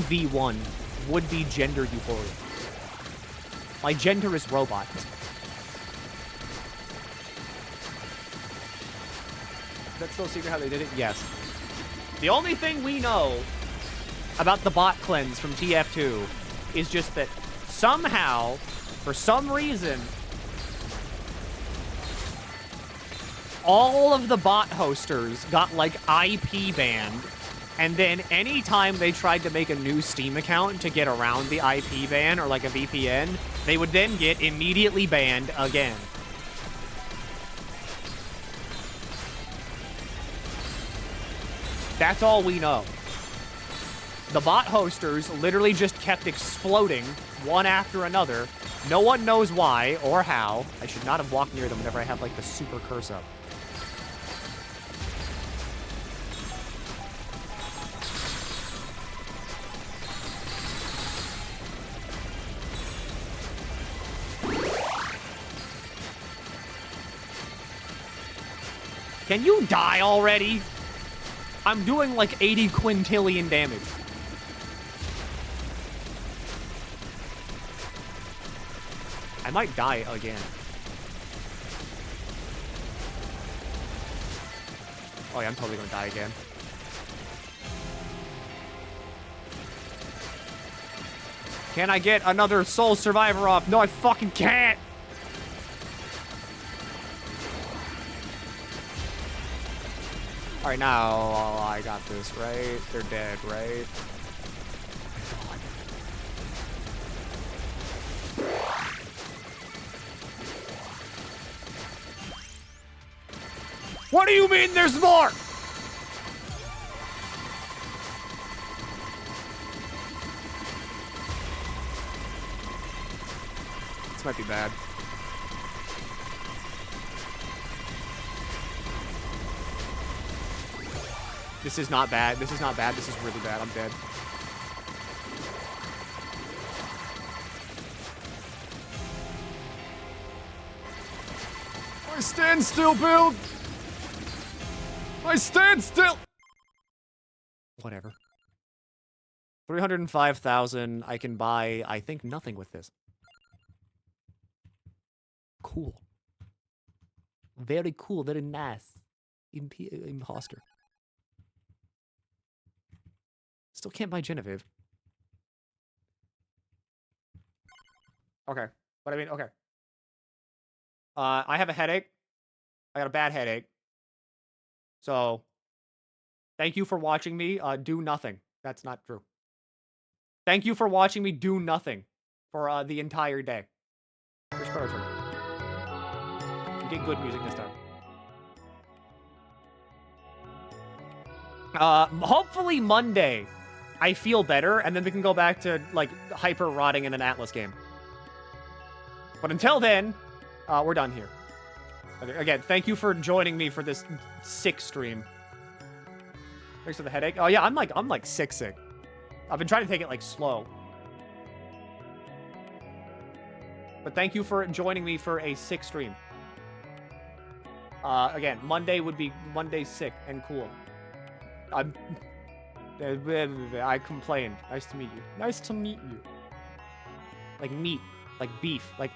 V1 would be gender euphoria. My gender is robot. That's still a secret how they did it? Yes. The only thing we know about the bot cleanse from TF2 is just that somehow, for some reason, all of the bot hosters got, like, IP banned, and then anytime they tried to make a new Steam account to get around the IP ban, or, like, a VPN, they would then get immediately banned again. That's all we know. The bot hosters literally just kept exploding one after another. No one knows why or how. I should not have walked near them whenever I have, like, the super curse up. Can you die already? I'm doing like 80 quintillion damage. I might die again. Oh yeah, I'm totally gonna die again. Can I get another soul survivor off? No, I fucking can't! Alright, now I got this, right? They're dead, right? What do you mean there's more? This might be bad. This is not bad. This is not bad. This is really bad. I'm dead. I stand still, build! I stand still! Whatever. 305,000. I can buy, I think, nothing with this. Cool. Very cool. Very nice. Imposter. Still can't buy Genevieve. Okay. But I mean, okay. I have a headache. I got a bad headache. So, thank you for watching me do nothing. That's not true. Thank you for watching me do nothing for the entire day. Here's Chrono Trigger. You get good music this time. Hopefully Monday I feel better, and then we can go back to, like, hyper-rotting in an Atlas game. But until then, we're done here. Again, thank you for joining me for this sick stream. Thanks for the headache. Oh yeah, I'm like sick. I've been trying to take it, like, slow. But thank you for joining me for a sick stream. Again, Monday's sick and cool. I complained. Nice to meet you. Nice to meet you. Like meat. Like beef. Like...